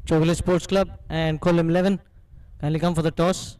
Chowgule Sports Club and Khorlim 11. Kindly come for the toss.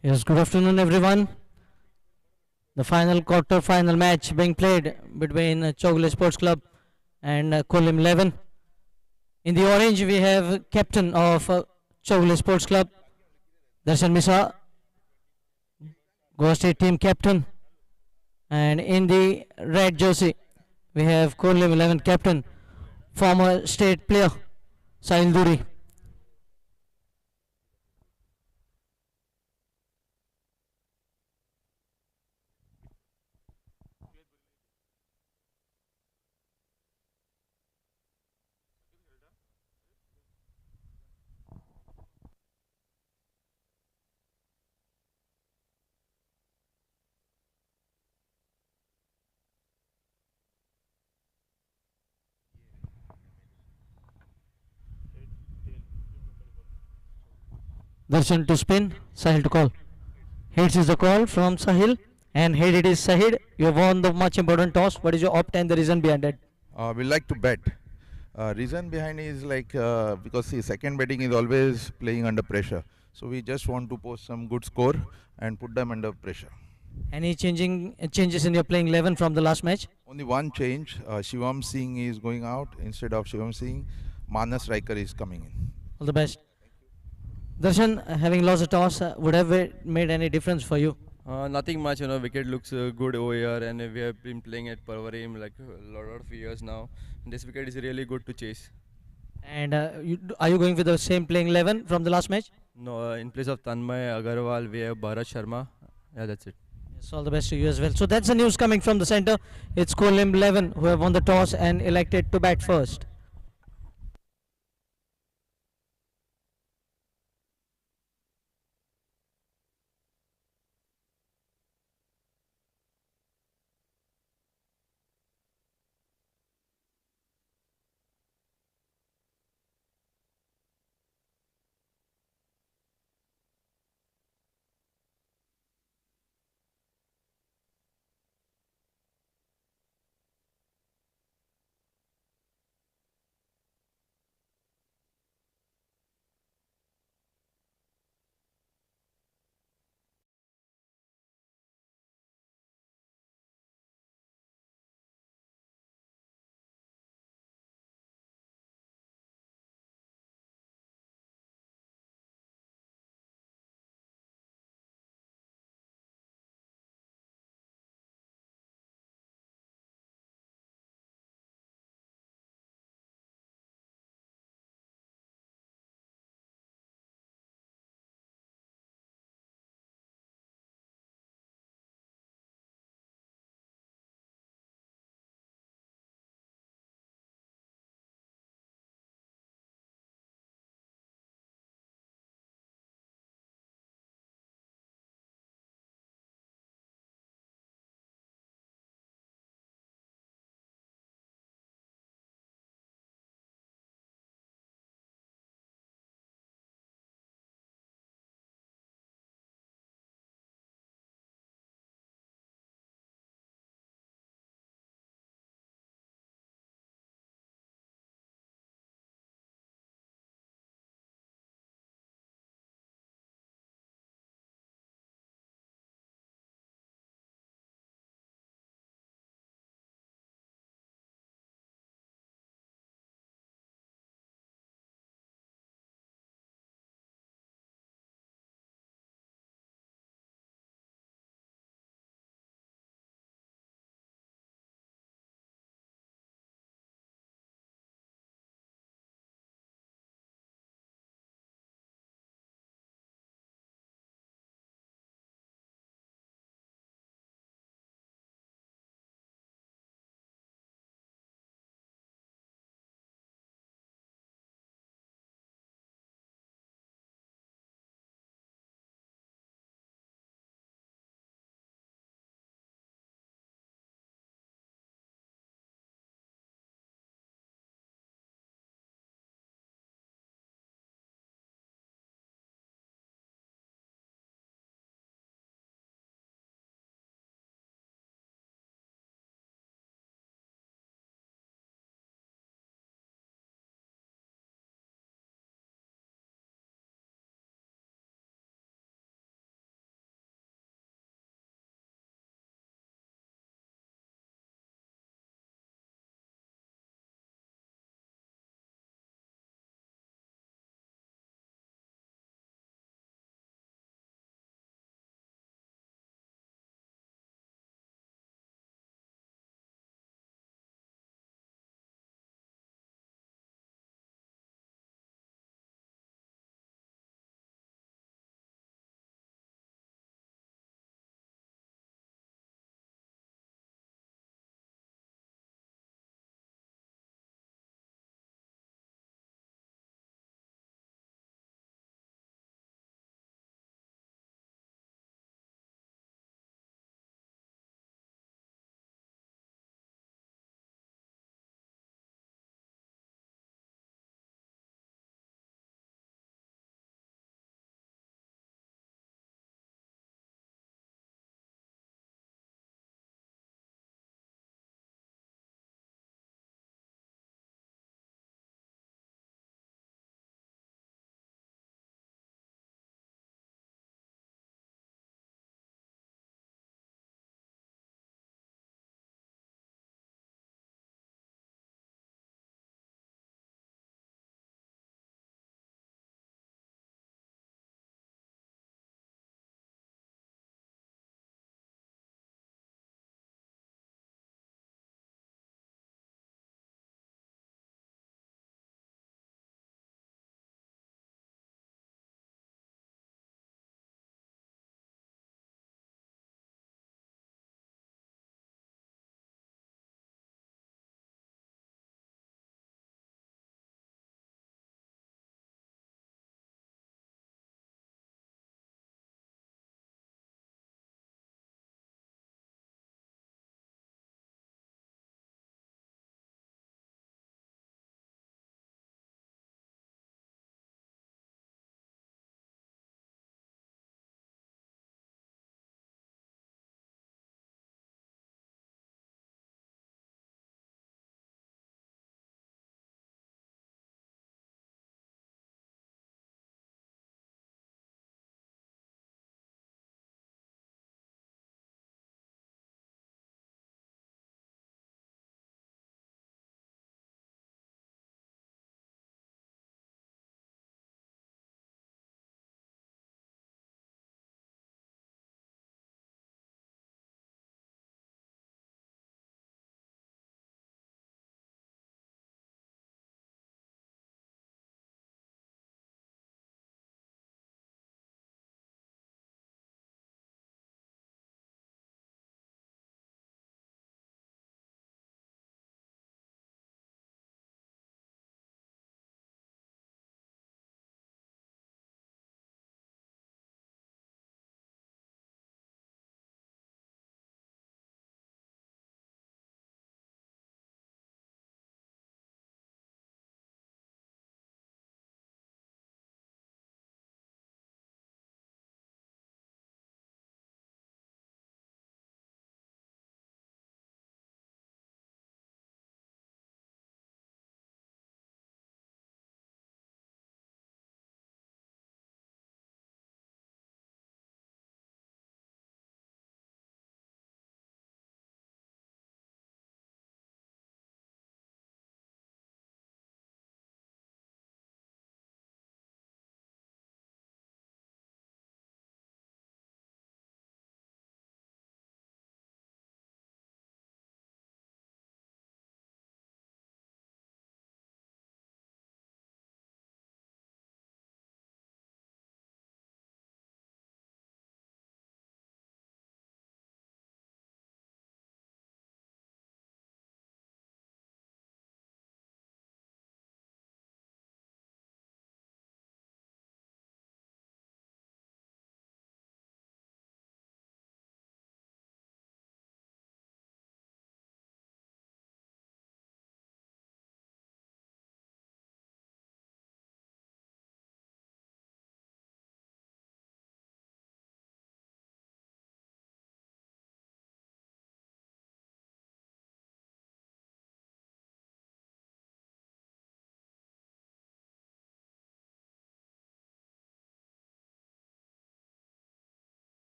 Yes, good afternoon, everyone. The final quarter-final match being played between Chowgule Sports Club and Khorlim 11. In the orange, we have captain of Chowgule Sports Club, Darshan Misa, Goa State team captain. And in the red jersey, we have Khorlim 11 captain, former state player, Sahil Duri. Darshan to spin, Sahil to call. Heads is the call from Sahil, and head it is Sahid. You have won the much important toss. What is your opt and the reason behind it? We like to bet. Reason behind is like because see, second betting is always playing under pressure. So we just want to post some good score and put them under pressure. Any changes in your playing 11 from the last match? Only one change. Shivam Singh is going out instead of Shivam Singh. Manas Riker is coming in. All the best. Darshan, having lost the toss, would have made any difference for you? Nothing much, wicket looks good over here, and we have been playing at Parvarim like a lot of years now. This wicket is really good to chase. And are you going with the same playing 11 from the last match? No, in place of Tanmay Agarwal, we have Bharat Sharma. Yeah, that's it. Yes, all the best to you as well. So that's the news coming from the center. It's Khorlim 11 who have won the toss and elected to bat first.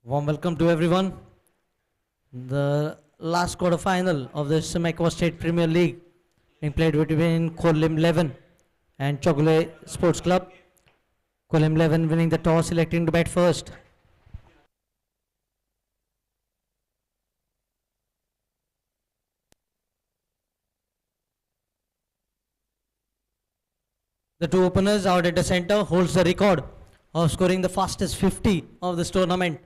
Warm welcome to everyone. The last quarter final of this MACQUA State Premier League being played between Khorlim XI and Chowgule Sports Club. Khorlim XI winning the toss, selecting to bat first. The two openers out at the center holds the record of scoring the fastest 50 of this tournament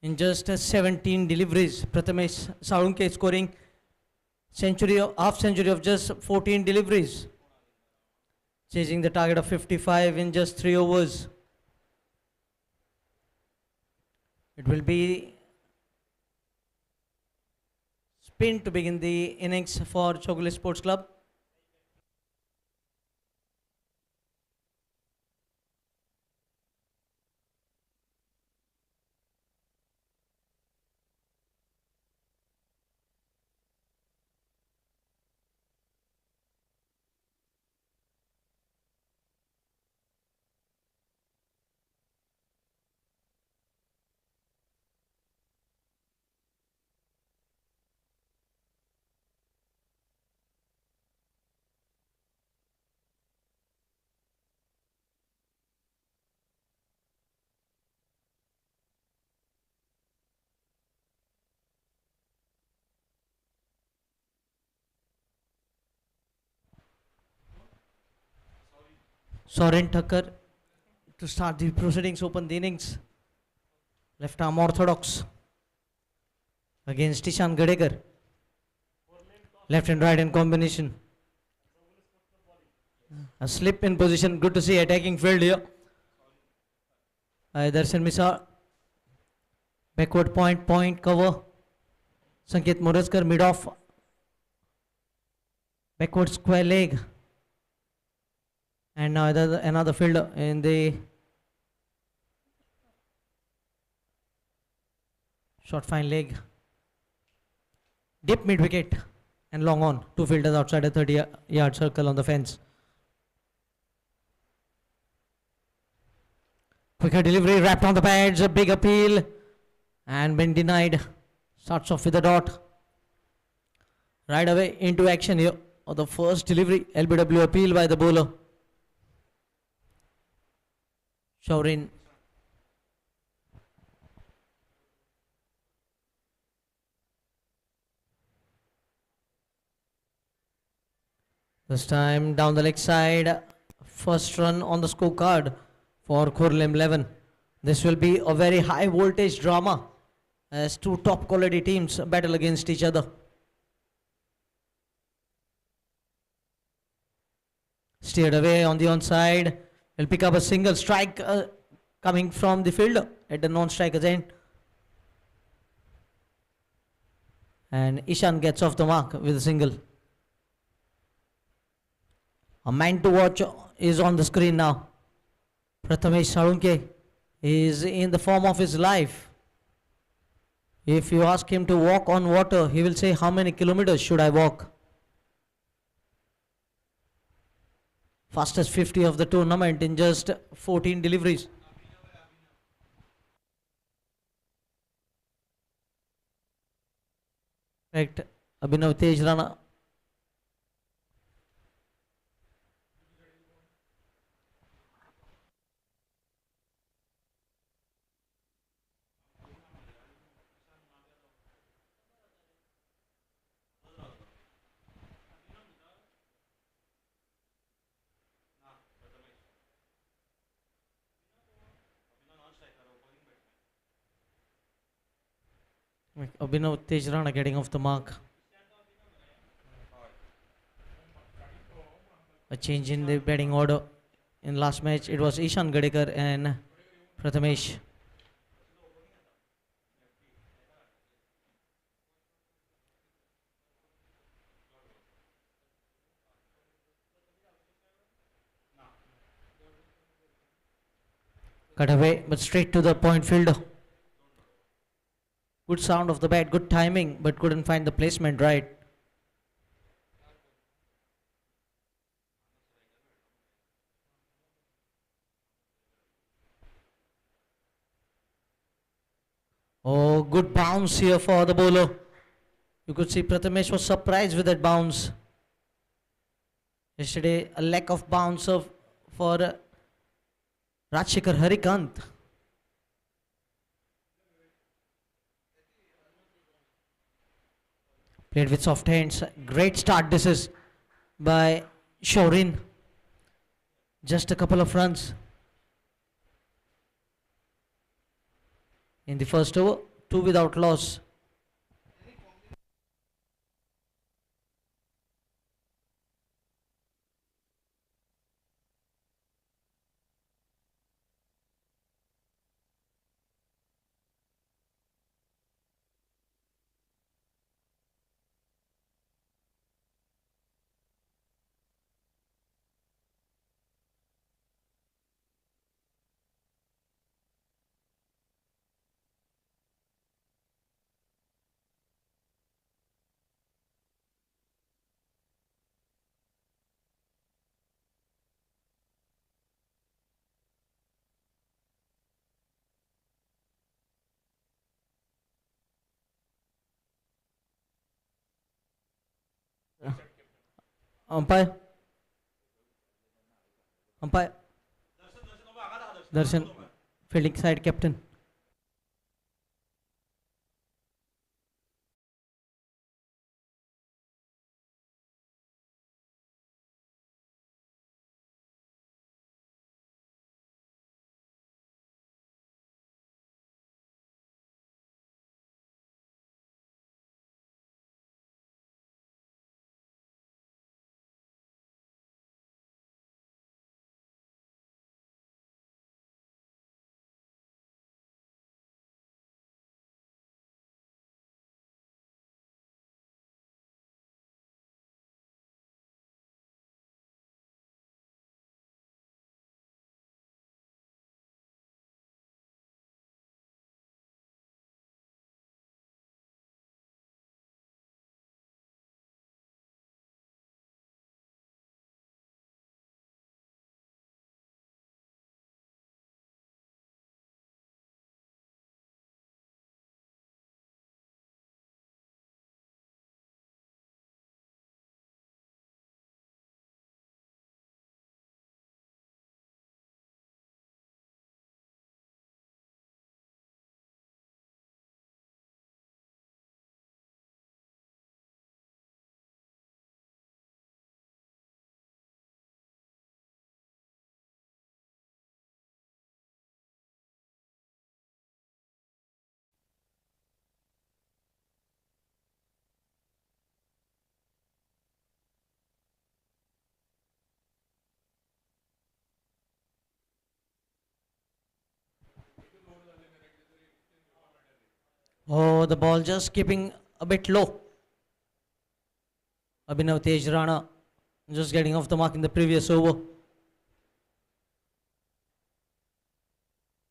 in just 17 deliveries. Prathamesh Saunke scoring half century of just 14 deliveries, chasing the target of 55 in just 3 overs. It will be spin to begin the innings for Chowgule Sports Club. Soren Thakkar to start the proceedings, open the innings. Left arm orthodox against Ishan Gadekar. Left and right in combination. A slip in position. Good to see attacking field here. Darshan Misa. Backward point cover. Sanket Moraskar mid off. Backward square leg. And now another fielder in the short fine leg. Deep mid wicket and long on. Two fielders outside a 30-yard circle on the fence. Quicker delivery wrapped on the pads. A big appeal and been denied. Starts off with a dot. Right away into action here. Or the first delivery. LBW appeal by the bowler. Shaurin. This time down the leg side. First run on the scorecard for Khorlim XI. This will be a very high voltage drama as two top quality teams battle against each other. Steered away on the onside. Will pick up a single strike coming from the fielder at the non-striker's end. And Ishan gets off the mark with a single. A man to watch is on the screen now. Prathamesh Saunke is in the form of his life. If you ask him to walk on water, he will say, how many kilometers should I walk? Fastest 50 of the tournament in just 14 deliveries. Correct. Abhinav Tej Rana. Abhinav Tej Rana getting off the mark. A change in the batting order. In last match, it was Ishan Gadekar and Prathamesh. Cut away, but straight to the point fielder. Good sound of the bat, good timing, but couldn't find the placement right. Oh, good bounce here for the bowler. You could see Prathamesh was surprised with that bounce. Yesterday, a lack of bounce for Rajshekhar Harikant. Played with soft hands. Great start this is by Shorin. Just a couple of runs in the first over, 2 without loss. Umpire. Umpire. Darshan, fielding side captain. Oh, the ball just keeping a bit low. Abhinav Tej Rana just getting off the mark in the previous over.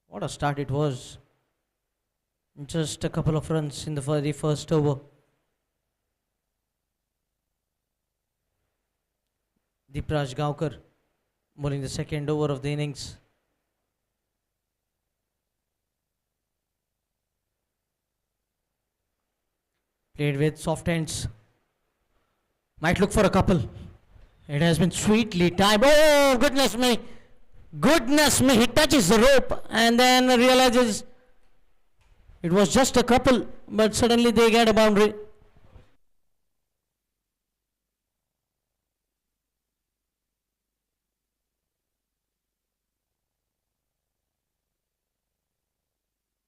What a start it was. Just a couple of runs in the very first over. Deepraj Gaonkar bowling the second over of the innings. Played with soft hands. Might look for a couple. It has been sweetly timed. Oh, goodness me. Goodness me. He touches the rope and then realizes it was just a couple, but suddenly they get a boundary.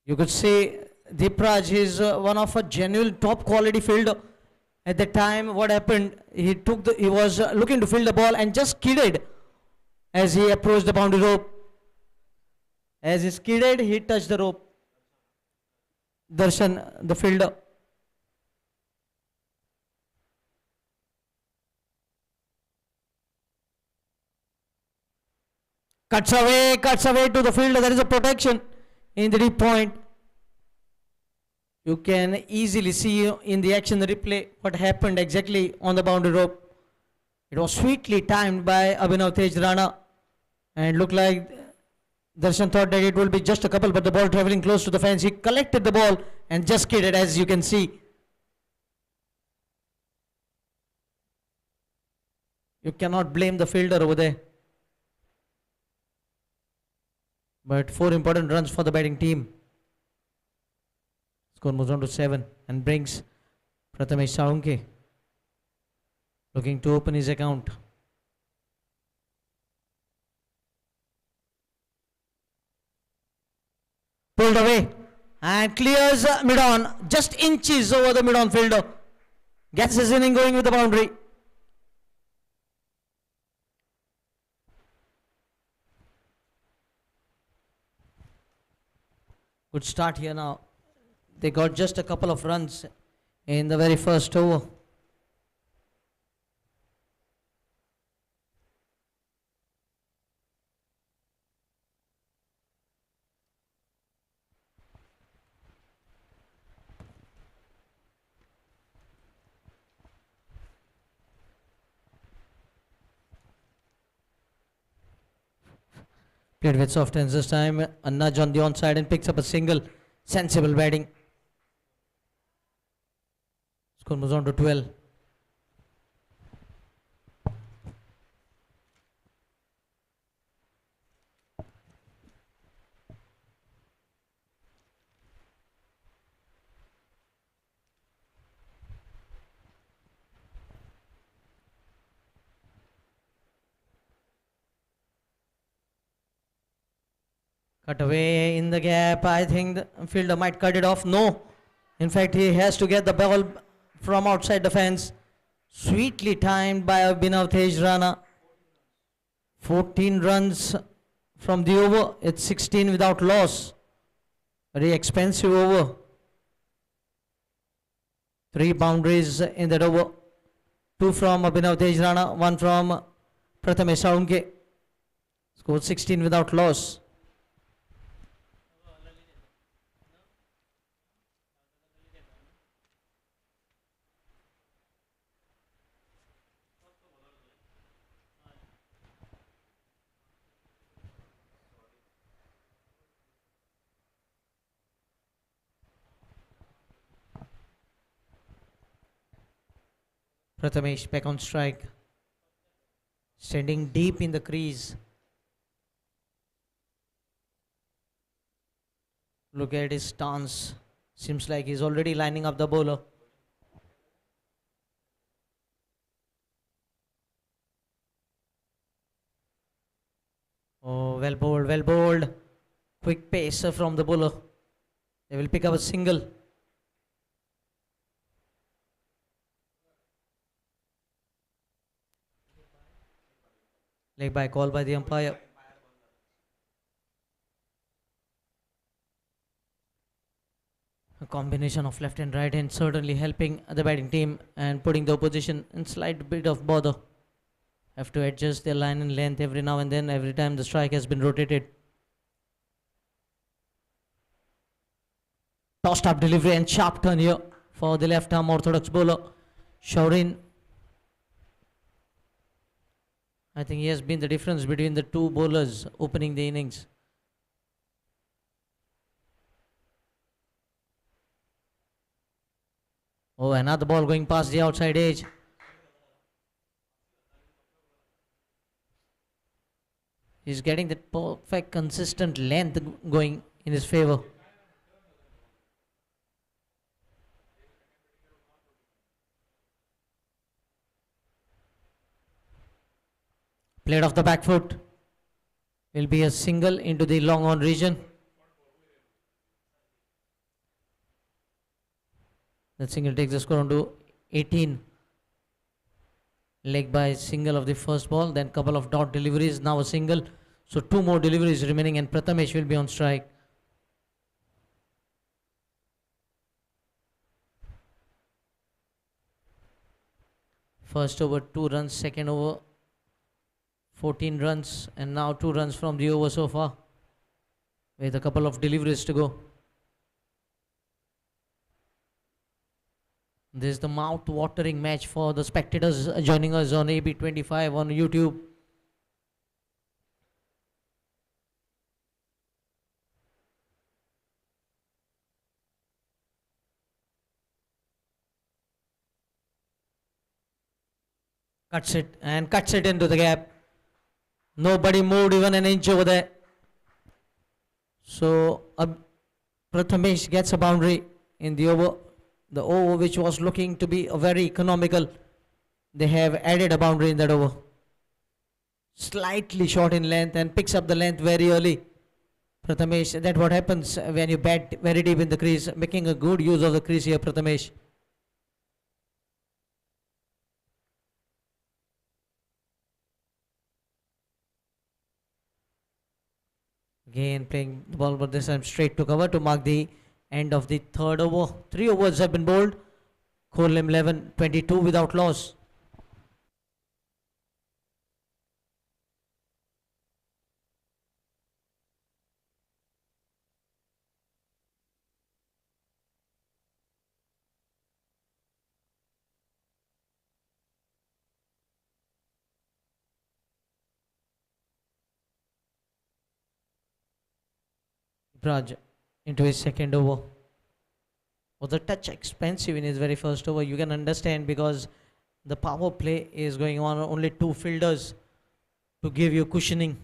You could say Deepraj is one of a genuine top quality fielder. At the time, what happened? He was looking to field the ball and just skidded as he approached the boundary rope. As he skidded, he touched the rope. Darshan, the fielder. Cuts away to the fielder. There is a protection in the deep point. You can easily see in the action replay what happened exactly on the boundary rope. It was sweetly timed by Abhinav Tej Rana and looked like Darshan thought that it will be just a couple, but the ball traveling close to the fence. He collected the ball and just skidded, as you can see. You cannot blame the fielder over there. But 4 important runs for the batting team. Score moves on to 7 and brings Prathamesh Saunke looking to open his account. Pulled away and clears mid-on, just inches over the mid-on fielder. Gets his inning going with the boundary. Good start here now. They got just a couple of runs in the very first over. Played with soft hands this time. A nudge on the onside and picks up a single. Sensible batting. Score moves on to 12. Cut away in the gap. I think the fielder might cut it off. No. In fact, he has to get the ball from outside the fence. Sweetly timed by Abhinav Tejrana. 14 runs from the over. It's 16 without loss. Very expensive over. 3 boundaries in that over. 2 from Abhinav Tejrana. 1 from Prathamesh Saunke. Scored 16 without loss. Prathamesh back on strike. Standing deep in the crease. Look at his stance. Seems like he's already lining up the bowler. Oh, well bowled, well bowled. Quick pace from the bowler. They will pick up a single. Leg by call by the umpire. A combination of left and right hand certainly helping the batting team and putting the opposition in slight bit of bother. Have to adjust their line and length every now and then, every time the strike has been rotated. Tossed up delivery and sharp turn here for the left arm orthodox bowler Shaurin. I think he has been the difference between the two bowlers opening the innings. Oh, another ball going past the outside edge. He's getting that perfect consistent length going in his favor. Played off the back foot. Will be a single into the long on region. That single takes the score on to 18. Leg by single of the first ball, then couple of dot deliveries, now a single. So 2 more deliveries remaining and Prathamesh will be on strike. First over 2 runs, second over 14 runs, and now 2 runs from the over so far with a couple of deliveries to go. This is the mouth-watering match for the spectators joining us on AB25 on YouTube. cuts it into the gap. Nobody moved even an inch over there. So Prathamesh gets a boundary in the over. The over which was looking to be a very economical. They have added a boundary in that over. Slightly short in length and picks up the length very early. Prathamesh, that's what happens when you bat very deep in the crease, making a good use of the crease here, Prathamesh. Again playing the ball, but this time straight to cover to mark the end of the third over. 3 overs have been bowled. Khorlim 11, 22 without loss. Braj into his second over. Was a touch expensive in his very first over. You can understand because the power play is going on, only 2 fielders to give you cushioning.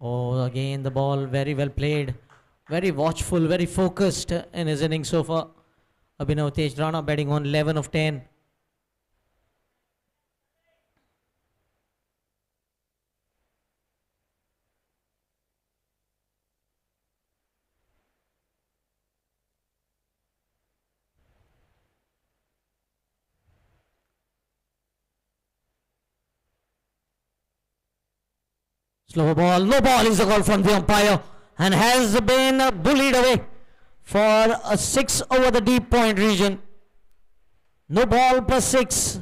Oh, again the ball very well played, very watchful, very focused in his innings so far. Abhinav Tej Rana batting on 11 of 10. Slow ball, no ball is the call from the umpire and has been bullied away for a 6 over the deep point region. No ball plus 6.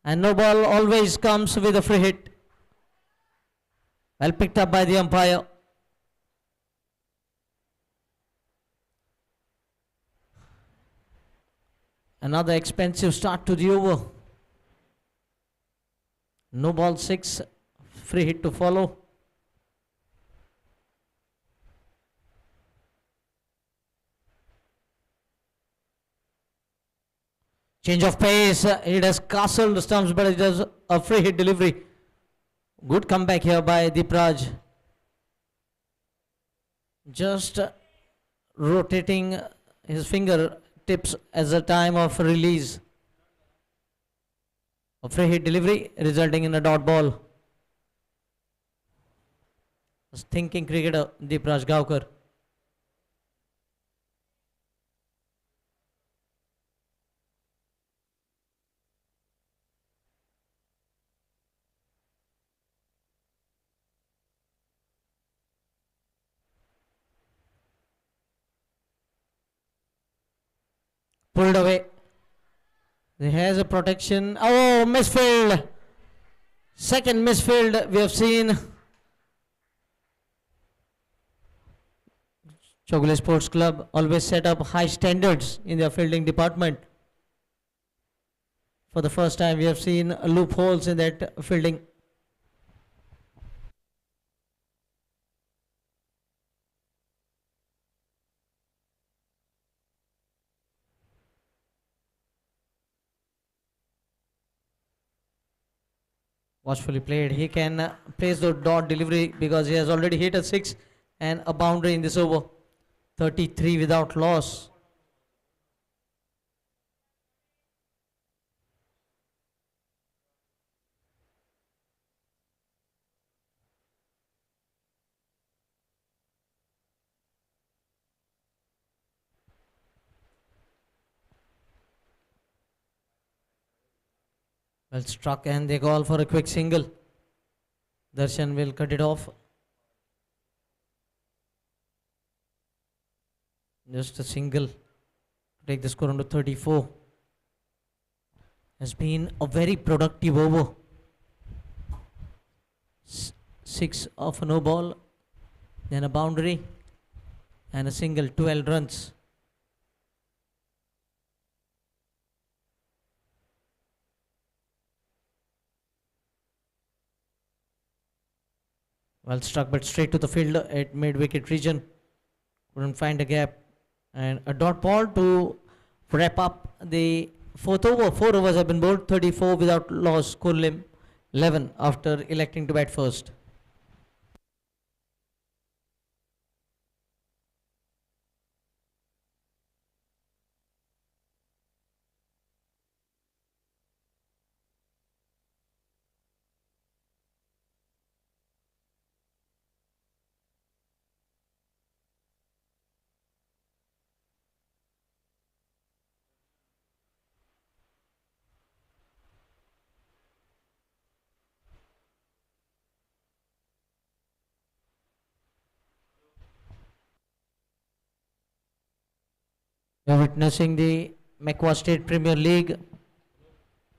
And no ball always comes with a free hit. Well picked up by the umpire. Another expensive start to the over. No ball 6. Free hit to follow. Change of pace. It has castled the stumps, but it does a free hit delivery. Good comeback here by Deepraj. Just rotating his finger tips as a time of release. A free hit delivery resulting in a dot ball. Thinking cricketer Deepraj Gaukar. Pulled away. He has a protection. Oh, misfield. Second misfield we have seen. Chowgule Sports Club always set up high standards in their fielding department. For the first time we have seen loopholes in that fielding. Watchfully played. He can place the dot delivery because he has already hit a 6 and a boundary in this over. 33 without loss. Well struck and they call for a quick single. Darshan will cut it off. Just a single. Take the score on to 34. Has been a very productive over. 6 of a no ball. Then a boundary. And a single, 12 runs. Well struck, but straight to the field at mid-wicket region. Couldn't find a gap. And a dot ball to wrap up the fourth over. 4 overs have been bowled, 34 without loss. Khorlim 11 after electing to bat first. We are witnessing the MACQUA State Premier League.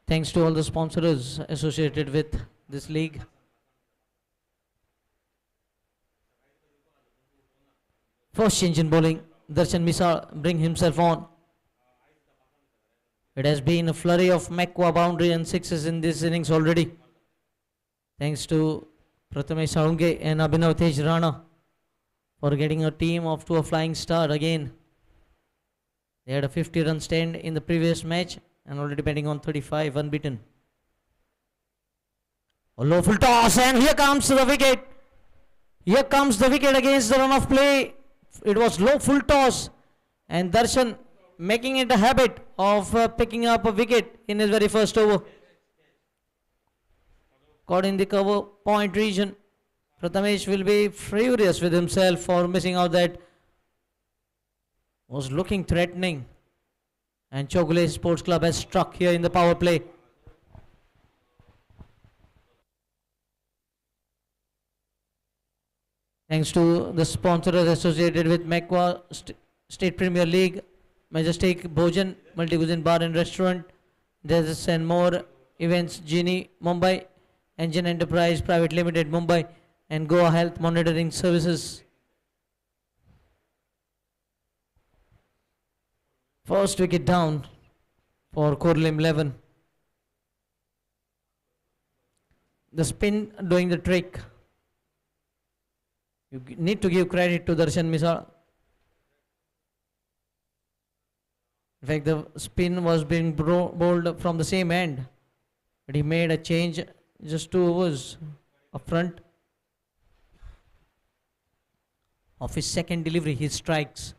Thanks to all the sponsors associated with this league. First change in bowling. Darshan Misal bring himself on. It has been a flurry of MACQUA boundary and sixes in this innings already. Thanks to Prathamesh Chowgules and Abhinav Tej Rana for getting a team off to a flying start again. They had a 50-run stand in the previous match and already batting on 35, unbeaten. A low full toss, and here comes the wicket. Here comes the wicket against the run of play. It was low full toss, and Darshan making it a habit of picking up a wicket in his very first over. Caught in the cover point region. Prathamesh will be furious with himself for missing out that. Was looking threatening, and Chowgules Sports Club has struck here in the power play. Thanks to the sponsors associated with MACQUA State Premier League, Majestic Bhojan, Multi-Cuisine Bar and Restaurant, Desserts and More Events, Genie, Mumbai, Engine Enterprise Private Limited, Mumbai, and Goa Health Monitoring Services. First wicket down for Khorlim 11. The spin doing the trick. You need to give credit to Darshan Misal. In fact, the spin was being bowled from the same end, but he made a change just 2 overs up front of his second delivery. He strikes.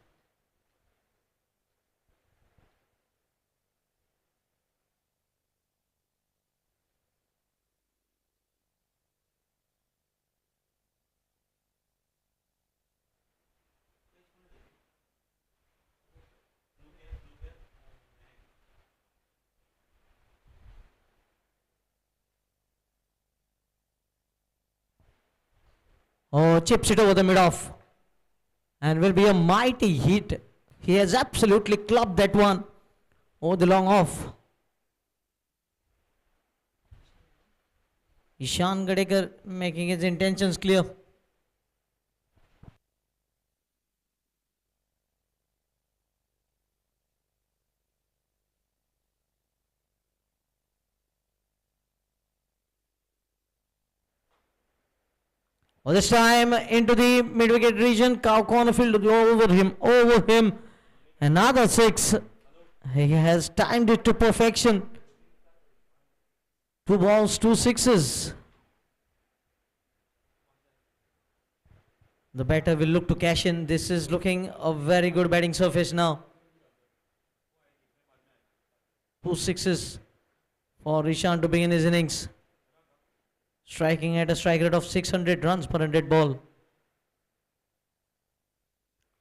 Oh, chips it over the mid-off. And will be a mighty hit. He has absolutely clubbed that one over the long off. Ishan Gadekar making his intentions clear. Well, this time into the mid-wicket region, Cow Cornerfield over him. Another 6. He has timed it to perfection. 2 balls, 2 sixes. The batter will look to cash in. This is looking a very good batting surface now. 2 sixes for Ishan to begin his innings. Striking at a strike rate of 600 runs per 100 ball.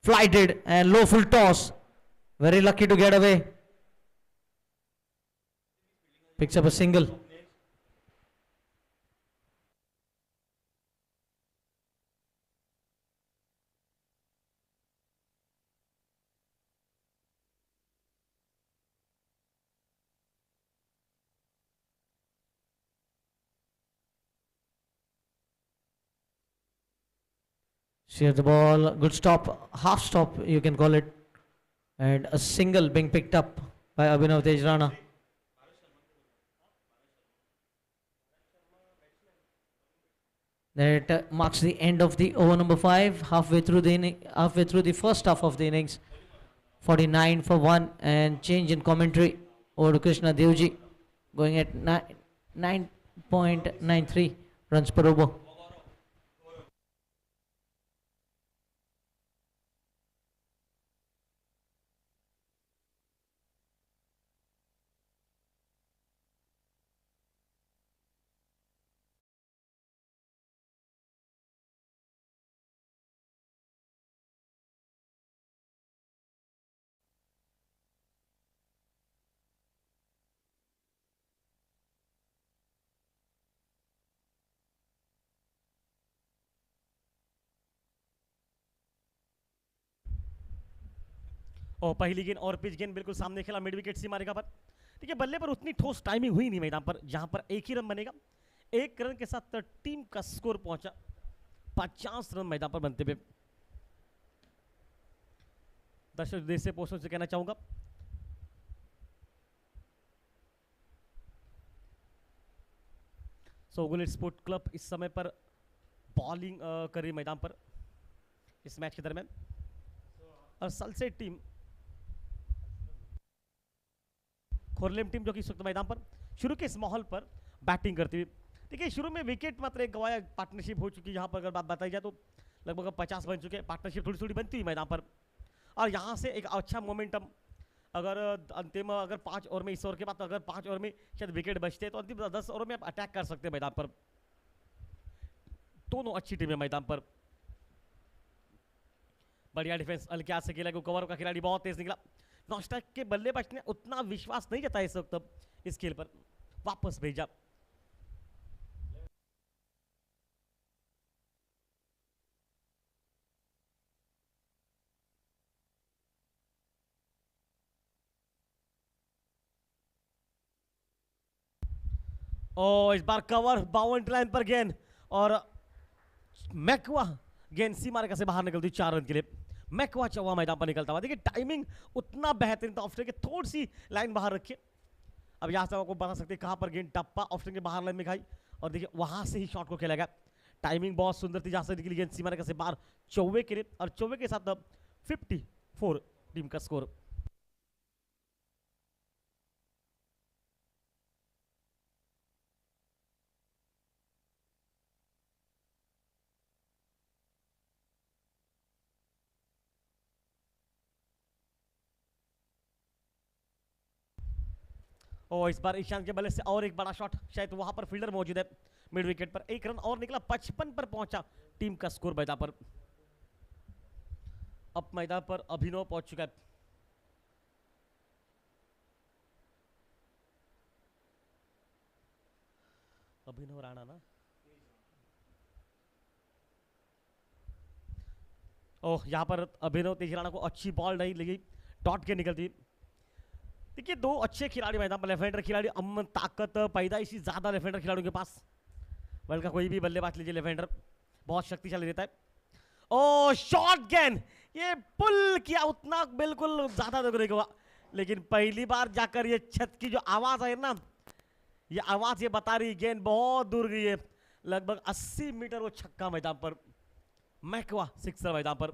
Flighted and low full toss. Very lucky to get away. Picks up a single. Shears the ball, good stop, half stop you can call it, and a single being picked up by Abhinav Tej Rana. That marks the end of the over number 5. Halfway through the first half of the innings. 49 for 1 and change in commentary over to Krishna Devji, going at 9.93 runs per over. और पहली गेंद और pitch गेंद बिल्कुल सामने खेला, mid wicket सीमा रेखा पर। देखिए बल्ले पर उतनी ठोस टाइमिंग हुई नहीं मैदान पर, जहां पर एक ही रन बनेगा। एक रन के साथ टीम का स्कोर पहुंचा 50 रन मैदान पर बनते हुए। दर्शक देश से पोस्टों से कहना चाहूंगा, चौगुले स्पोर्ट क्लब इस समय पर बॉलिंग कर रही मैदान पर इस मैच के दरमियान, और सलसेट टीम खोरलेम टीम जो कि इस वक्त मैदान पर शुरू के इस माहौल पर बैटिंग करती हुई। देखिए शुरू में विकेट मात्र एक गवाया, पार्टनरशिप हो चुकी है। यहाँ पर अगर बात बताई जाए तो लगभग 50 बन चुके हैं, पार्टनरशिप थोड़ी थोड़ी बनती हुई मैदान पर। और यहाँ से एक अच्छा मोमेंटम, अगर अंतिम अगर 5 ओवर में, इस ओवर के बाद अगर 5 ओवर में शायद विकेट बचते हैं तो अंतिम 10 ओवर में आप अटैक कर सकते हैं मैदान पर। दोनों अच्छी टीमें मैदान पर। बढ़िया डिफेंस अलक्यास से खेला, कवर का खिलाड़ी बहुत तेज निकला। नॉस्टैक के बल्लेबाज ने उतना विश्वास नहीं जताया इस वक्त इस खेल पर, वापस भेजा। और इस बार कवर बाउंड्री लाइन पर गेंद, और मैक्वा गेंद सीमा रेखा से बाहर निकलती 4 रन के लिए। मैक्वा चौवा मैदान पर निकलता हुआ। देखिए टाइमिंग उतना बेहतरीन था, ऑफ के थोड़ी सी लाइन बाहर रखिए। अब यहाँ से आपको बता सकते हैं कहाँ पर गेंद टप्पा ऑफ के बाहर लाइन में खाई, और देखिए वहां से ही शॉट को खेला गया। टाइमिंग बहुत सुंदर थी, जहां से निकली गेंद सीमा रेखा से बाहर चौवे के लिए, और चौवे के साथ 54 टीम का स्कोर। और इस बार ईशान के बल्ले से और एक बड़ा शॉट, शायद वहां पर फील्डर मौजूद है मिड विकेट पर। एक रन और निकला, 55 पर पहुंचा टीम का स्कोर मैदान पर। अब मैदान पर अभिनव पहुंच चुका है। अभिनव राणा ना, ओह यहां पर अभिनव तेज राणा को अच्छी बॉल नहीं लगी, डॉट के निकलती। देखिए दो अच्छे खिलाड़ी मैदान पर, लेफ्ट हैंडर खिलाड़ी, अमन ताकत पैदाइशी ज्यादा लेफ्ट हैंडर खिलाड़ियों के पास। वर्ल्ड का कोई भी बल्लेबाज लीजिए, लेफ्ट हैंडर बहुत शक्तिशाली रहता है। ओ शॉट गेंद, ये पुल किया, उतना बिल्कुल ज्यादा नहीं हुआ, लेकिन पहली बार जाकर ये छत की जो आवाज है ना, ये आवाज ये बता रही गेंद बहुत दूर गई है। लगभग 80 मीटर वो छक्का मैदान पर, मैक्वा सिक्सर मैदान पर।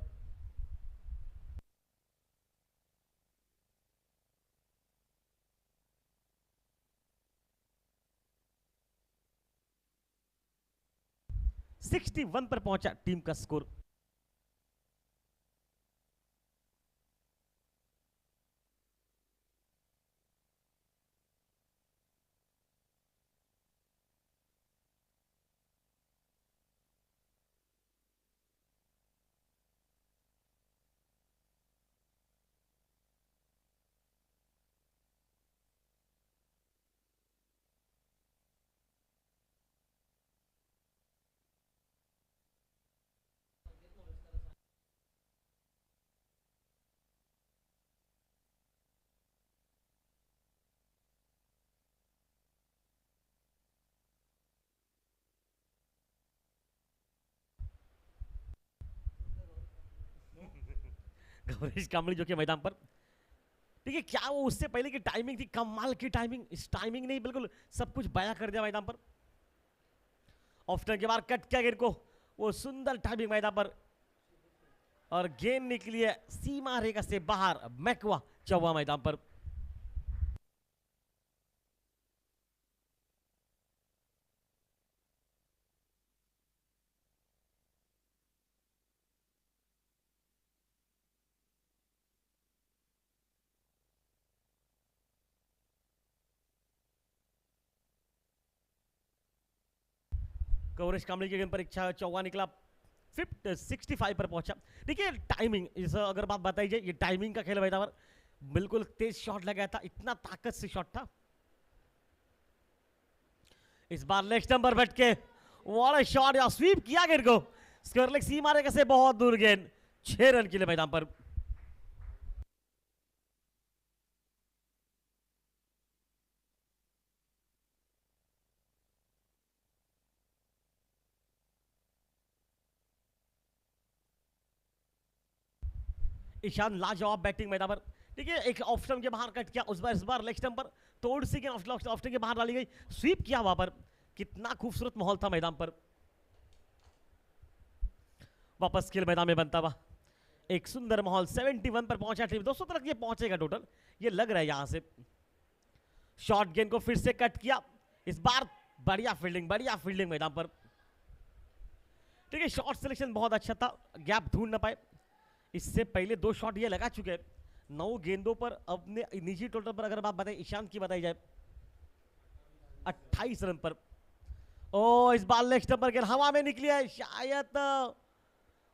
सिक्सटी 61 पर पहुंचा टीम का स्कोर। गौरीश कांबली जो कि मैदान पर, देखिए क्या वो उससे पहले की टाइमिंग थी, कमाल की टाइमिंग। इस टाइमिंग ने बिल्कुल सब कुछ बयां कर दिया मैदान पर। ऑफ टर्न के बाहर कट किया गेंद को, वो सुंदर टाइमिंग मैदान पर, और गेंद निकली है सीमा रेखा से बाहर। मैक्वा चौवा मैदान पर। कवरेज कामले की गेंद पर एक चौवा निकला, 65 पर पहुंचा। देखिए टाइमिंग, इस अगर बात बताई जाए, ये टाइमिंग का खेल मैदान पर, बिल्कुल तेज शॉट लगाया था, इतना ताकत से शॉट था। इस बार लेग स्टंप पर बैठ के व्हाट अ शॉट, या स्वीप किया गेंद को, स्कर्लिक सीमा रेखा से बहुत दूर गेंद, 6 रन के लिए मैदान पर। ईशान लाजवाब बैटिंग मैदान पर। देखिए एक ऑफ स्टंप के बाहर कट किया, उस बार इस बार लेग स्टंप पर तोड़ सी गेंद ऑफ स्टंप के बाहर डाली गई, स्वीप किया वहां पर। कितना खूबसूरत माहौल था मैदान पर। वापस खेल मैदान में बनता हुआ एक सुंदर माहौल, 71 पर पहुंचा टीम, 200 तक ये पहुंचेगा टोटल, ये लग रहा है यहां से। शॉर्ट गेंद को फिर से कट किया, इस बार बढ़िया फील्डिंग मैदान पर। ठीक है, शॉट सिलेक्शन बहुत अच्छा था, गैप ढूंढ ना पाए। इससे पहले 2 शॉट ये लगा चुके हैं 9 गेंदों पर। अपने निजी टोटल पर अगर बात बताए, ईशांत की बताई जाए, 28 रन पर। ओ इस बार लेग स्टंप पर गेंद हवा में निकली है, शायद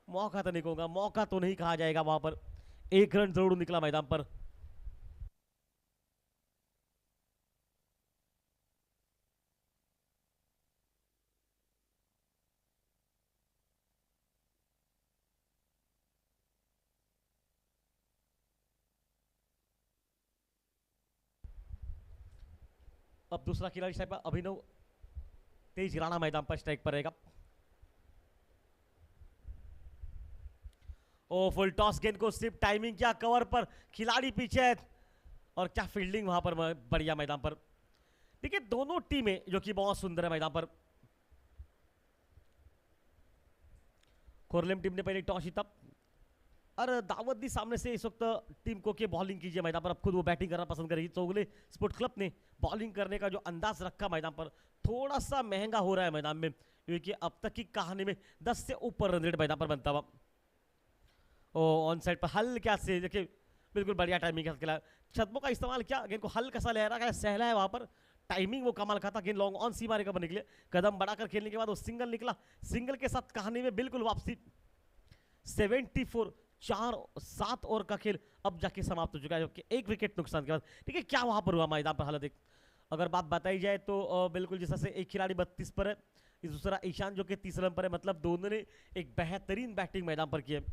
मौका तो नहीं कहूंगा, मौका तो नहीं कहा जाएगा वहां पर, 1 रन जरूर निकला मैदान पर। अब दूसरा खिलाड़ी साहब अभिनव तेज राणा मैदान पर स्ट्राइक पर रहेगा। ओ फुल टॉस गेंद को सिर्फ टाइमिंग किया, कवर पर खिलाड़ी पीछे है, और क्या फील्डिंग वहां पर, बढ़िया मैदान पर। देखिए दोनों टीमें जो कि बहुत सुंदर है मैदान पर। खोरलेम टीम ने पहले टॉस जीता, और दावत दी सामने से इस वक्त टीम को कि बॉलिंग कीजिए मैदान पर, अब खुद वो बैटिंग करना पसंद करेगी। चौगुले स्पोर्ट्स क्लब ने बॉलिंग करने का जो अंदाज रखा मैदान पर, थोड़ा सा महंगा हो रहा है मैदान में, क्योंकि अब तक की कहानी में 10 से ऊपर रन रेट मैदान पर बनता हुआ। ओ ऑन साइड पर हल्का से देखिए, बिल्कुल बढ़िया टाइमिंग के साथ खेला, छदमों का इस्तेमाल किया, गेंद को हल्का सा लहरा गया, सहला है वहां पर। टाइमिंग वो कमाल का था, गेंद लॉन्ग ऑन सीमा रेखा पर निकले, कदम बढ़ाकर खेलने के बाद वो सिंगल निकला, सिंगल के साथ कहानी में बिल्कुल वापसी। 74, 4-7 ओवर का खेल अब जाके समाप्त हो चुका है, जबकि 1 विकेट नुकसान के बाद। ठीक है, क्या वहां पर हुआ मैदान पर हालत, एक अगर बात बताई जाए तो बिल्कुल जैसा से एक खिलाड़ी 32 पर है, दूसरा ईशान जो कि 30 रन पर है, मतलब दोनों ने एक बेहतरीन बैटिंग मैदान पर की है।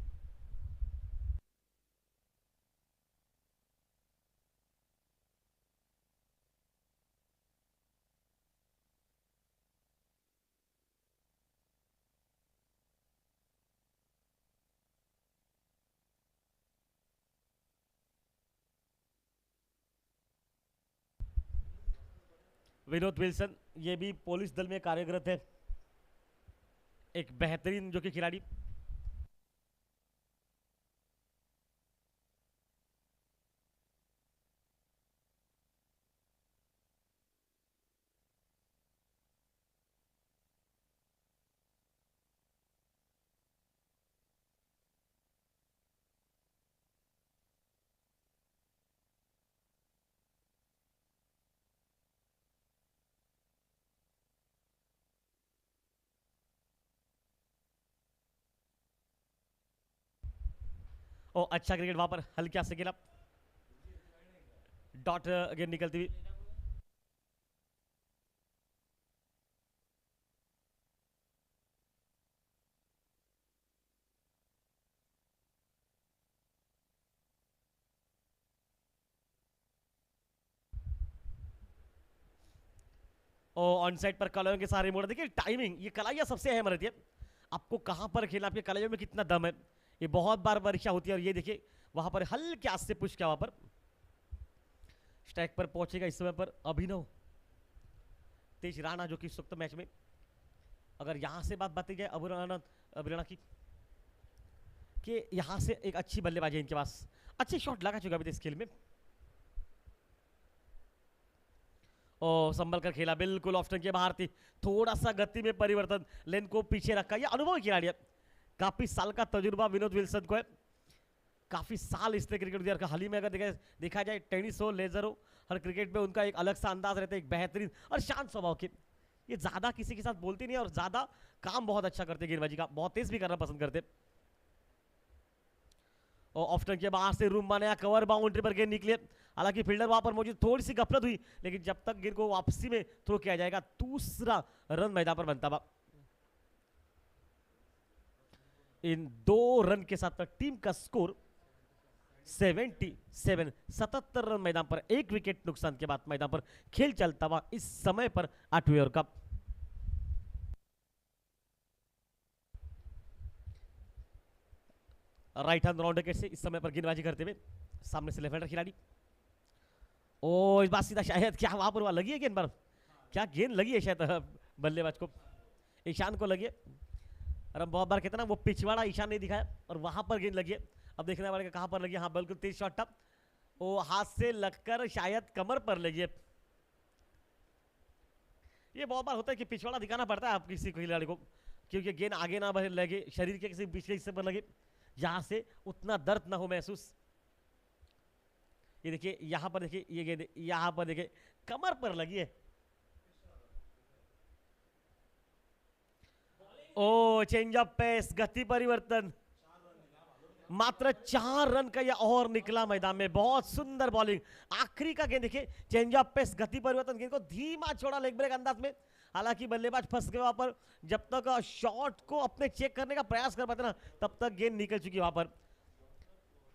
विनोद विल्सन, ये भी पुलिस दल में कार्यरत है, एक बेहतरीन जो कि खिलाड़ी। ओ अच्छा क्रिकेट वहां पर, हल्का से गिरा, डॉट गेंद निकलती हुई। ऑन साइड पर कलाइयों के सारे मोड़, देखिए टाइमिंग, ये कलाइयां सबसे अहम रहती है, आपको कहां पर खेला, आपके कलाइयों में कितना दम है, ये बहुत बार परीक्षा होती है। और ये देखिए वहां पर हल्के हाथ से पुश किया, वहां पर स्ट्राइक पर पहुंचेगा इस समय पर अभिनव तेज राणा, जो कि इस वक्त मैच में अगर यहाँ से बात बताई जाए अबुराना की कि यहाँ से एक अच्छी बल्लेबाजी है इनके पास, अच्छे शॉट लगा चुका अभी इस खेल में। ओ संभल कर खेला, बिल्कुल ऑफ स्टंप के बाहर थी, थोड़ा सा गति में परिवर्तन, लेन को पीछे रखा। ये अनुभवी खिलाड़ी है, काफी साल का तजुर्बा विनोद विल्सन को है, काफी साल इसने क्रिकेट दिया। हाल ही में अगर देखा जाए टेनिस हो लेजर हो, हर क्रिकेट में उनका एक अलग सा अंदाज रहता है, एक बेहतरीन और शांत स्वभाव के। ये ज्यादा किसी के साथ बोलते नहीं और ज्यादा काम बहुत अच्छा करते गेंदबाजी का, बहुत तेज भी करना पसंद करते। और ऑफ स्टंप के बाहर से रूम बनाया, कवर बाउंड्री पर गेंद निकले, हालांकि फील्डर वहां पर मौजूद, थोड़ी सी गफलत हुई, लेकिन जब तक गेंद को वापसी में थ्रो किया जाएगा दूसरा रन मैदान पर बनता हुआ। इन 2 रन के साथ टीम का स्कोर 77, 77 रन मैदान पर, 1 विकेट नुकसान के बाद मैदान पर खेल चलता हुआ इस समय पर 8वें ओवर का। राइट हैंड राउंड विकेट से इस समय पर गेंदबाजी करते हुए सामने से लेफ्ट हैंडर खिलाड़ी। ओ इस बार सीधा शायद क्या वहां पर लगी है गेंद पर, क्या गेंद लगी है शायद बल्लेबाज को, ईशान को लगी है। और हम बहुत बार कहते ना वो पिछवाड़ा ईशान नहीं दिखाया और वहां पर गेंद लगी है, अब देखने वाले का कहां पर लगी। हाँ बिल्कुल तेज शॉट था, वो हाथ से लगकर शायद कमर पर लगी है। ये बहुत बार होता है कि पिछवाड़ा दिखाना पड़ता है आप किसी खिलाड़ी को, क्योंकि गेंद आगे ना लगे, शरीर के किसी पिछले हिस्से पर लगे, जहां से उतना दर्द ना हो महसूस। ये देखिए यहां पर देखिए, ये गेंद यहां पर देखिए कमर पर लगी है। ओ चेंज ऑफ पेस, गति परिवर्तन, मात्र 4 रन का यह और निकला मैदान में, बहुत सुंदर बॉलिंग। आखिरी का गेंद देखिए, चेंज ऑफ पेस, गति परिवर्तन, गेंद को धीमा छोड़ा लेग ब्रेक अंदाज में, हालांकि बल्लेबाज फंस गए वहां पर। जब तक शॉट को अपने चेक करने का प्रयास कर पाते ना, तब तक गेंद निकल चुकी वहां पर।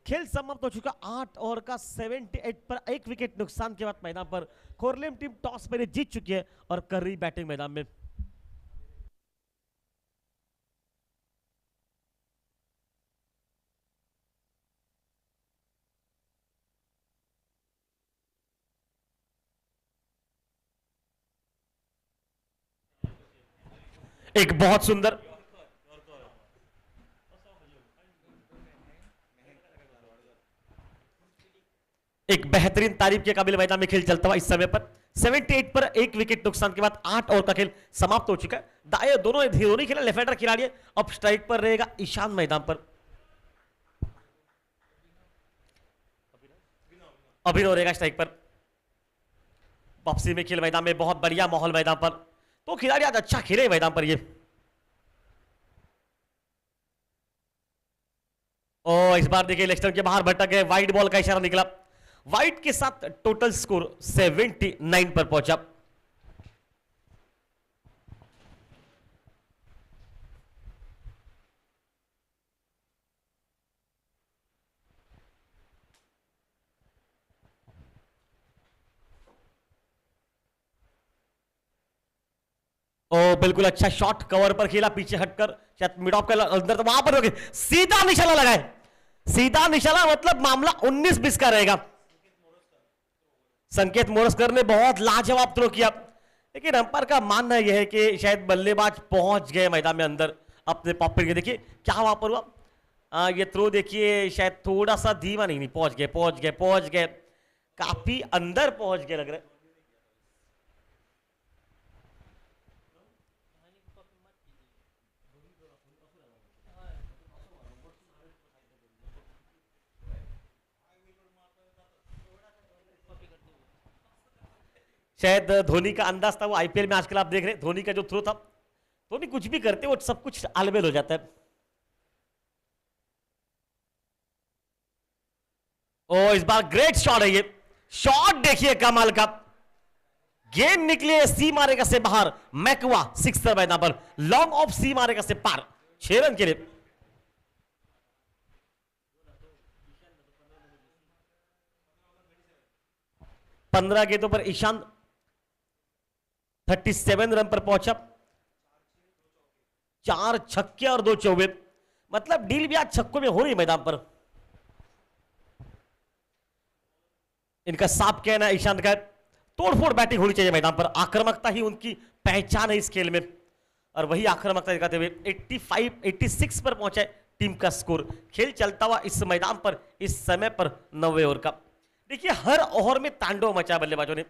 खेल समाप्त हो चुका 8 ओवर का 78 पर, 1 विकेट नुकसान के बाद मैदान पर खोरलेम टीम टॉस पहले जीत चुकी है और कर रही बैटिंग मैदान में। एक बहुत सुंदर एक बेहतरीन तारीफ के काबिल मैदान में खेल चलता हुआ इस समय पर 78 पर 1 विकेट नुकसान के बाद 8 ओवर का खेल समाप्त हो चुका है। दाएं दोनों ही खेला, लेफ्ट हैंडर खिलाड़ी है, अब स्ट्राइक पर रहेगा ईशान मैदान पर, अभिनव रहेगा स्ट्राइक पर। वापसी में खेल मैदान में बहुत बढ़िया माहौल मैदान पर, तो खिलाड़ी आज अच्छा खेले मैदान पर। ये और इस बार देखिए लेग स्टंप के बाहर भटक गए, वाइड बॉल का इशारा निकला, वाइड के साथ टोटल स्कोर 79 पर पहुंचा। ओ बिल्कुल अच्छा शॉट, कवर पर खेला, पीछे हटकर शायद मिड ऑफ का अंदर, तो वहां पर सीधा निशाना लगाए, सीधा निशाना, मतलब मामला 19-20 का रहेगा। संकेत मोरस्कर ने बहुत लाजवाब थ्रो किया, लेकिन अंपायर का मानना यह है कि शायद बल्लेबाज पहुंच गए मैदान में अंदर अपने पॉकेट के। देखिए क्या वहां पर हुआ, ये थ्रो देखिए शायद थोड़ा सा धीमा, नहीं पहुंच गए, काफी अंदर पहुंच गए लग रहा है। शायद धोनी का अंदाज था, वो आईपीएल में आजकल आप देख रहे हैं धोनी का जो थ्रो था, धोनी कुछ भी करते वो सब कुछ आलबेल हो जाता है। ओ इस बार ग्रेट शॉट है, ये शॉट देखिए कमाल का, गेंद निकले सी मारेगा से बाहर, मैकवा 6 मैदान पर, लॉन्ग ऑफ सी मारेगा से पार, 6 रन के लिए। पंद्रह गेंदों पर ईशान 37 रन पर पहुंचा, 4 छक्के और 2 चौके, मतलब डील भी आज छक्कों में हो रही मैदान पर। इनका साफ कहना है ईशांत का, तोड़फोड़ बैटिंग होनी चाहिए मैदान पर, आक्रामकता ही उनकी पहचान है इस खेल में। और वही आक्रामकता दिखाते हुए 86 पर पहुंचा है टीम का स्कोर। खेल चलता हुआ इस मैदान पर इस समय पर 90 ओवर का। देखिए हर ओवर में तांडव मचा बल्लेबाजों ने,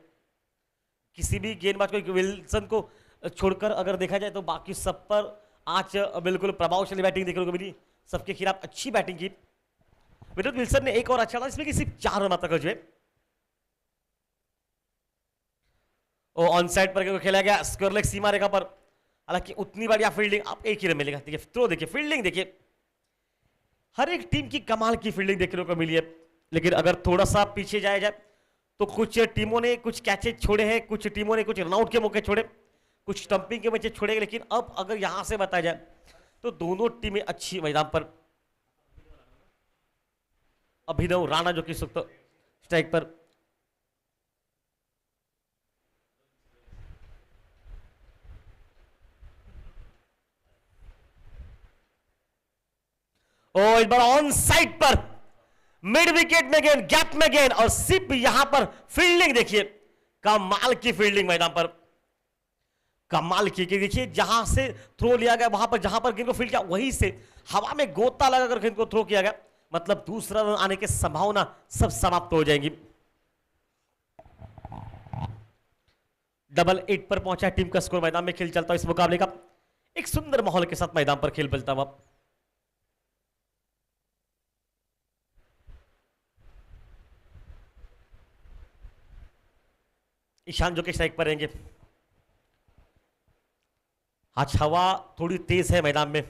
किसी भी गेंदबाज को विल्सन को छोड़कर अगर देखा जाए तो बाकी सब पर आज बिल्कुल प्रभावशाली बैटिंग देखने को मिली, सबके खिलाफ अच्छी बैटिंग की। विल्सन ने एक और अच्छा था इसमें कि सिर्फ 4 रन मात्र जो है वो ऑन साइड पर खेला गया स्क्वायर सीमा रेखा पर। हालांकि उतनी बढ़िया फील्डिंग आप एक ही रन मिलेगा। देखिए थ्रो देखिए, फील्डिंग देखिए, हर एक टीम की कमाल की फील्डिंग देखने को मिली है। लेकिन अगर थोड़ा सा पीछे जाया जाए तो कुछ टीमों ने कुछ कैचेज छोड़े हैं, कुछ टीमों ने कुछ रनआउट के मौके छोड़े, कुछ स्टंपिंग के मौके छोड़े। लेकिन अब अगर यहां से बताया जाए तो दोनों टीमें अच्छी मैदान पर। अभिनव राणा जो कि स्ट्राइक पर, और इस बार ऑन साइड पर मिड विकेट में गेंद, गैप में गेंद, और सिर्फ यहां पर फील्डिंग देखिए, कमाल की फील्डिंग मैदान पर, कमाल की। देखिए जहां से थ्रो लिया गया वहां पर, जहां पर गेंद को फील्ड किया वहीं से हवा में गोता लगाकर गेंद को थ्रो किया गया, मतलब दूसरा रन आने की संभावना सब समाप्त हो जाएंगी। डबल 8 पर पहुंचा टीम का स्कोर। मैदान में खेल चलता है इस मुकाबले का एक सुंदर माहौल के साथ मैदान पर खेल चलता हुआ। ईशान जो कि स्ट्राइक पर रहेंगे। आज हवा थोड़ी तेज है मैदान में,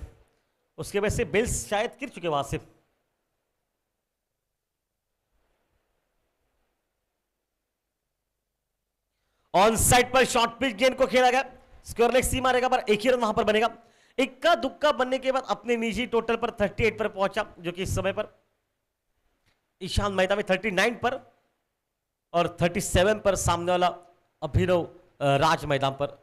उसके वजह से बेल्स शायद गिर चुके वहां से। ऑन साइड पर शॉर्ट पिच गेंद को खेला गया, स्क्वायर लेग सीमा रेखा पर एक ही रन वहां पर बनेगा। इक्का दुक्का बनने के बाद अपने निजी टोटल पर 38 पर पहुंचा, जो कि इस समय पर ईशान मैदान में 39 पर और 37 पर सामने वाला अभिनव राज मैदान पर।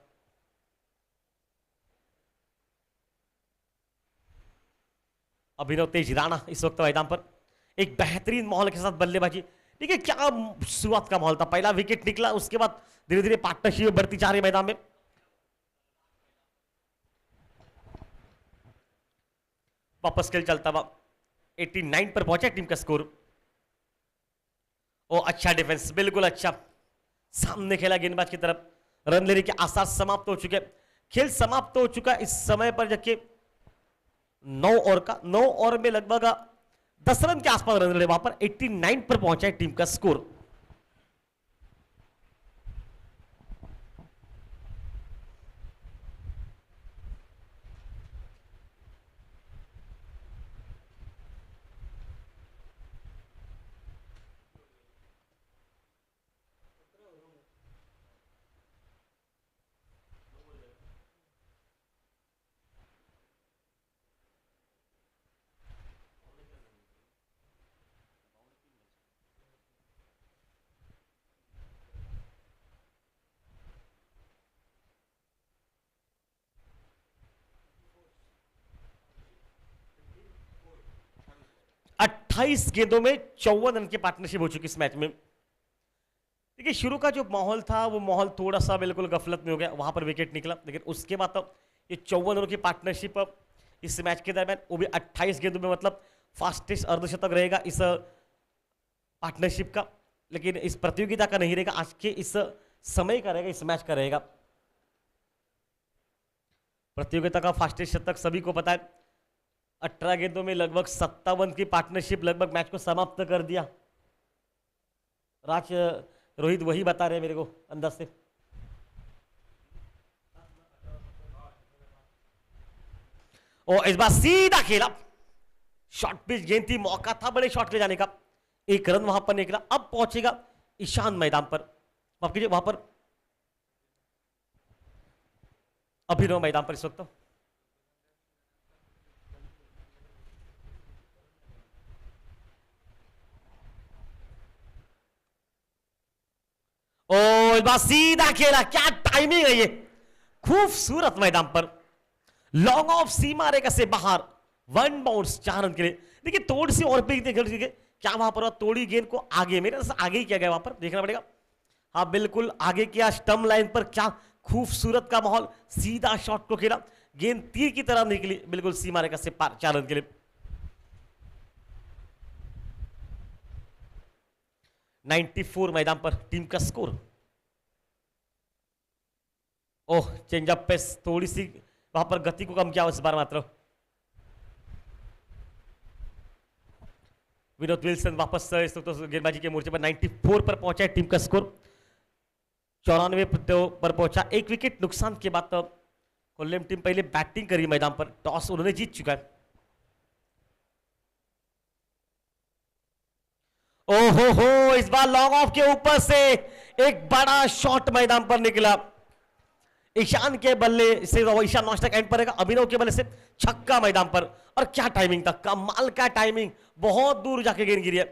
अभिनव तेज राणा इस वक्त मैदान पर एक बेहतरीन माहौल के साथ बल्लेबाजी। ठीक है, क्या शुरुआत का माहौल था, पहला विकेट निकला, उसके बाद धीरे धीरे पार्टनरशिप बढ़ती जा रही मैदान में। वापस खेल चलता हुआ 89 पर पहुंचा टीम का स्कोर। ओ अच्छा डिफेंस, बिल्कुल अच्छा, सामने खेला गेंदबाज की तरफ, रन लेने के आसार समाप्त हो चुके। खेल समाप्त हो चुका इस समय पर, जबकि 9 ओवर में लगभग 10 रन के आसपास रन रहे। वहां पर 89 पर पहुंचा है टीम का स्कोर। अट्ठाईस गेंदों में 54 रन की पार्टनरशिप हो चुकी इस मैच में। देखिए शुरू का जो माहौल था वो माहौल थोड़ा सा बिल्कुल गफलत में हो गया, वहां पर विकेट निकला, लेकिन उसके बाद तो ये 54 रनों की पार्टनरशिप इस मैच के दरमियान, वो भी 28 गेंदों में, मतलब फास्टेस्ट अर्धशतक रहेगा इस पार्टनरशिप का। लेकिन इस प्रतियोगिता का नहीं रहेगा, आज के इस समय का रहेगा, इस मैच का रहेगा। प्रतियोगिता का फास्टेस्ट शतक सभी को पता है, 18 गेंदों में लगभग 57 की पार्टनरशिप लगभग मैच को समाप्त कर दिया। राज रोहित वही बता रहे हैं मेरे को अंदाज से। और इस बार सीधा खेला, शॉर्ट पिच गेंद थी, मौका था बड़े शॉट ले जाने का, एक रन वहां पर निकला। अब पहुंचेगा ईशान मैदान पर, माफ कीजिए वहां पर अभिनव मैदान पर इस वक्त। और इस बार सीधा खेला, क्या टाइमिंग है ये, खूबसूरत मैदान पर, लॉन्ग ऑफ सीमा रेखा से बाहर, 1 बाउंस 4 रन के लिए। देखिए थोड़ी सी और पिच देखिए, क्या वहां पर तोड़ी गेंद को आगे, मेरे से आगे ही किया गया, वहां पर देखना पड़ेगा। हाँ बिल्कुल आगे किया, स्टंप लाइन पर, क्या खूबसूरत का माहौल, सीधा शॉट को खेला, गेंद तीर की तरह निकली बिल्कुल सीमा रेखा से पार 4 रन के लिए। (94) मैदान पर टीम का स्कोर। ओह, चेंजअप पे थोड़ी सी वहां पर गति को कम किया इस बार मात्र। विनोद विल्सन वापस इस वक्त गेंदबाजी के मोर्चे पर 94 पर पहुंचा है टीम का स्कोर। 94 पर पहुंचा। एक विकेट नुकसान के बाद कोल्लम टीम पहले बैटिंग करी मैदान पर, टॉस उन्होंने जीत चुका है। ओहो हो, इस बार लॉन्ग ऑफ के ऊपर से एक बड़ा शॉट मैदान पर निकला। ईशान के बल्ले से ईशान नॉन स्ट्राइक एंड पर रहेगा, अभिनव के बल्ले से छक्का मैदान पर। और क्या टाइमिंग था, कमाल का टाइमिंग, बहुत दूर जाके गेंद गिरी है।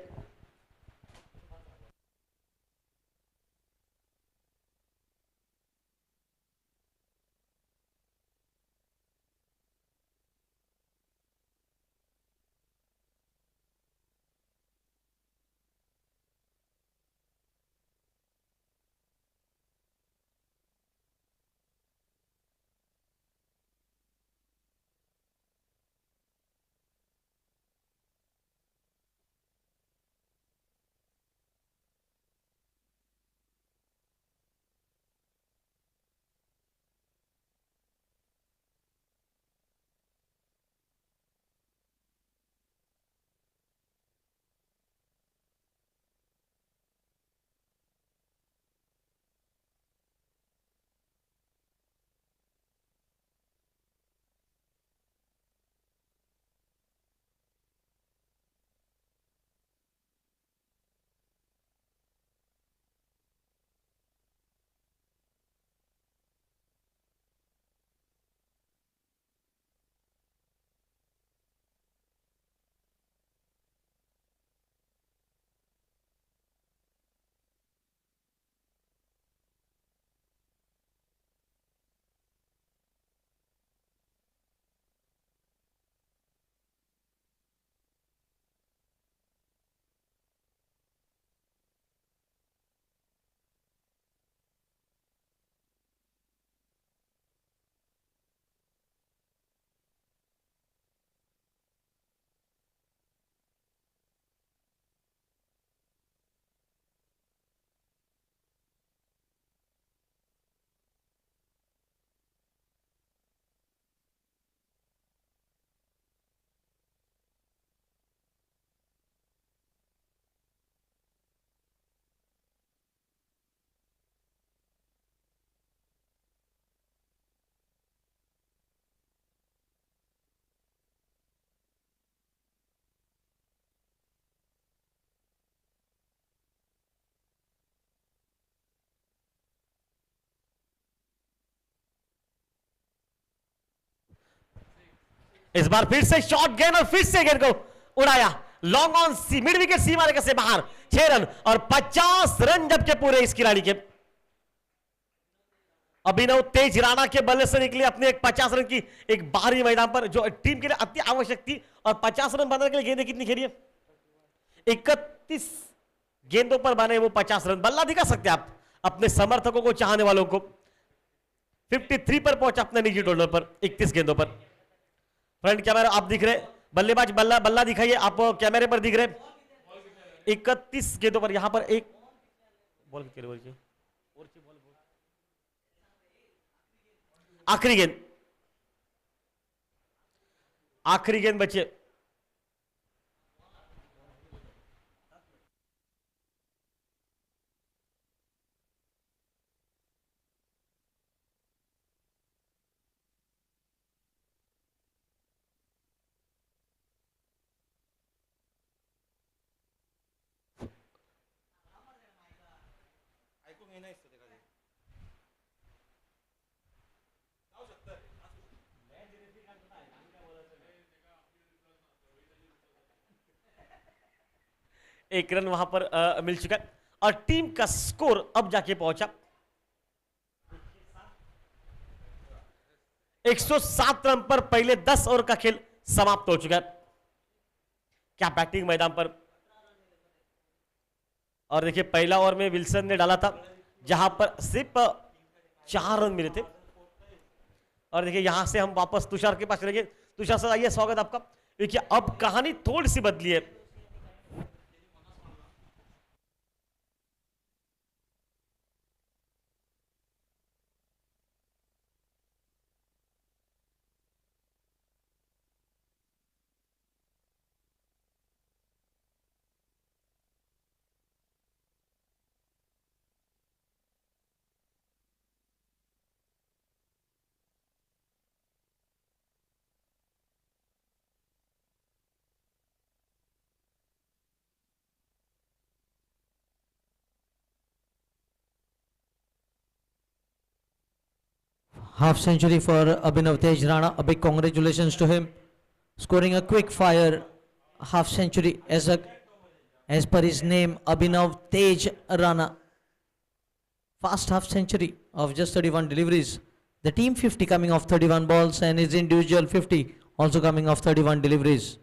इस बार फिर से शॉट गेंद और फिर से गेंद को उड़ाया लॉन्ग ऑन सी मिड विकेट सीमा रेखा से बाहर। 6 रन और 50 रन जबकि पूरे इस खिलाड़ी के। अभिनव तेज राणा के बल्ले से निकले अपने एक 50 रन की एक बाहरी मैदान पर, जो टीम के लिए अति आवश्यक थी। और 50 रन बनाने के लिए गेंदें कितनी खेली है? 31 गेंदों पर बने वो 50 रन। बल्ला दिखा सकते आप अपने समर्थकों को, चाहने वालों को। 53 पर पहुंचा अपने निजी टोटल पर 31 गेंदों पर। फ्रंट कैमरा आप दिख रहे, बल्लेबाज बल्ला बल्ला दिखाइए आप कैमरे पर दिख रहे। 31 गेंदों पर यहां पर एक बॉल आखिरी गेंद, आखिरी गेंद बचे। एक रन वहां पर मिल चुका है और टीम का स्कोर अब जाके पहुंचा 107 रन पर। पहले 10 ओवर का खेल समाप्त हो चुका है। क्या बैटिंग मैदान पर। और देखिए पहला ओवर में विल्सन ने डाला था जहां पर सिर्फ 4 रन मिले थे। और देखिए यहां से हम वापस तुषार के पास चलेंगे। तुषार सर आइए, स्वागत आपका। देखिए अब कहानी थोड़ी सी बदली है। Half century for Abhinav Tej Rana. A big congratulations to him. Scoring a quick fire half century as per his name, Abhinav Tej Rana. Fast half century of just 31 deliveries. The team 50 coming off 31 balls and his individual 50 also coming off 31 deliveries.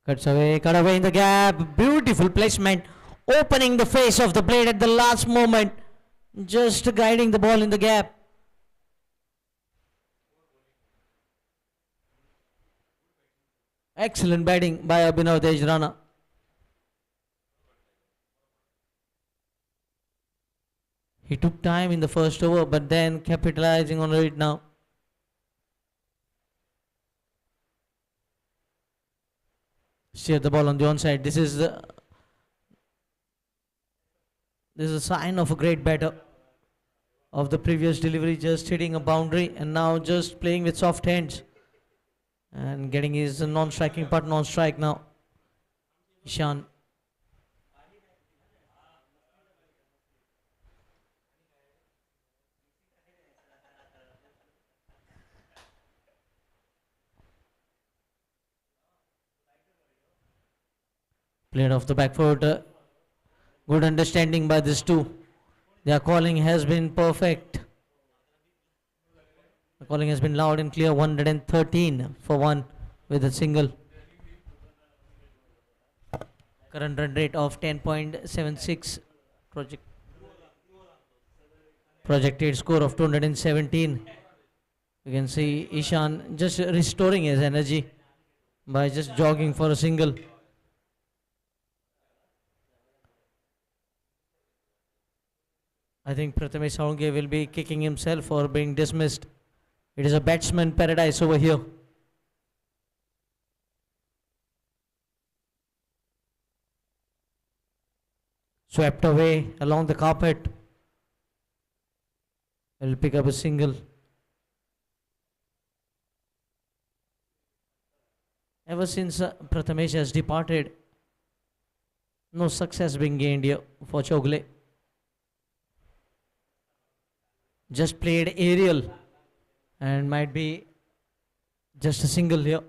Cuts away, cut away in the gap. Beautiful placement. Opening the face of the blade at the last moment. Just guiding the ball in the gap. Excellent batting by Abhinav Tej Rana. He took time in the first over, but then capitalizing on it now. Steer the ball on the onside. This is a sign of a great batter. Of the previous delivery, just hitting a boundary and now just playing with soft hands and getting his non-striking partner on strike now. Ishan. Played off the back foot. Good understanding by these two. Their calling has been perfect. The calling has been loud and clear. 113 for 1 with a single. Current run rate of 10.76. Projected score of 217. You can see Ishan just restoring his energy by just jogging for a single. I think Prathamesh Chowgules will be kicking himself for being dismissed. It is a batsman paradise over here. Swept away along the carpet. Will pick up a single. Ever since Prathamesh has departed, no success being gained here for Chowgule. Just played aerial and might be just a single here.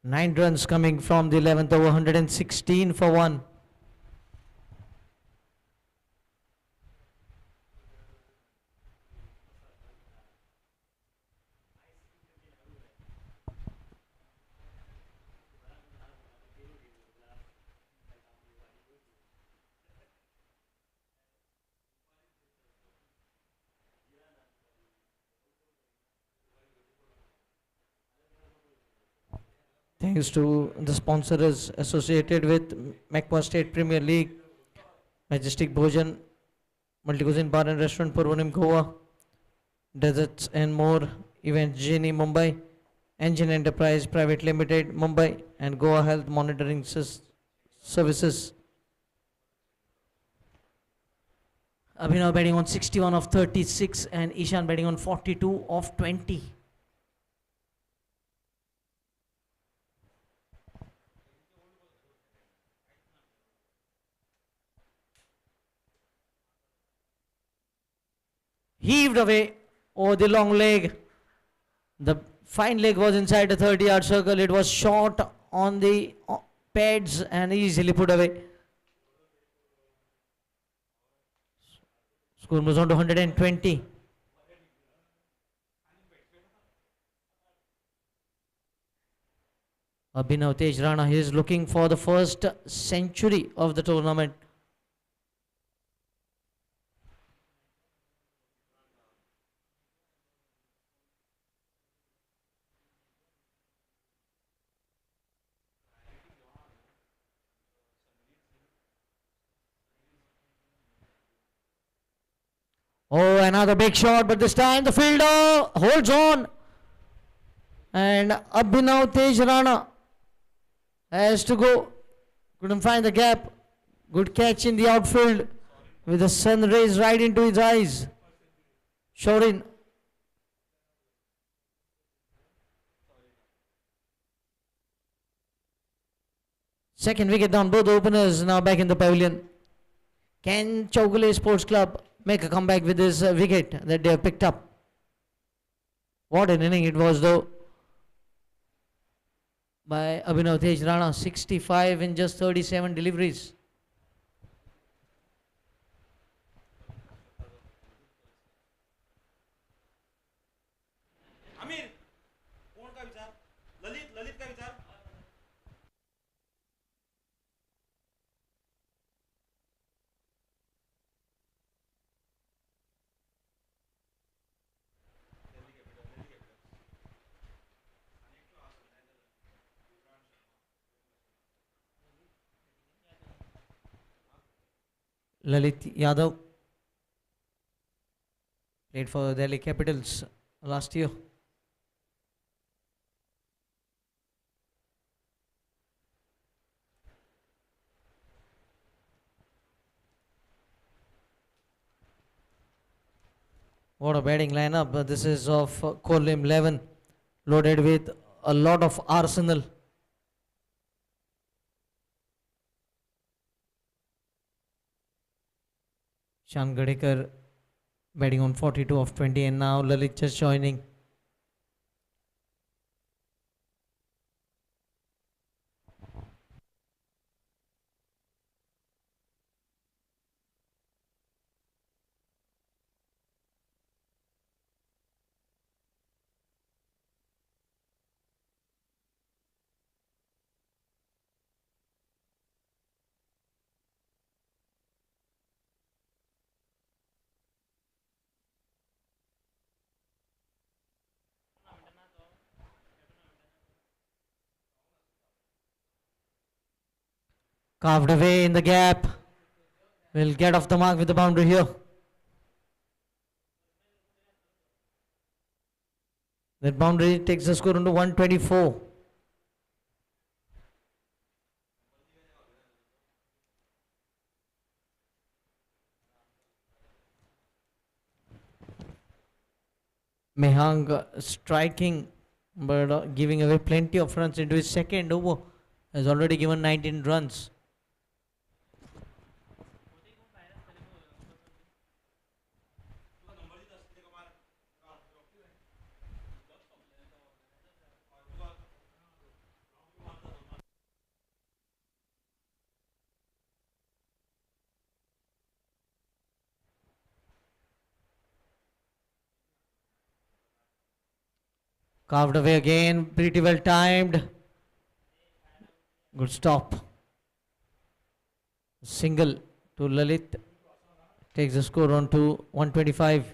9 runs coming from the 11th over, 116 for 1. Thanks to the sponsors associated with MACQUA State Premier League, Majestic Bhojan, Multi-Cuisine Bar and Restaurant, Purvanim, Goa, Deserts and More, Event Genie, Mumbai, Engine Enterprise Private Limited, Mumbai, and Goa Health Monitoring Services. Abhinav batting on 61 of 36 and Ishan batting on 42 of 20. Heaved away over the long leg. The fine leg was inside the 30-yard circle. It was short on the pads and easily put away. Score moves on to 120. Abhinav Tej Rana, he is looking for the first century of the tournament. Oh, another big shot, but this time the fielder holds on. And Abhinav Tej Rana has to go. Couldn't find the gap. Good catch in the outfield with the sun rays right into his eyes. Shorin. Second wicket down, both openers now back in the pavilion. Can Chowgule Sports Club make a comeback with this wicket that they have picked up? What an inning it was though by Abhinav Tej Rana, 65 in just 37 deliveries. Lalit Yadav played for Delhi Capitals last year. What a batting lineup. This is of Khorlim XI, loaded with a lot of arsenal. Shan Gadekar batting on 42 of 20, and now Lalit just joining. Carved away in the gap. Will get off the mark with the boundary here. That boundary takes the score into 124. Mehang striking but giving away plenty of runs into his second over. Has already given 19 runs. Carved away again, pretty well timed. Good stop. Single to Lalit. Takes the score on to 125.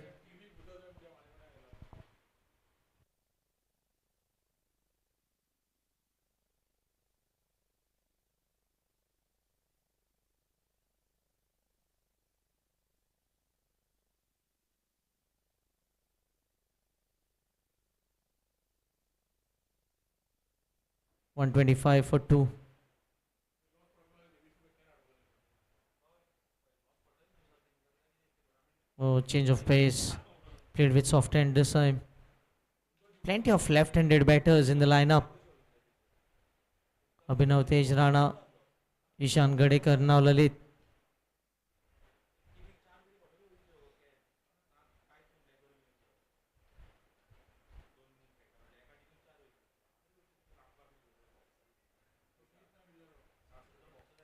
One 25 for 2. Oh, change of pace. Played with soft hand this time. Plenty of left-handed batters in the lineup. Abhinav Tej Rana, Ishan Gadekar, now Lalit.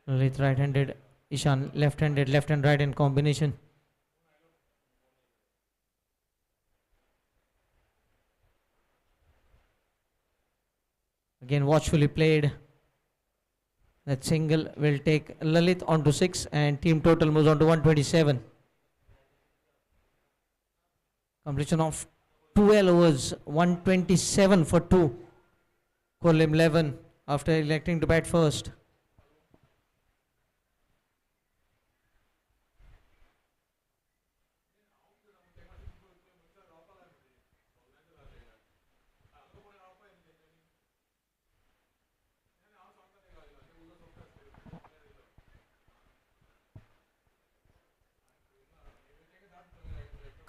Lalit right-handed, Ishan left-handed, left and right in combination. Again, watchfully played. That single will take Lalit on to 6 and team total moves on to 127. Completion of 12 overs, 127 for 2. Khorlim 11 after electing to bat first.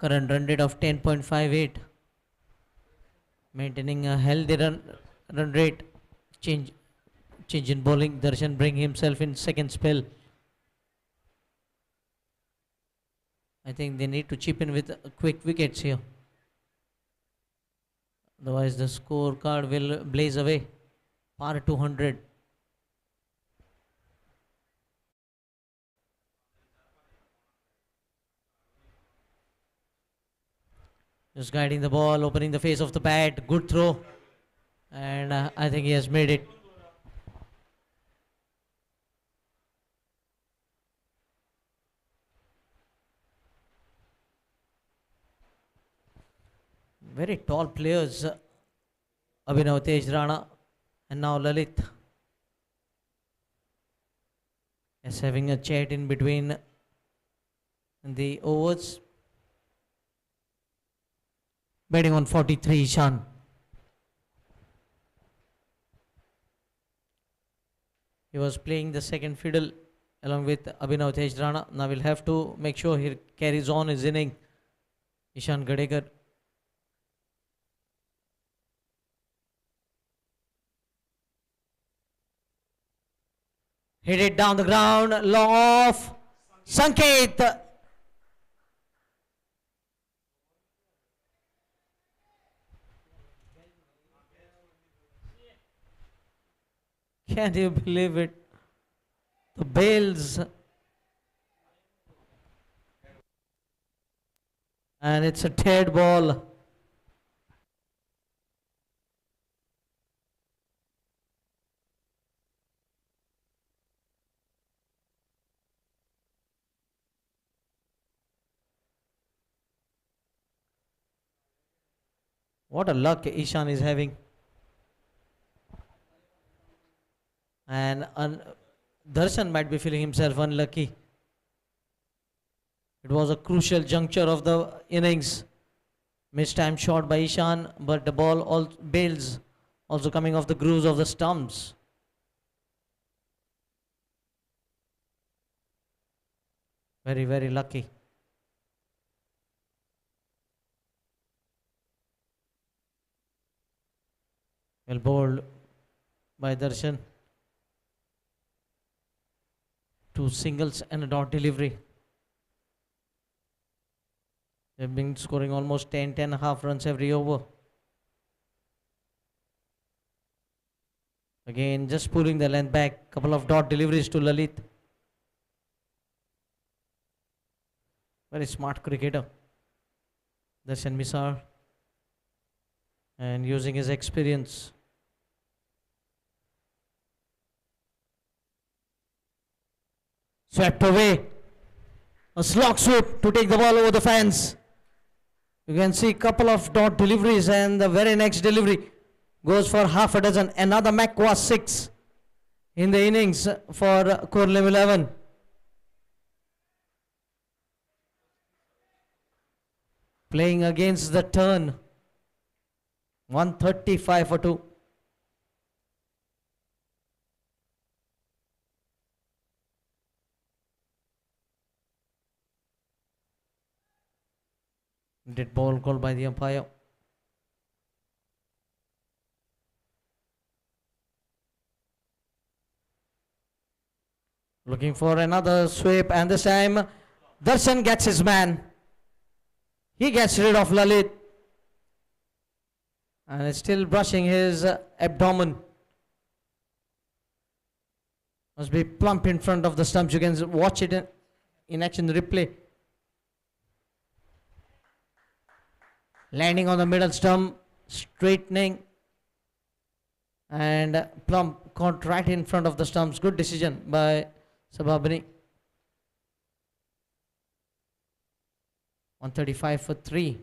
Current run rate of 10.58. Maintaining a healthy run rate. Change in bowling. Darshan bring himself in second spell. I think they need to chip in with quick wickets here. Otherwise the scorecard will blaze away. Par 200. Just guiding the ball, opening the face of the bat. Good throw. And I think he has made it. Very tall players. Abhinav Tej Rana and now Lalit. Is having a chat in between the overs. Batting on 43, Ishan. He was playing the second fiddle along with Abhinav Tej Rana. Now we'll have to make sure he carries on his inning. Ishan Gadekar. Hit it down the ground, long off. Sanket. Can you believe it? The bails. And it's a dead ball. What a luck Ishan is having. And Darshan might be feeling himself unlucky. It was a crucial juncture of the innings. Missed time shot by Ishan, but the ball all bails also coming off the grooves of the stumps. Very, very lucky. Well bowled by Darshan. 2 singles and a dot delivery. They've been scoring almost 10.5 runs every over. Again, just pulling the length back. Couple of dot deliveries to Lalit. Very smart cricketer. Darshan Misar. And using his experience. Swept away. A slog swoop to take the ball over the fence. You can see a couple of dot deliveries and the very next delivery goes for half a dozen. Another MACQUA 6 in the innings for Khorlim 11. Playing against the turn. 135 for 2. Dead ball called by the umpire. Looking for another sweep, and this time Darshan gets his man. He gets rid of Lalit. And is still brushing his abdomen. Must be plump in front of the stumps. You can watch it in action replay. Landing on the middle stump, straightening. And plump caught right in front of the stumps. Good decision by Sababini. 135 for 3.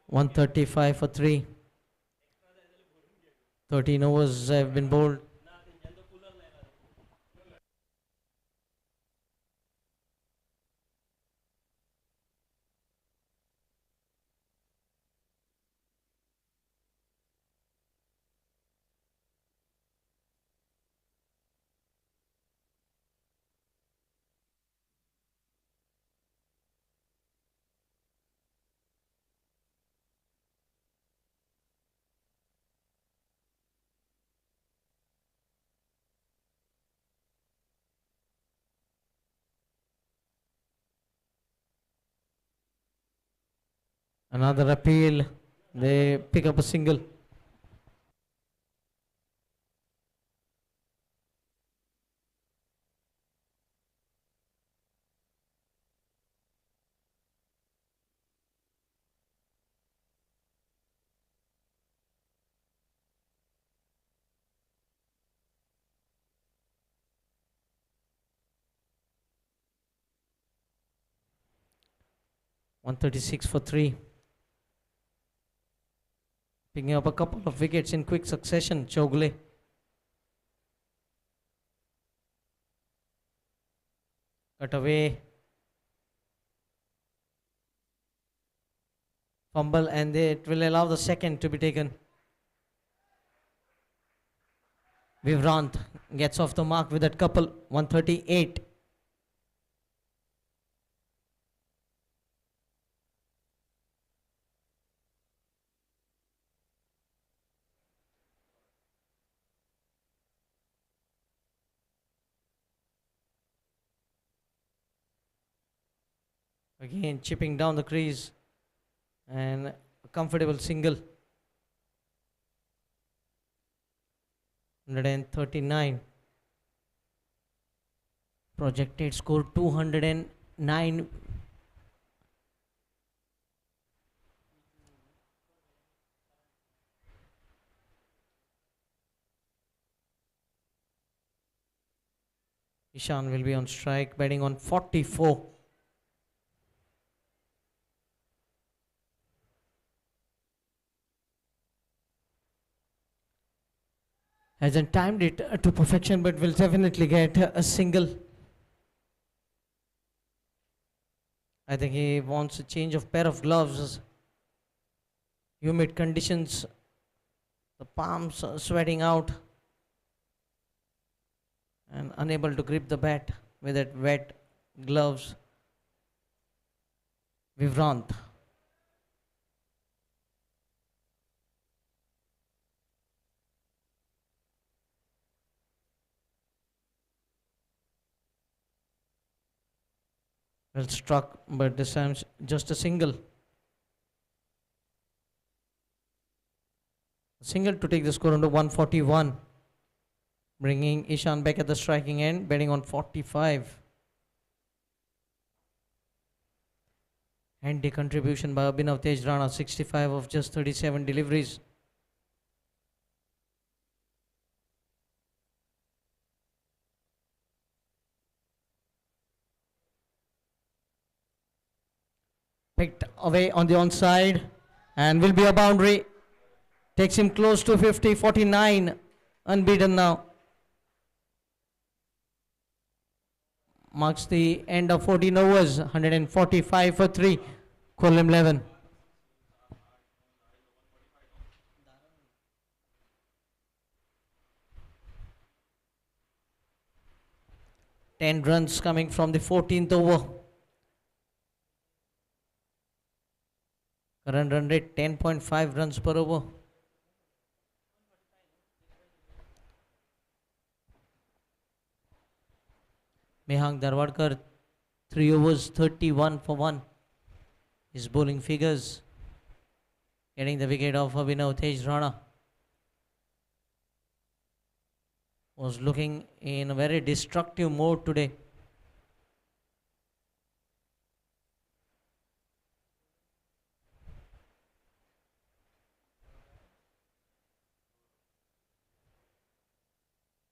$135 for 3. 13 overs have been bowled. Another appeal. They pick up a single. $136 for 3. Picking up a couple of wickets in quick succession, Chowgule. Cut away. Fumble, and it will allow the second to be taken. Vivrant gets off the mark with that couple. 138. Again chipping down the crease, and a comfortable single. 139. Projected score 209. Ishan will be on strike, batting on 44. Hasn't timed it to perfection, but will definitely get a single. I think he wants a change of pair of gloves. Humid conditions, the palms are sweating out, and unable to grip the bat with that wet gloves. Vivrant. Well struck, but this time just a single. A single to take the score on to 141. Bringing Ishan back at the striking end, batting on 45. Handy contribution by Abhinav Tej Rana, 65 of just 37 deliveries. Picked away on the onside, and will be a boundary. Takes him close to 50, 49, unbeaten now. Marks the end of 14 overs, 145 for 3, Khorlim 11. 10 runs coming from the 14th over. Current run rate 10.5 runs per over. Mehang Darwadkar, 3 overs, 31 for 1. His bowling figures. Getting the wicket of Abhinav Tej Rana. Was looking in a very destructive mode today.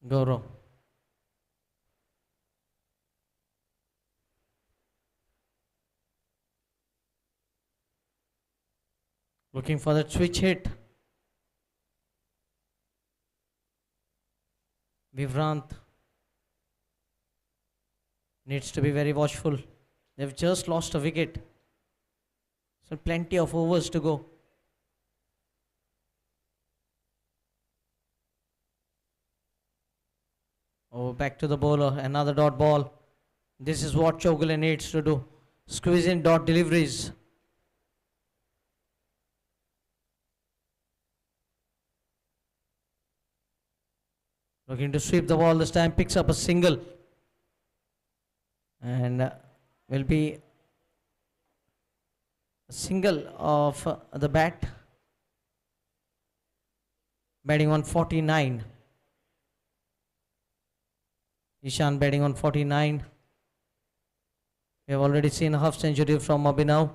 Gaurav. Looking for that switch hit. Vivrant needs to be very watchful. They've just lost a wicket. So plenty of overs to go. Oh, back to the bowler. Another dot ball. This is what Chowgule needs to do. Squeeze in dot deliveries. Looking to sweep the ball this time. Picks up a single. And will be a single of the bat. Batting on 49. Ishan batting on 49. We have already seen a half century from Abhinav.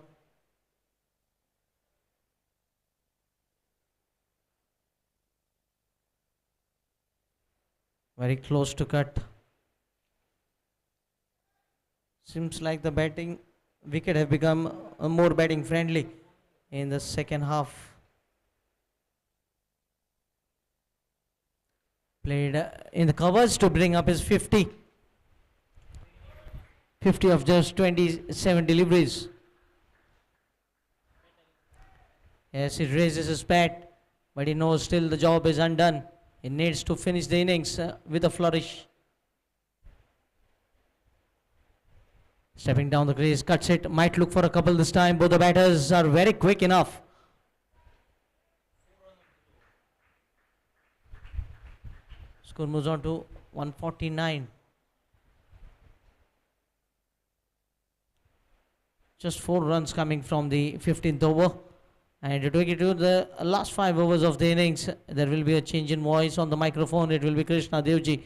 Very close to cut. Seems like the batting wicket have become more batting friendly in the second half. Played in the covers to bring up his 50. 50 of just 27 deliveries. Yes, he raises his bat, but he knows still the job is undone. He needs to finish the innings with a flourish. Stepping down the crease, cuts it, might look for a couple this time. Both the batters are very quick enough. Score moves on to 149. Just 4 runs coming from the 15th over. And to take it to the last 5 overs of the innings, there will be a change in voice on the microphone. It will be Krishna Devji.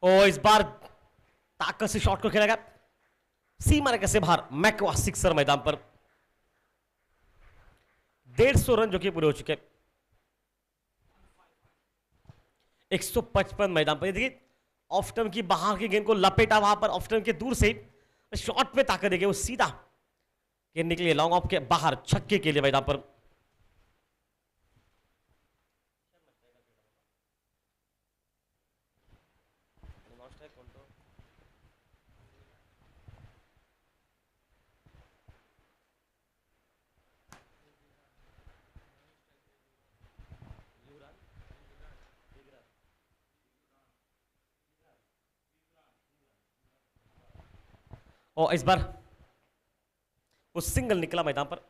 इस बार ताकत से shot को खेलेगा सीमा रेखा से बाहर मैकवा sixer मैदान पर 150 रन जो कि पूरे हो चुके 155 मैदान पर देखिए ऑफ टर्म की बाहर की गेंद को लपेटा वहां पर ऑफ टर्म के दूर से शॉट पे ताकत देगी वो सीधा गेंद निकली लॉन्ग ऑफ के बाहर छक्के के लिए मैदान पर और इस बार वो सिंगल निकला मैदान पर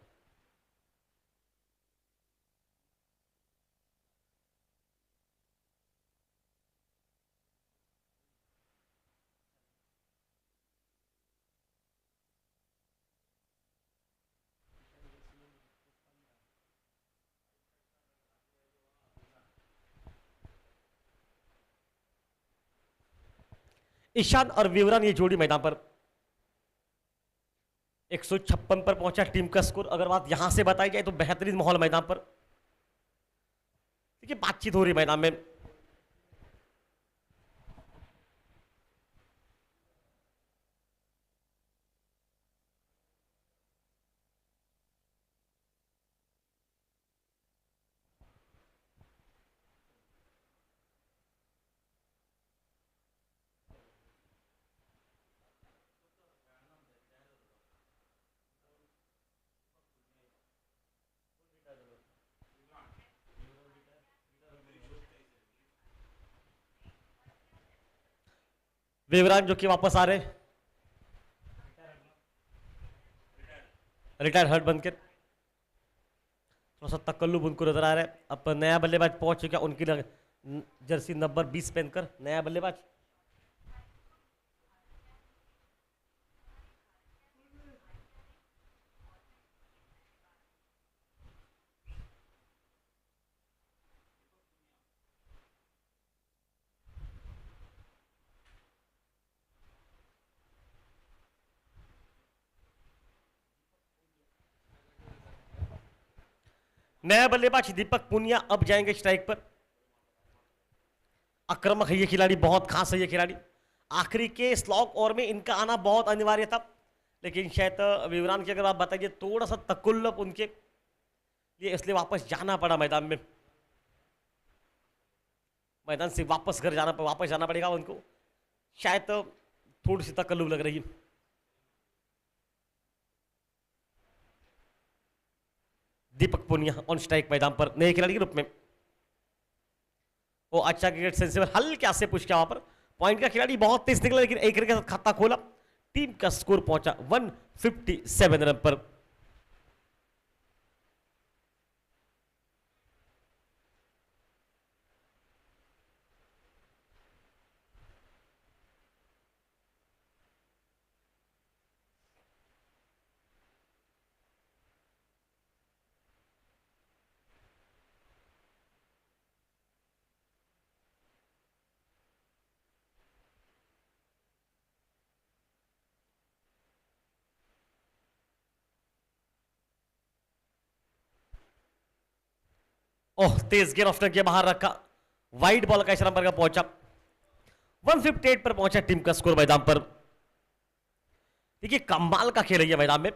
ईशान और विवरण ये जोड़ी मैदान पर 156 पर पहुंचा टीम का स्कोर। अगर बात यहां से बताई जाए तो बेहतरीन माहौल मैदान पर, देखिए बातचीत हो रही मैदान में। विवरान जो कि वापस आ रहे, रिटायर हर्ट बनकर, थोड़ा सा तकल्लुब उनको नजर आ रहा है। अब नया बल्लेबाज पहुंच चुका उनकी जर्सी नंबर 20 पहनकर नया बल्लेबाज। नया बल्लेबाज दीपक पुनिया अब जाएंगे स्ट्राइक पर। आक्रामक है ये खिलाड़ी, बहुत खास है ये खिलाड़ी। आखिरी के स्लॉग ओवर में इनका आना बहुत अनिवार्य था, लेकिन शायद विवरान की अगर आप बताइए थोड़ा सा तकल्लुफ उनके लिए, इसलिए वापस जाना पड़ा मैदान में। मैदान से वापस घर जाना, वापस जाना पड़ेगा उनको, शायद थोड़ी सी तकल्लुफ लग रही है। दीपक पुनिया ऑन स्ट्राइक मैदान पर नए खिलाड़ी के रूप में। वो अच्छा क्रिकेट सेंसिबल, हल्के से पुश किया वहां पर, पॉइंट का खिलाड़ी बहुत तेज निकला, लेकिन एक रन के साथ खाता खोला। टीम का स्कोर पहुंचा 157 रन पर। ओह, तेज गेंद ऑफ के बाहर रखा, वाइड बॉल का इशारा पर पहुंचा। 158 पर पहुंचा टीम का स्कोर मैदान पर। देखिए कमाल का खेल है ये मैदान में।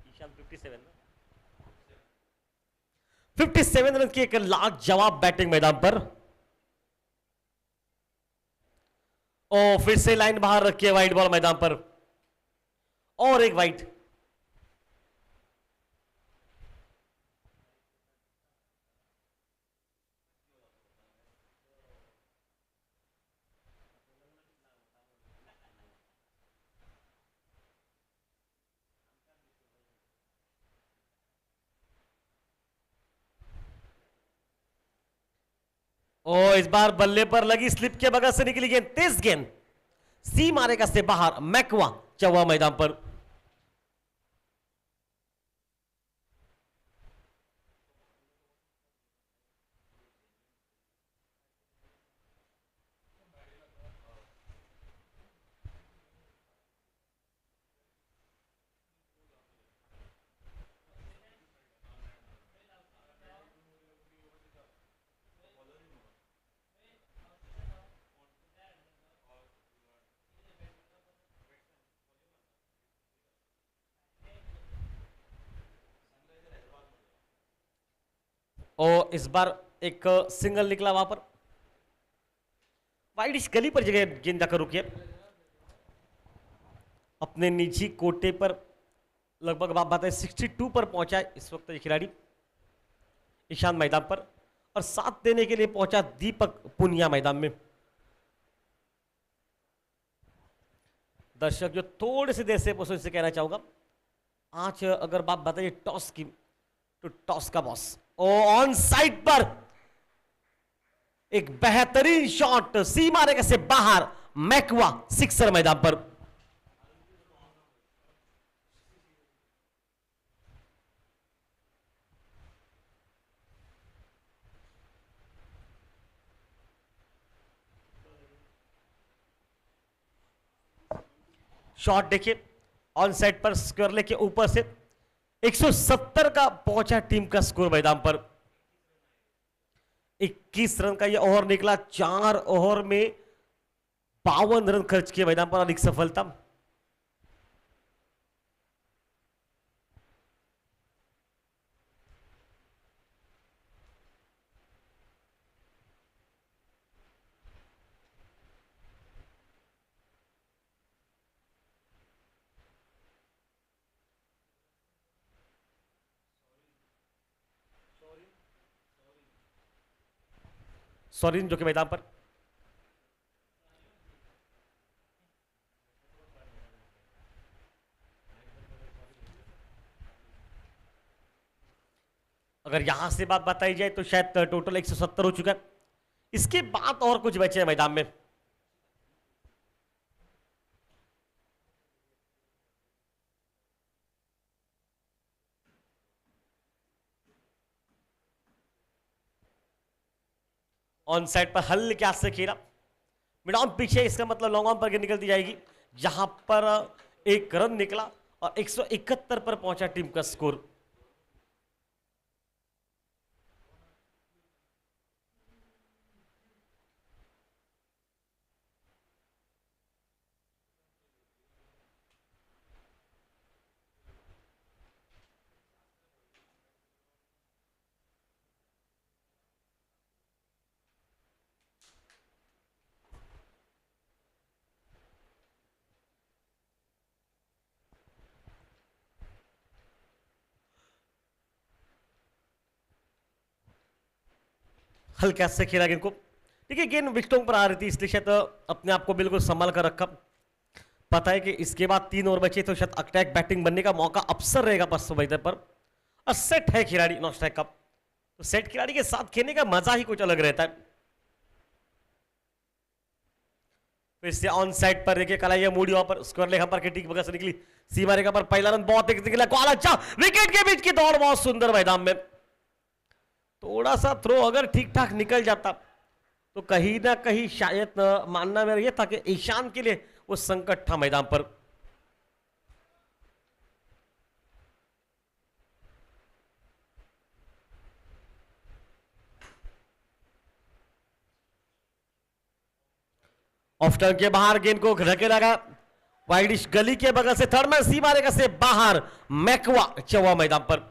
ईशान 57 रन की एक लाजवाब बैटिंग मैदान पर। और फिर से लाइन बाहर रखी है वाइड बॉल मैदान पर, और एक वाइड। ओ इस बार बल्ले पर लगी स्लिप के बगल से निकली गेंद, तेज गेंद सी मारेगा से बाहर। मैकवा चौवा मैदान पर। और इस बार एक सिंगल निकला वहां पर, वाइड इस गली पर जगह गेंद जाकर रुकी है। अपने निजी कोटे पर लगभग आप बात है 62 पर पहुंचा है इस वक्त ये खिलाड़ी ईशान मैदान पर, और साथ देने के लिए पहुंचा दीपक पुनिया मैदान में। दर्शक जो थोड़े से देर से से कहना चाहूंगा, आज अगर बात बताइए टॉस की, तो टॉस का बॉस ऑन साइड पर एक बेहतरीन शॉट सी मारेगा से बाहर। मैकवा सिक्सर मैदान पर। शॉट देखिए ऑन साइड पर स्क्वायर लेग के ऊपर से 170 का पहुंचा टीम का स्कोर मैदान पर। 21 रन का ये ओवर निकला, 4 ओवर में 52 रन खर्च किए मैदान पर, अधिक सफलता। सॉरी जो कि मैदान पर अगर यहां से बात बताई जाए तो शायद टोटल 170 हो चुका है। इसके बाद और कुछ बचे हैं मैदान में। ऑन साइड पर हल्के हाथ से खेला, मिड ऑन पीछे, इसका मतलब लॉन्ग ऑन पर निकलती जाएगी, जहां पर एक रन निकला और 171 पर पहुंचा टीम का स्कोर। हल्के हाथ से खेला गेंद को, देखिए गेंद विकेटों पर आ रही थी, इसलिए शायद अपने आप को बिल्कुल संभाल कर रखा। पता है कि इसके बाद 3 ओवर बचे तो शायद अटैक बैटिंग बनने का मौका अवसर रहेगा पर और सेट है खिलाड़ी नॉन स्ट्राइक का, तो सेट खिलाड़ी के साथ खेलने का मजा ही कुछ अलग रहता है। फिर से ऑन साइड पर देखिए कलाइया मूडी वहां पर स्क्वायर लेग पर ठीक बगल से निकली, सीमा रेखा पर पहला रन बहुत निकला, कॉल अच्छा, विकेट के बीच की दौड़ बहुत सुंदर मैदान में। थोड़ा सा थ्रो अगर ठीक ठाक निकल जाता तो कहीं ना कहीं शायद मानना मेरा यह था कि ईशान के लिए वो संकट था मैदान पर। ऑफ टर्न के बाहर गेंद को धके लगा, वाइडिश गली के बगल से थर्ड मैन सीमा रेखा से बाहर, मैकवा चौवा मैदान पर।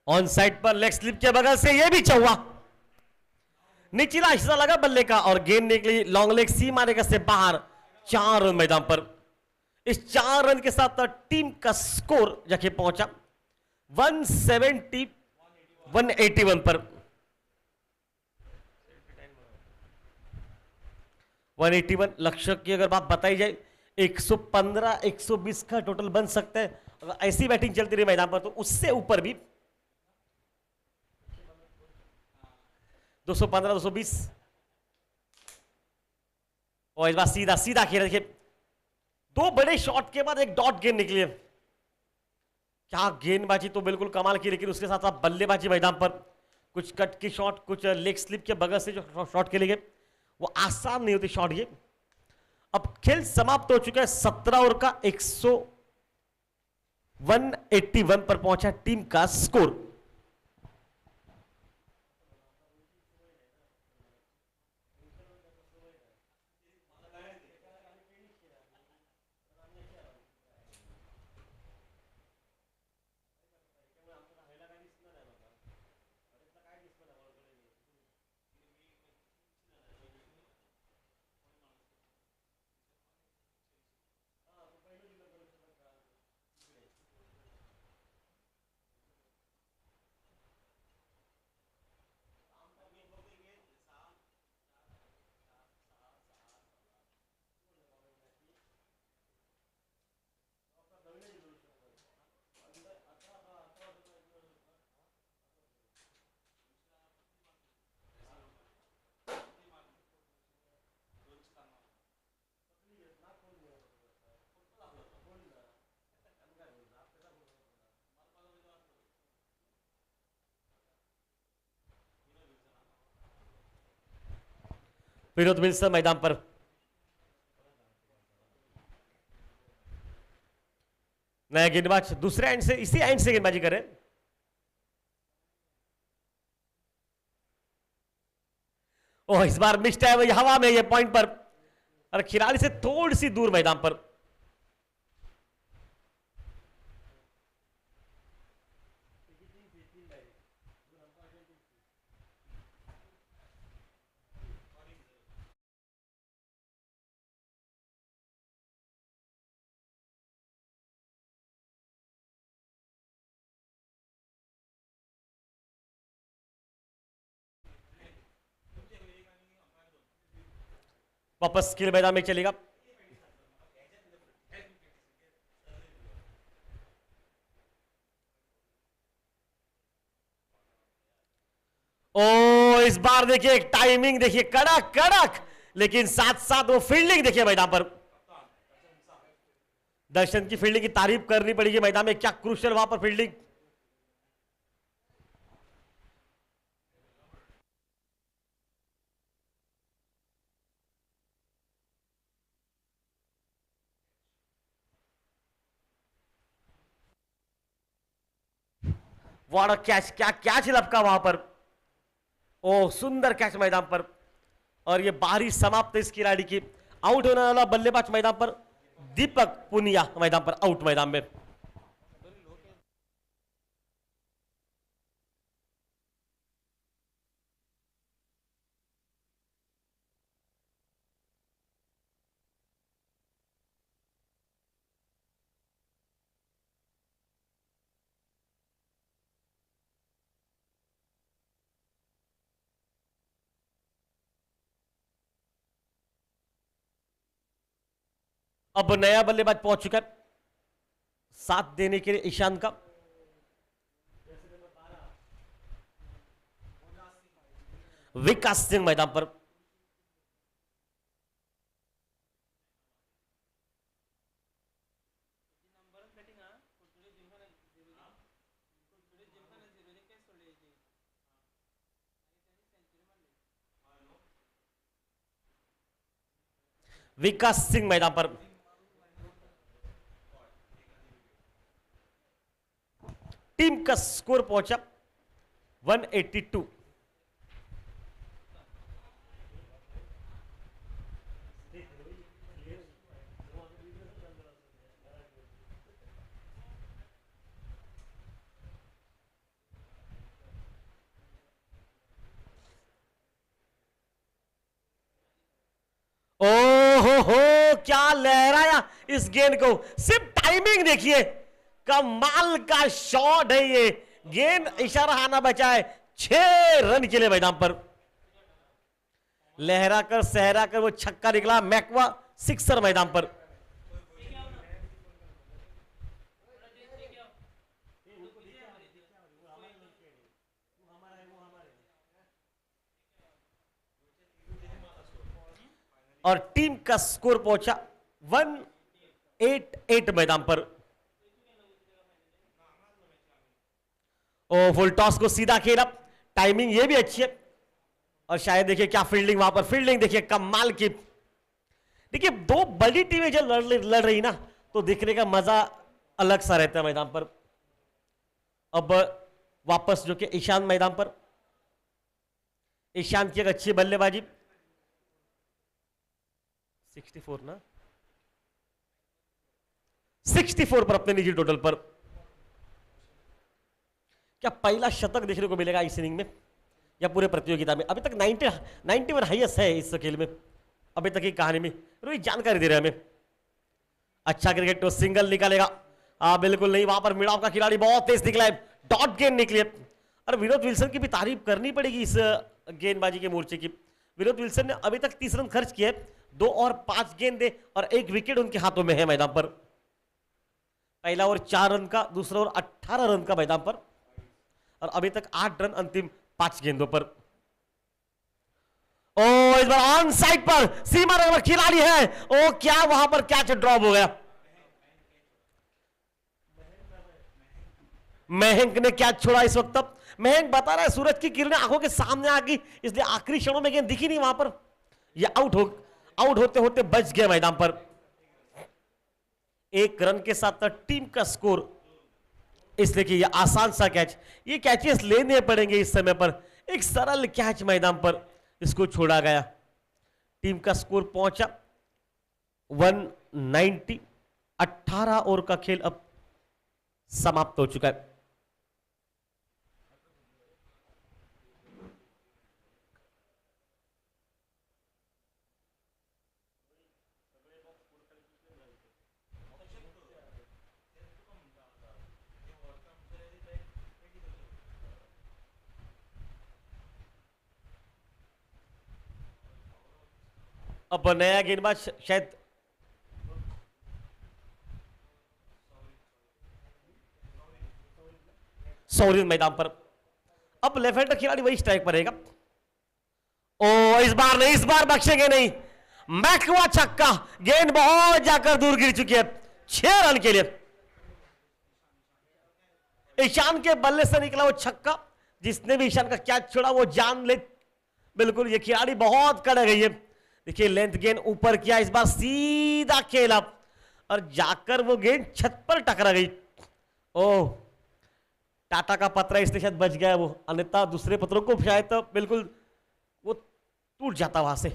ऑन साइड पर लेग स्लिप के बगल से यह भी चौवा, निचला हिस्सा लगा बल्ले का और गेंद निकली लॉन्ग लेग सीमा रेखा से बाहर, 4 रन मैदान पर। इस 4 रन के साथ टीम का स्कोर जाके पहुंचा 181 पर। 181 लक्ष्य की अगर बात बताई जाए 115 120 का टोटल बन सकता है अगर ऐसी बैटिंग चलती रही मैदान पर, तो उससे ऊपर भी 215 220। और इस बार सीधा सीधा खेल, देखिए 2 बड़े शॉट के बाद एक डॉट गेंद निकली है, क्या गेंदबाजी तो बिल्कुल कमाल की, लेकिन उसके साथ साथ बल्लेबाजी मैदान पर कुछ कट की शॉट, कुछ लेग स्लिप के बगल से जो शॉट खेले गए वो आसान नहीं होती शॉट ये। अब खेल समाप्त हो चुका है, 17 ओवर का 181 पर पहुंचा टीम का स्कोर। विनोद विल्सन मैदान पर। नया गेंदबाज दूसरे एंड से, इसी एंड से गेंदबाजी करें। ओह, इस बार मिस्ड है हवा में, ये पॉइंट पर और खिलाड़ी से थोड़ी सी दूर मैदान पर। वापस खेल मैदान में चलेगा। ओ, इस बार देखिए टाइमिंग देखिए, कड़क कड़क, लेकिन साथ साथ वो फील्डिंग देखिए मैदान पर। दर्शन की फील्डिंग की तारीफ करनी पड़ेगी मैदान में, क्या क्रूशियल वहां पर फील्डिंग। वाड़ा कैच, क्या कैच लपका वहां पर। ओ, सुंदर कैच मैदान पर और ये बारी समाप्त इस खिलाड़ी की। आउट होने वाला बल्लेबाज मैदान पर दीपक पुनिया मैदान पर आउट मैदान में। अब नया बल्लेबाज पहुंच चुका है साथ देने के लिए ईशान का। विकास सिंह मैदान पर। विकास सिंह मैदान पर। टीम का स्कोर पहुंचा 182। हो, क्या लहराया इस गेंद को, सिर्फ टाइमिंग देखिए, कमाल का शॉट है ये। गेंद इशारा आना बचाए, 6 रन के लिए मैदान पर। लहरा कर सहरा कर वो छक्का निकला, मैक्वा सिक्सर मैदान पर। और टीम का स्कोर पहुंचा 188 मैदान पर। ओ, फुल टॉस को सीधा खेला, टाइमिंग ये भी अच्छी है और शायद देखिए क्या फील्डिंग वहां पर, फील्डिंग देखिए कमाल की। देखिए दो बड़ी टीमें जब लड़ रही ना तो देखने का मजा अलग सा रहता है मैदान पर। अब वापस जो कि ईशान मैदान पर, ईशान की एक अच्छी बल्लेबाजी। 64 ना, 64 पर अपने निजी टोटल पर। क्या पहला शतक देखने को मिलेगा इस इनिंग में या पूरे प्रतियोगिता में? अभी तक 91 हाईएस्ट है इस खेल में अभी तक की कहानी में। रोहित जानकारी दे रहे हैं हमें। अच्छा क्रिकेट तो सिंगल निकालेगा, बिल्कुल नहीं, वहां पर मिडाव का खिलाड़ी बहुत तेज निकला है, डॉट गेंद निकली। और विनोद विल्सन की भी तारीफ करनी पड़ेगी इस गेंदबाजी के मोर्चे की। विनोद विल्सन ने अभी तक 30 रन खर्च किए, 2 और 5 गेंदे और 1 विकेट उनके हाथों में है मैदान पर। पहला ओवर 4 रन का, दूसरा ओवर 18 रन का मैदान पर और अभी तक 8 रन अंतिम 5 गेंदों पर। ओ, इस बार ऑन साइड पर सीमा रेखा खिलाड़ी है। ओ, क्या वहां पर कैच ड्रॉप हो गया। महंक ने कैच छोड़ा इस वक्त। तब महंक बता रहा है सूरज की किरणें आंखों के सामने आ गई, इसलिए आखिरी क्षणों में गेंद दिखी नहीं वहां पर। ये आउट होते होते बच गए मैदान पर। 1 रन के साथ टीम का स्कोर, इसलिए कि ये आसान सा कैच, ये कैचेस लेने पड़ेंगे इस समय पर। एक सरल कैच मैदान पर इसको छोड़ा गया। टीम का स्कोर पहुंचा 190। 18 ओवर का खेल अब समाप्त हो चुका है। अब नया गेंदबाज शायद सौरीन मैदान पर। अब लेफ्ट हैंडर खिलाड़ी वही स्ट्राइक पर रहेगा। ओ इस बार नहीं, इस बार बख्शेंगे नहीं। मैकवा छक्का, गेंद बहुत जाकर दूर गिर चुकी है। 6 रन के लिए ईशान के बल्ले से निकला वो छक्का। जिसने भी ईशान का कैच छोड़ा वो जान ले। बिल्कुल ये खिलाड़ी बहुत कड़क गई है। देखिए लेंथ गेंद ऊपर किया, इस बार सीधा खेला और जाकर वो गेंद छत पर टकरा गई। ओह, टाटा का पत्रा इसलिए शायद बच गया वो, अन्यथा दूसरे पत्रों को शायद तो बिल्कुल वो टूट जाता वहां से।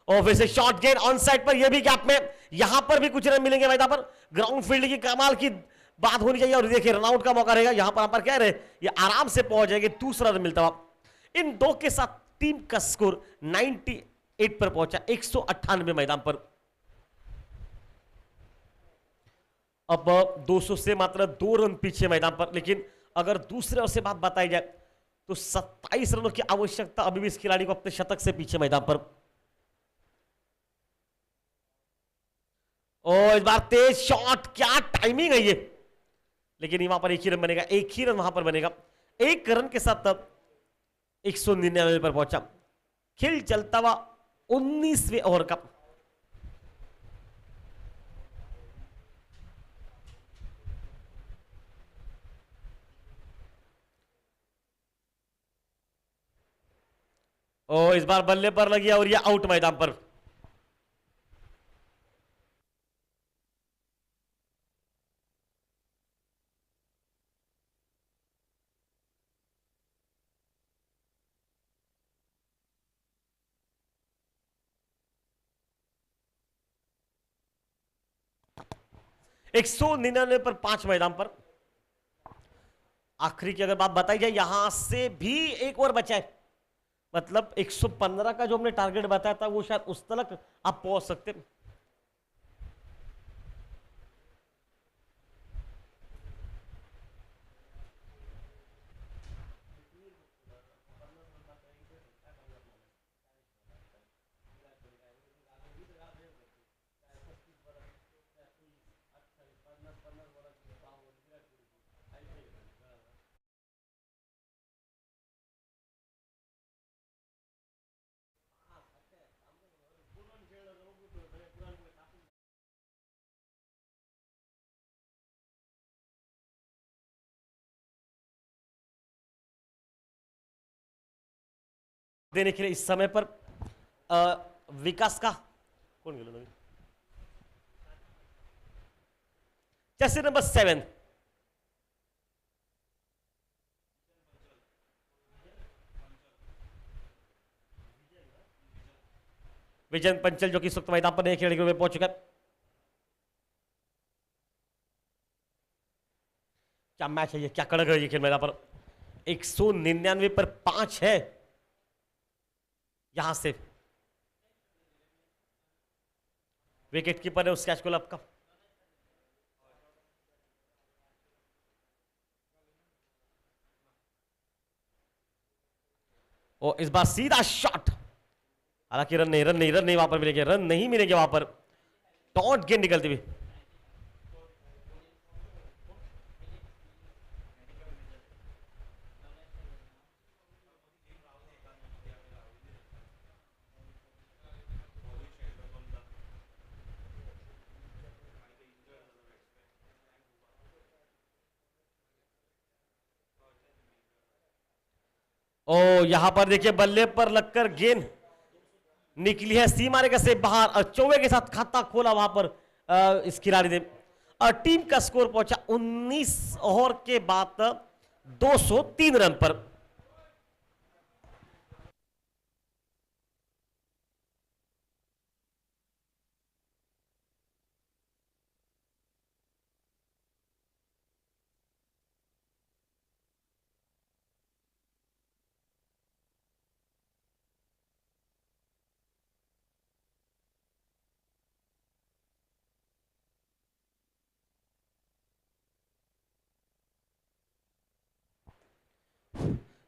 और फिर से शॉर्ट गेंद ऑन साइड पर, यह भी गैप में, यहां पर भी कुछ रन मिलेंगे मैदान पर। ग्राउंड फील्ड की कमाल की बात होनी चाहिए। और देखिए रनआउट का मौका रहेगा यहां पर, कह रहे ये आराम से पहुंच जाएंगे। दूसरा रन मिलता हुआ इन दो के साथ टीम का स्कोर 98 पर पहुंचा, 198 मैदान पर। अब 200 से मात्र 2 रन पीछे मैदान पर। लेकिन अगर दूसरे ओर से बात बताई जाए तो 27 रनों की आवश्यकता अभी भी इस खिलाड़ी को अपने शतक से पीछे मैदान पर। और इस बार तेज शॉट, क्या टाइमिंग है ये। लेकिन वहां पर एक ही रन बनेगा, एक ही रन वहां पर बनेगा। 1 रन के साथ तब 199 पर पहुंचा। खेल चलता हुआ 19वें ओवर का। ओ इस बार बल्ले पर लगी और ये आउट मैदान पर। एक 199 पर 5 मैदान पर। आखिरी की अगर बात बताई जाए, यहां से भी एक और बचा है। मतलब 115 का जो हमने टारगेट बताया था वो शायद उस तक आप पहुंच सकते। देने के लिए इस समय पर विकास का कौन गेलो नवीन, जैसे नंबर 7 विजन पंचल, जो कि इस वक्त मैदान पर नए खिलाड़ी के रूप में पहुंच चुका है। क्या मैच है ये, क्या कड़क है ये खेल मैदान पर। 199 पर 5 है यहां से। विकेट कीपर है उस कैच को लपका। और इस बार सीधा शॉट, हालांकि रन नहीं वहां पर मिलेंगे, रन नहीं मिलेंगे वहां पर। टॉट गेंद निकलती हुई। ओ यहां पर देखिए बल्ले पर लगकर गेंद निकली है सीमा रेखा से बाहर और चौवे के साथ खाता खोला वहां पर इस खिलाड़ी ने। और टीम का स्कोर पहुंचा 19 ओवर के बाद 203 रन पर।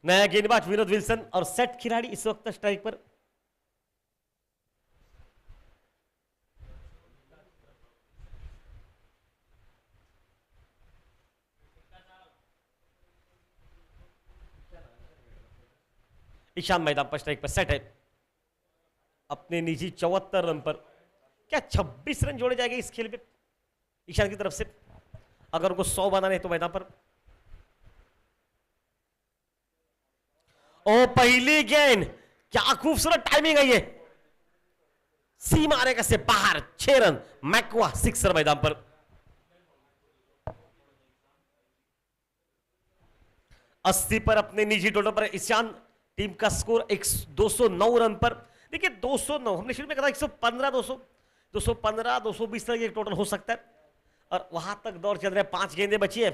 नया गेंदबाज विनोद विल्सन और सेट खिलाड़ी इस वक्त स्ट्राइक पर। ईशान मैदान पर स्ट्राइक पर सेट है अपने निजी 74 रन पर। क्या 26 रन जोड़े जाएंगे इस खेल में ईशान की तरफ से अगर उनको 100 बनाने तो मैदान पर। ओ पहली गेंद, क्या खूबसूरत टाइमिंग है ये, सीमा रेखा से बाहर 6 रन। मैक्वा 6 मैदान पर। अस्सी पर अपने निजी टोटल पर ईशान, टीम का स्कोर 209 रन पर। देखिए 209 हमने शुरू में कहा 115 200 215 220 तक एक टोटल हो सकता है और वहां तक दौर चल रहा है। 5 गेंदें बची है,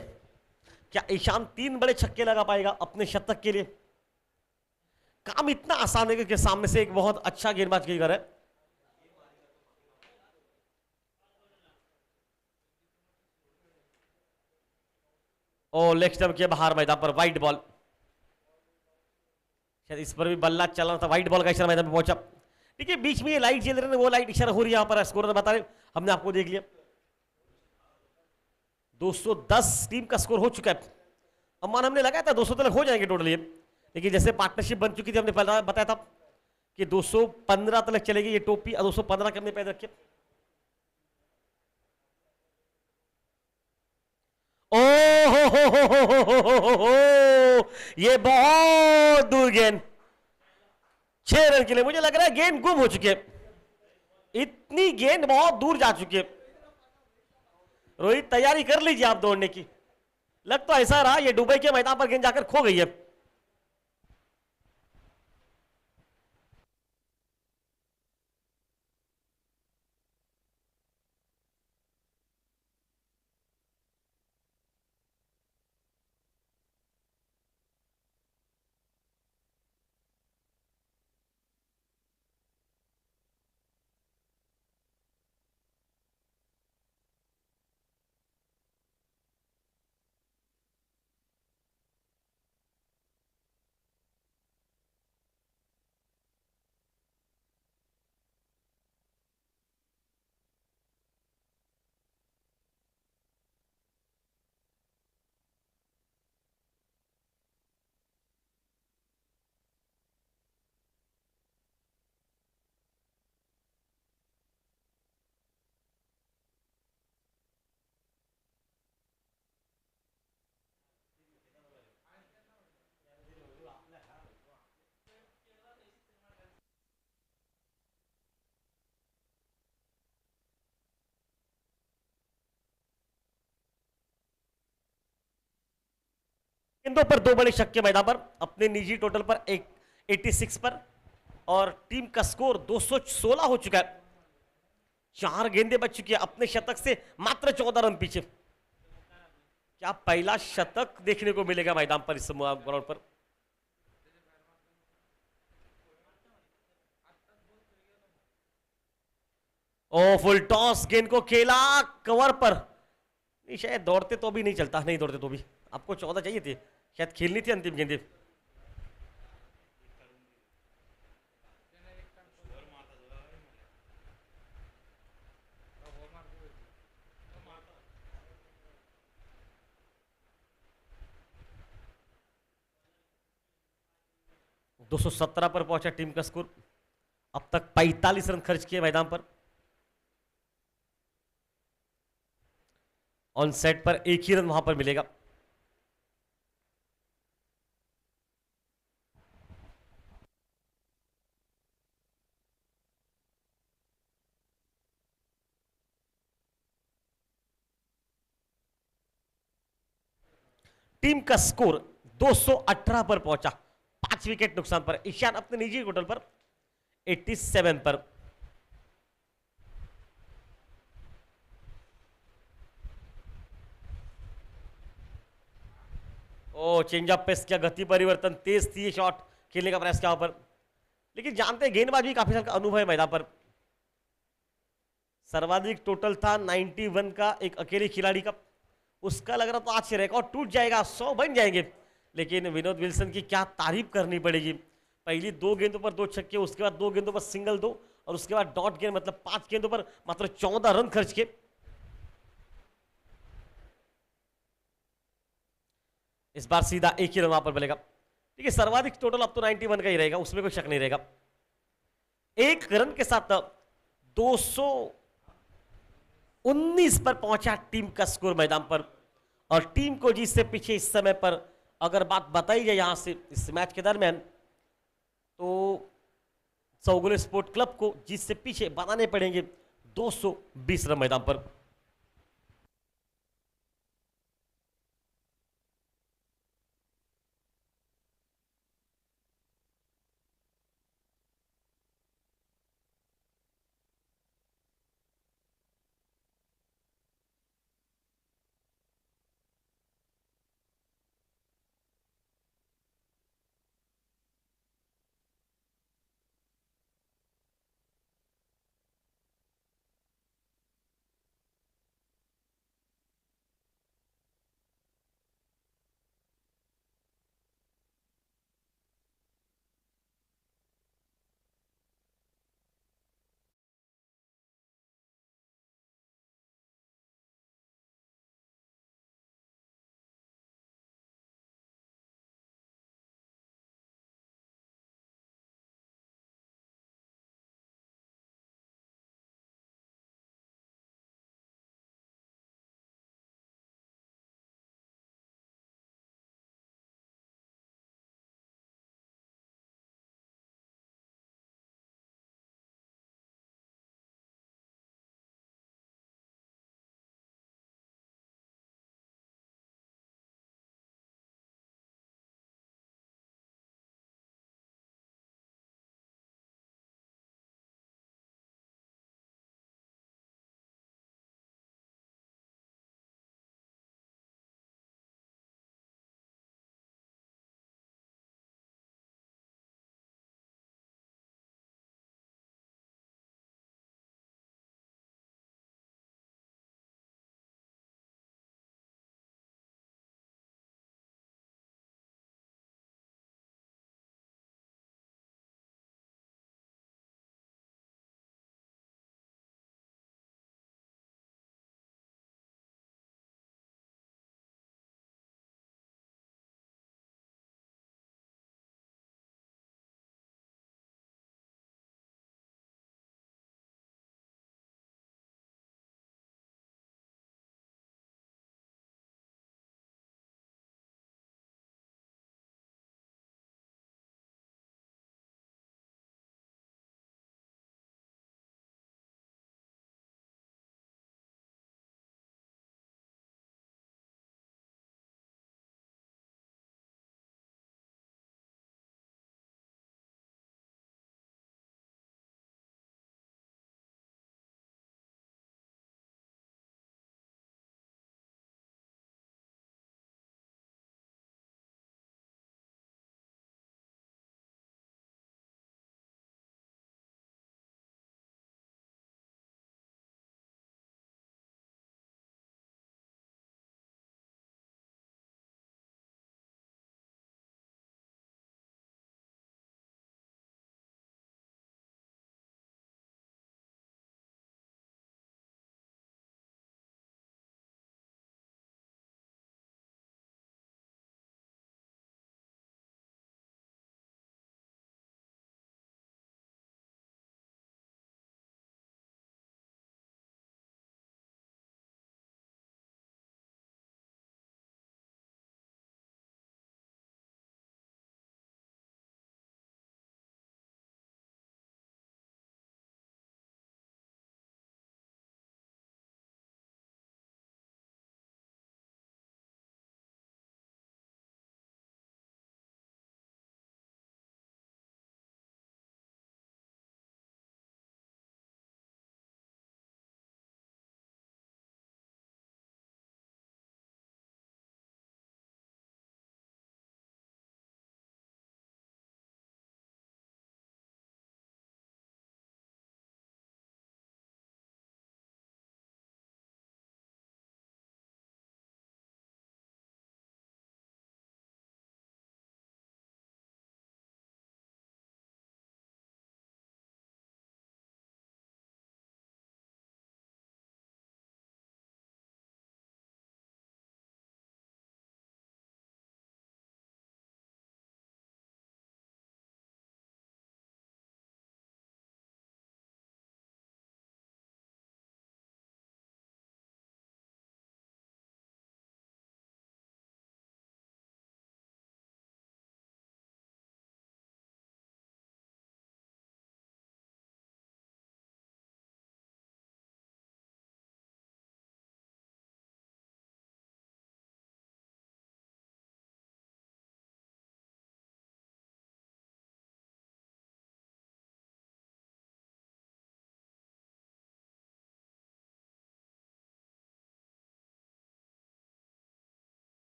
क्या ईशान 3 बड़े छक्के लगा पाएगा अपने शतक के लिए? काम इतना आसान है कि सामने से एक बहुत अच्छा गेंदबाज की घर है। ओ लेग स्टंप के बाहर मैदान पर वाइड बॉल, शायद इस पर भी बल्ला चलना था। वाइड बॉल का इशारा मैदान में पहुंचा। ठीक है, बीच में ये लाइट जल रही है, वो लाइट इशारा हो रही है, यहां पर स्कोर बता रहे हमने आपको देख लिया। 210 टीम का स्कोर हो चुका है। अम्मान हमने लगाया था 200 तक हो जाएंगे टोटल ये, लेकिन जैसे पार्टनरशिप बन चुकी थी हमने पहले बताया था कि 215 तक चलेगी ये टोपी, 215 के हमने पैद रखे। ओ हो, ये बहुत दूर गेंद, 6 रन के लिए। मुझे लग रहा है गेंद गुम हो चुकी है, इतनी गेंद बहुत दूर जा चुकी है। रोहित तैयारी कर लीजिए आप दौड़ने की। लग तो ऐसा रहा ये दुबई के मैदान पर गेंद जाकर खो गई है। गेंदों पर 2 बड़े छक्के मैदान पर अपने निजी टोटल पर 86 पर और टीम का स्कोर 216 हो चुका है। 4 गेंदें बच चुकी है अपने शतक से मात्र 14 रन पीछे। क्या पहला शतक देखने को मिलेगा मैदान पर इस ग्राउंड पर? ओ फुल टॉस, गेंद को खेला कवर पर। नहीं, शायद दौड़ते तो भी नहीं चलता, नहीं दौड़ते तो भी आपको 14 चाहिए थे, शायद खेलनी थी अंतिम गेंदें। दो 217 पर पहुंचा टीम का स्कोर। अब तक 45 रन खर्च किए मैदान पर। ऑन सेट पर एक ही रन वहां पर मिलेगा। टीम का स्कोर 218 पर पहुंचा, 5 विकेट नुकसान पर। ईशान अपने निजी टोटल पर 87 पर। ओ चेंज ऑफ पेस, क्या गति परिवर्तन, तेज थी शॉट खेलने का प्रयास किया पर, लेकिन जानते हैं गेंदबाज भी काफी साल का अनुभव है मैदान पर। सर्वाधिक टोटल था 91 का एक अकेले खिलाड़ी का, उसका लग रहा तो आज से रिकॉर्ड टूट जाएगा, 100 बन जाएंगे। लेकिन विनोद विल्सन की क्या तारीफ करनी पड़ेगी, पहली 2 गेंदों पर 2 छक्के, उसके बाद 2 गेंदों पर सिंगल 2, और उसके बाद डॉट गेंद, मतलब 5 गेंदों पर मात्र 14 रन खर्च के। इस बार सीधा एक ही रन वहां पर मिलेगा। ठीक है, सर्वाधिक टोटल अब तो 91 का ही रहेगा, उसमें कोई शक नहीं रहेगा। एक रन के साथ 219 पर पहुंचा टीम का स्कोर मैदान पर। और टीम को जिससे पीछे इस समय पर अगर बात बताई जाए यहां से इस मैच के दरमियान, तो चौगुले स्पोर्ट क्लब को जिससे पीछे बनाने पड़ेंगे 220 रन मैदान पर।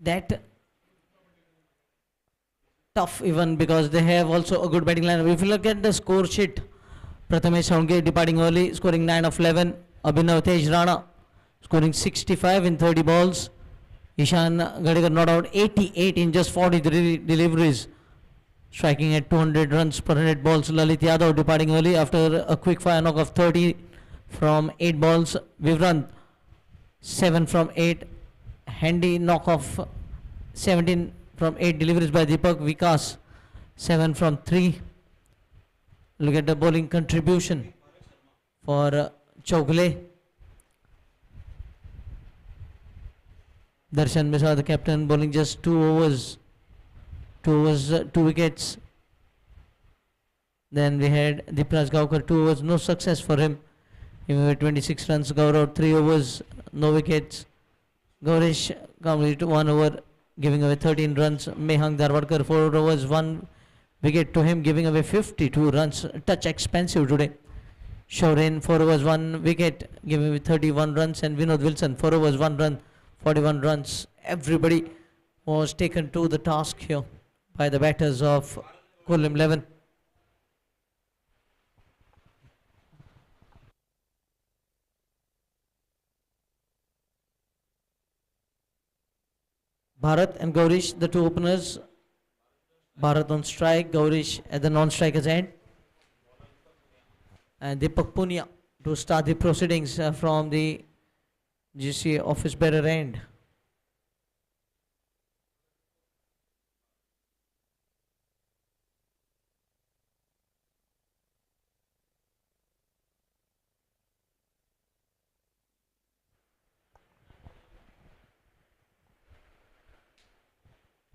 that tough even because they have also a good batting lineup. If you look at the score sheet, Prathamesh Chowgules departing early, scoring 9 of 11. Abhinav Tej Rana scoring 65 in 30 balls. Ishan Gadekar not out 88 in just 43 deliveries, striking at 200 runs per 100 balls. Lalit Yadav departing early after a quick fire knock of 30 from 8 balls. Vivrant 7 from 8. Handy knock of 17 from 8 deliveries by Deepak. Vikas 7 from 3. Look at the bowling contribution for Chowgule. Darshan Misra, the captain, bowling just 2 overs. 2 wickets. Then we had Deepraj Gaukar, 2 overs, no success for him. Even with 26 runs, Gaurav 3 overs, no wickets. Gaurish completed 1 over, giving away 13 runs. Mehang Darwadkar 4 overs, 1 wicket to him, giving away 52 runs. Touch expensive today. Shaurin 4 overs, 1 wicket, giving away 31 runs. And Vinod Wilson 4 overs, 1 run, 41 runs. Everybody was taken to the task here by the batters of Khorlim XI. Bharat and Gaurish, the 2 openers. Bharat on strike, Gaurish at the non-striker's end. And Deepak Punia to start the proceedings from the GC office bearer end.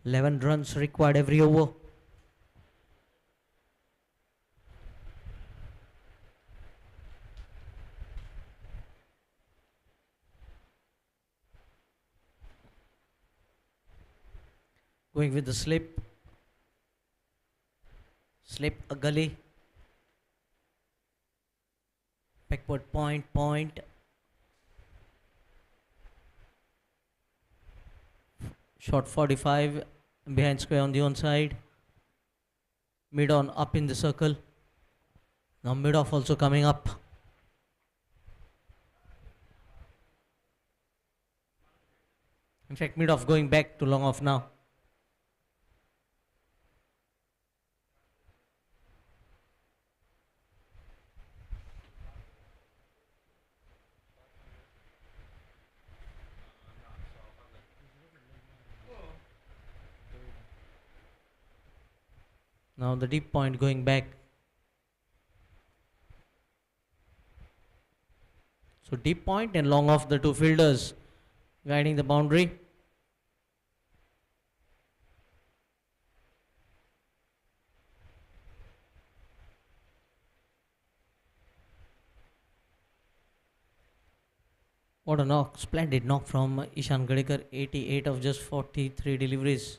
Eleven runs required every over. Going with the slip a gully, backward point, shot 45, behind square on the onside, mid on up in the circle, now mid off also coming up. In fact, mid off going back to long off now. Now the deep point going back. So deep point and long off, the 2 fielders guiding the boundary. What a knock, splendid knock from Ishan Gadekar, 88 of just 43 deliveries.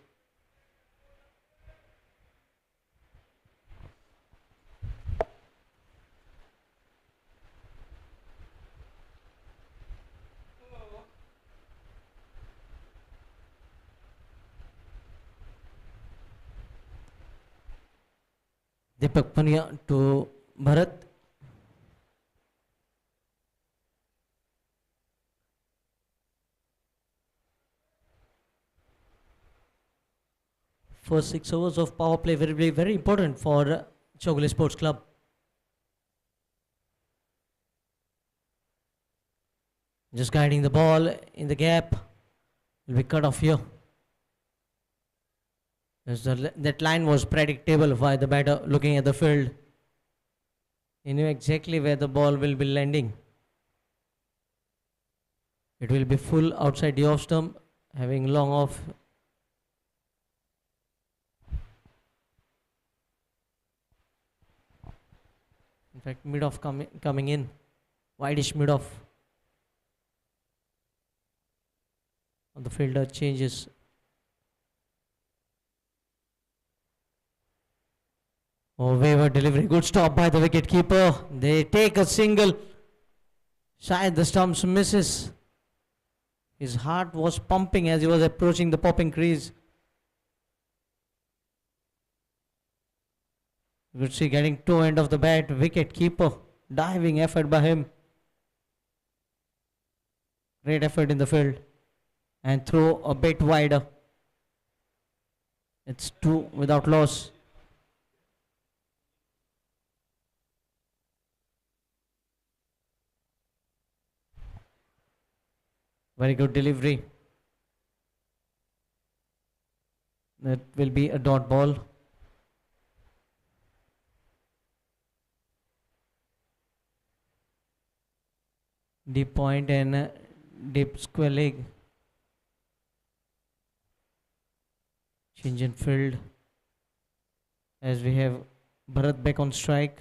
Deepak Punia to Bharat. First 6 overs of power play very important for Chowgule Sports Club. Just guiding the ball in the gap. Will be cut off here. That line was predictable by the batter looking at the field. He knew exactly where the ball will be landing. It will be full outside the off stump, having long off. In fact, mid off coming in, wideish mid off. The fielder changes. Oh, waiver delivery. Good stop by the wicket keeper. They take a single. Shayad the stumps misses. His heart was pumping as he was approaching the popping crease. You could see getting toe end of the bat, wicket keeper, diving effort by him. Great effort in the field. And throw a bit wider. It's 2 without loss. Very good delivery. That will be a dot ball. Deep point and deep square leg. Change in field as we have Bharat back on strike.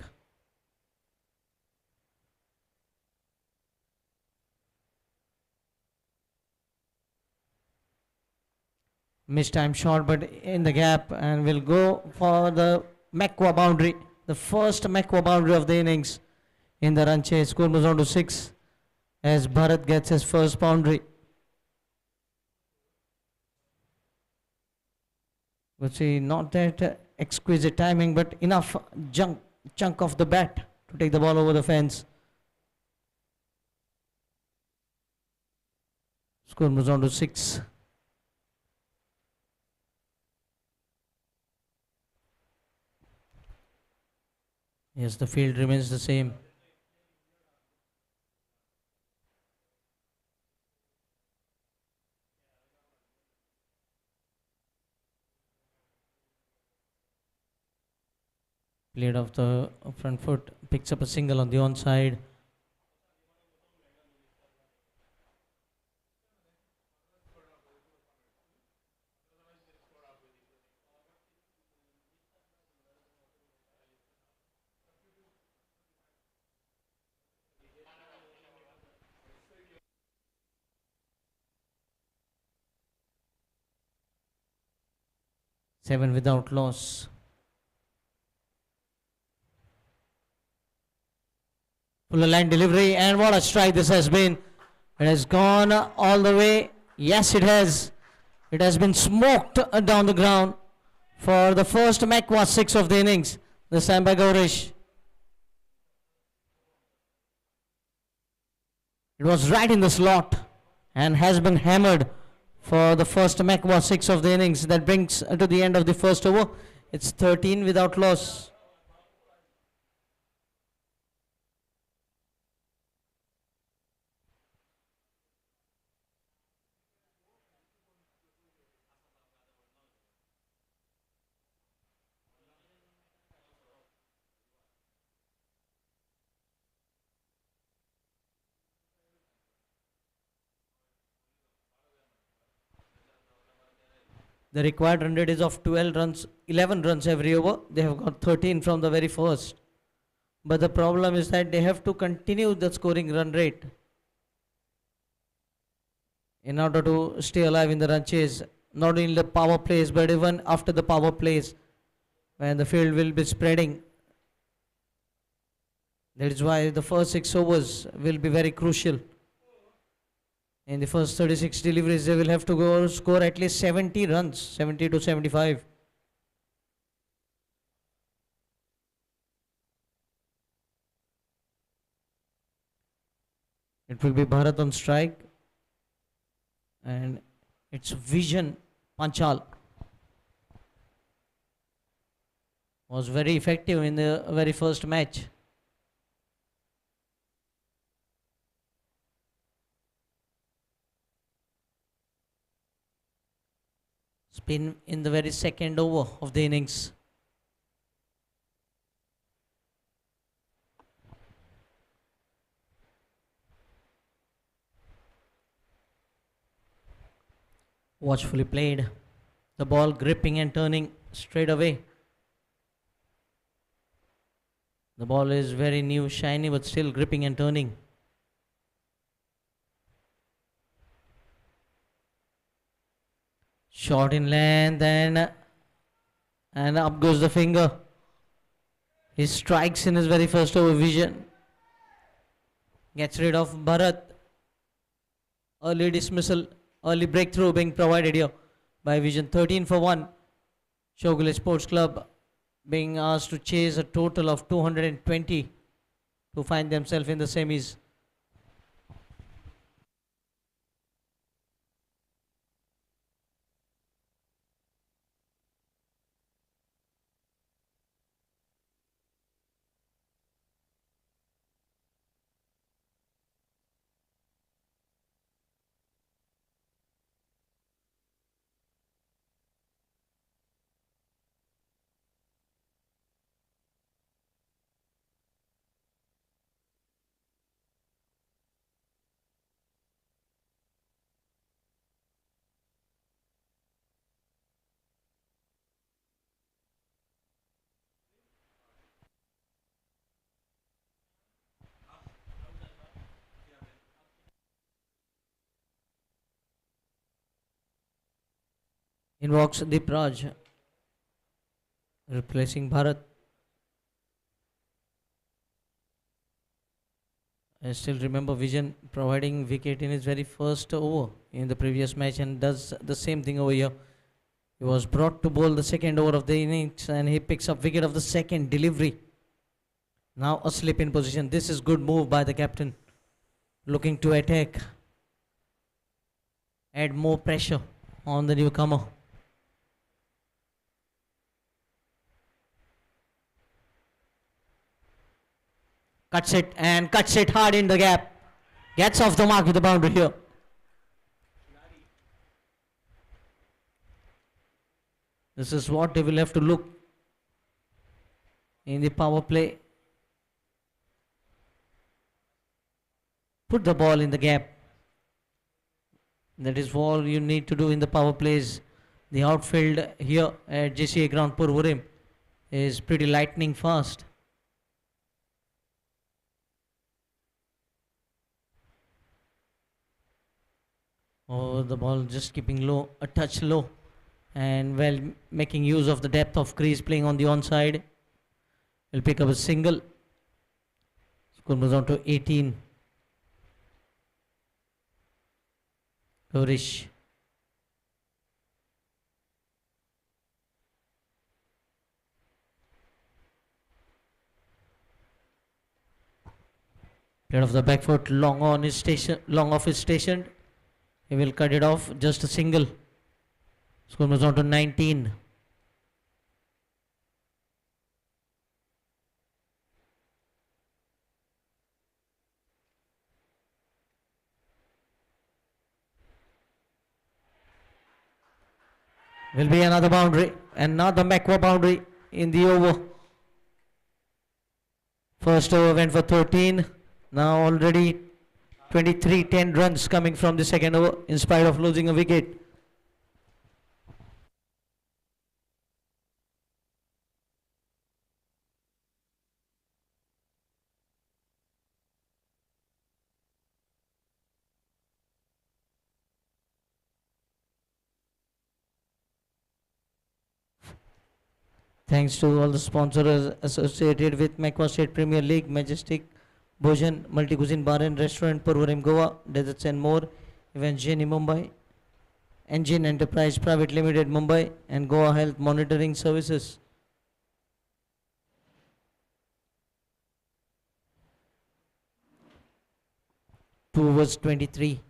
Missed time shot, but in the gap, and we'll go for the MACQUA boundary, the first MACQUA boundary of the innings in the run chase. Score moves on to 6 as Bharat gets his first boundary. We'll see, not that exquisite timing, but enough chunk of the bat to take the ball over the fence. Score moves on to 6. Yes, the field remains the same. Played off the front foot, picks up a single on the onside. Seven without loss. Full line delivery, and what a strike this has been. It has gone all the way. Yes, it has. It has been smoked down the ground for the first MACQUA 6 of the innings. This time by Gaurish. It was right in the slot and has been hammered for the first MACQUA 6 of the innings. That brings to the end of the first over. It's 13 without loss. The required run rate is of 12 runs, 11 runs every over. They have got 13 from the very first. But the problem is that they have to continue the scoring run rate in order to stay alive in the run chase. Not only the power plays, but even after the power plays, when the field will be spreading. That is why the first 6 overs will be very crucial. In the first 36 deliveries, they will have to go score at least 70 runs, 70 to 75. It will be Bharat on strike. And it's Vision Panchal. Was very effective in the very first match. Spin in the very second over of the innings. Watchfully played. The ball gripping and turning straight away. The ball is very new, shiny, but still gripping and turning. Shot in length, and up goes the finger. He strikes in his very first over. Vision gets rid of Bharat. early dismissal, early breakthrough being provided here by Vision. 13 for 1. Chowgule Sports Club being asked to chase a total of 220 to find themselves in the semis. In walks Deep Raj, replacing Bharat. I still remember Vision providing wicket in his very first over in the previous match and does the same thing over here. He was brought to bowl the second over of the innings and he picks up wicket of the second delivery. Now a slip in position. This is good move by the captain. Looking to attack. Add more pressure on the newcomer. Cuts it hard in the gap. Gets off the mark with the boundary here. This is what they will have to look in the power play. Put the ball in the gap. That is all you need to do in the power plays. The outfield here at JCA ground Purvurim is pretty lightning fast. Oh, the ball just keeping low, a touch low, and well making use of the depth of crease, playing on the onside. Will pick up a single. Score moves on to 18. Gorish. Played off the back foot, long on his station, long off his station. He will cut it off, just a single. Score moves on to 19. Will be another boundary, another MACQUA boundary in the over. First over went for 13. Now already 10 runs coming from the second over in spite of losing a wicket. Thanks to all the sponsors associated with MACQUA State Premier League, Majestic, Bhojan, Multi-Cuisine Bar and Restaurant, Purvurim, Goa, Deserts and more, Event Genie, Mumbai, Engine Enterprise Private Limited, Mumbai, and Goa Health Monitoring Services. Two overs 23.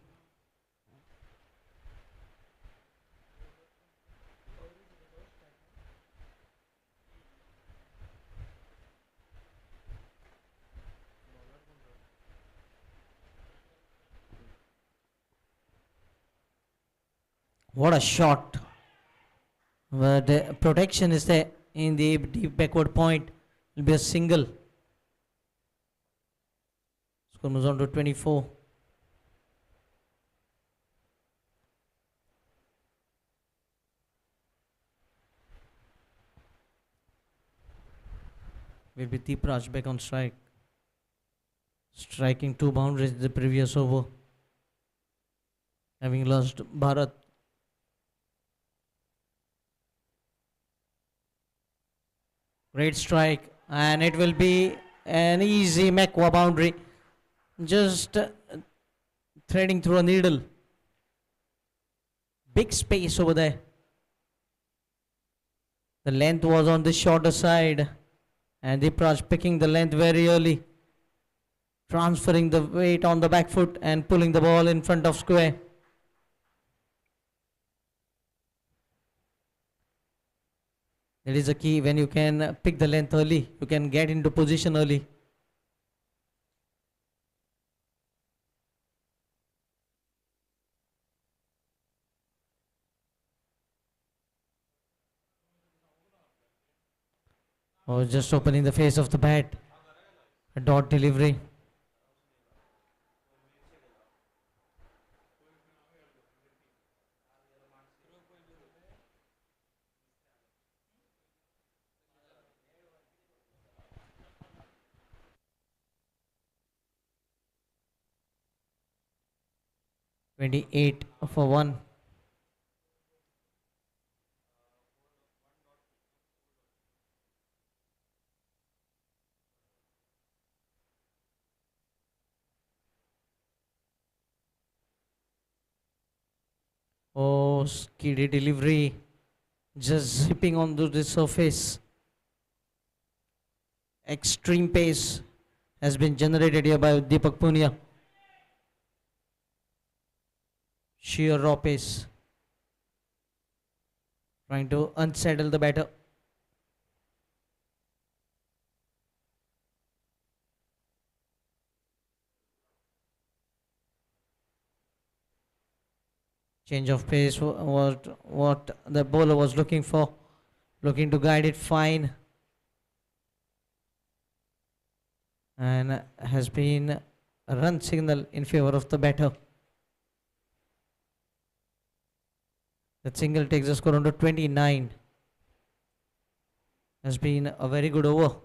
What a shot. But the protection is there in the deep backward point. It will be a single. Score moves on to 24. Will be Deep Raj back on strike. Striking 2 boundaries in the previous over. Having lost Bharat. Great strike, and it will be an easy MACQUA boundary. Just threading through a needle big space over there. The length was on the shorter side, and Dipraj picking the length very early, transferring the weight on the back foot and pulling the ball in front of square. That is a key. When you can pick the length early, you can get into position early. Oh, just opening the face of the bat. A dot delivery. (28 for 1). Oh, skiddy delivery. Just zipping onto the surface. Extreme pace has been generated here by Deepak Punia. Sheer raw pace. Trying to unsettle the batter. Change of pace was what the bowler was looking for. Looking to guide it fine. And has been a run signal in favor of the batter. That single takes the score on to 29. Has been a very good over.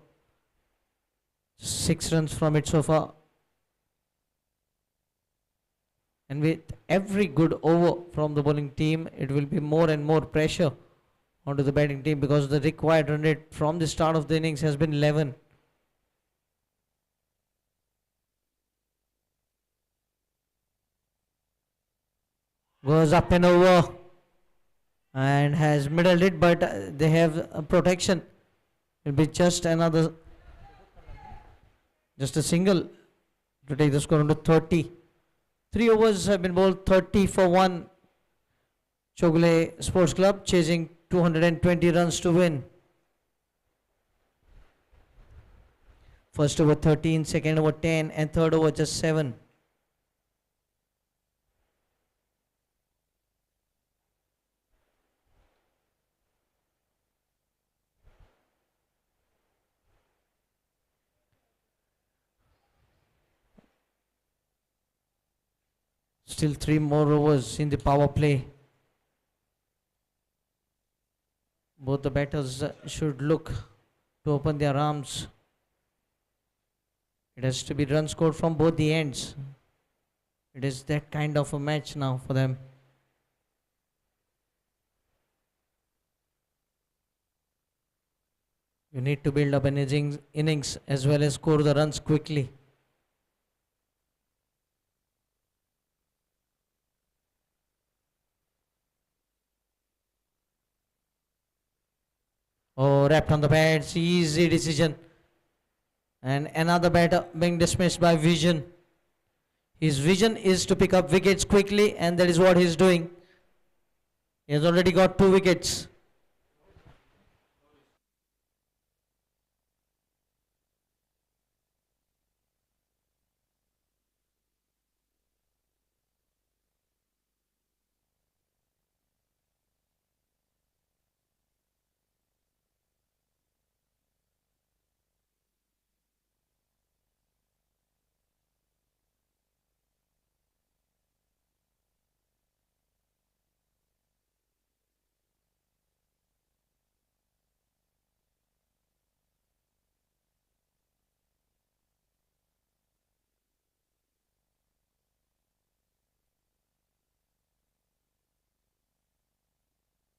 6 runs from it so far. And with every good over from the bowling team, it will be more and more pressure onto the batting team, because the required run rate from the start of the innings has been 11. Goes up and over and has middled it, but they have protection. It will be just a single to take the score on to 30. 3 overs have been bowled, 30 for 1. Chowgule Sports Club chasing 220 runs to win. First over 13, second over 10, and third over just 7. Still 3 more overs in the power play. Both the batters should look to open their arms. It has to be run scored from both the ends. It is that kind of a match now for them. You need to build up an innings as well as score the runs quickly. Oh, wrapped on the pads, easy decision. And another batter being dismissed by Vision. His vision is to pick up wickets quickly, and that is what he's doing. He has already got 2 wickets.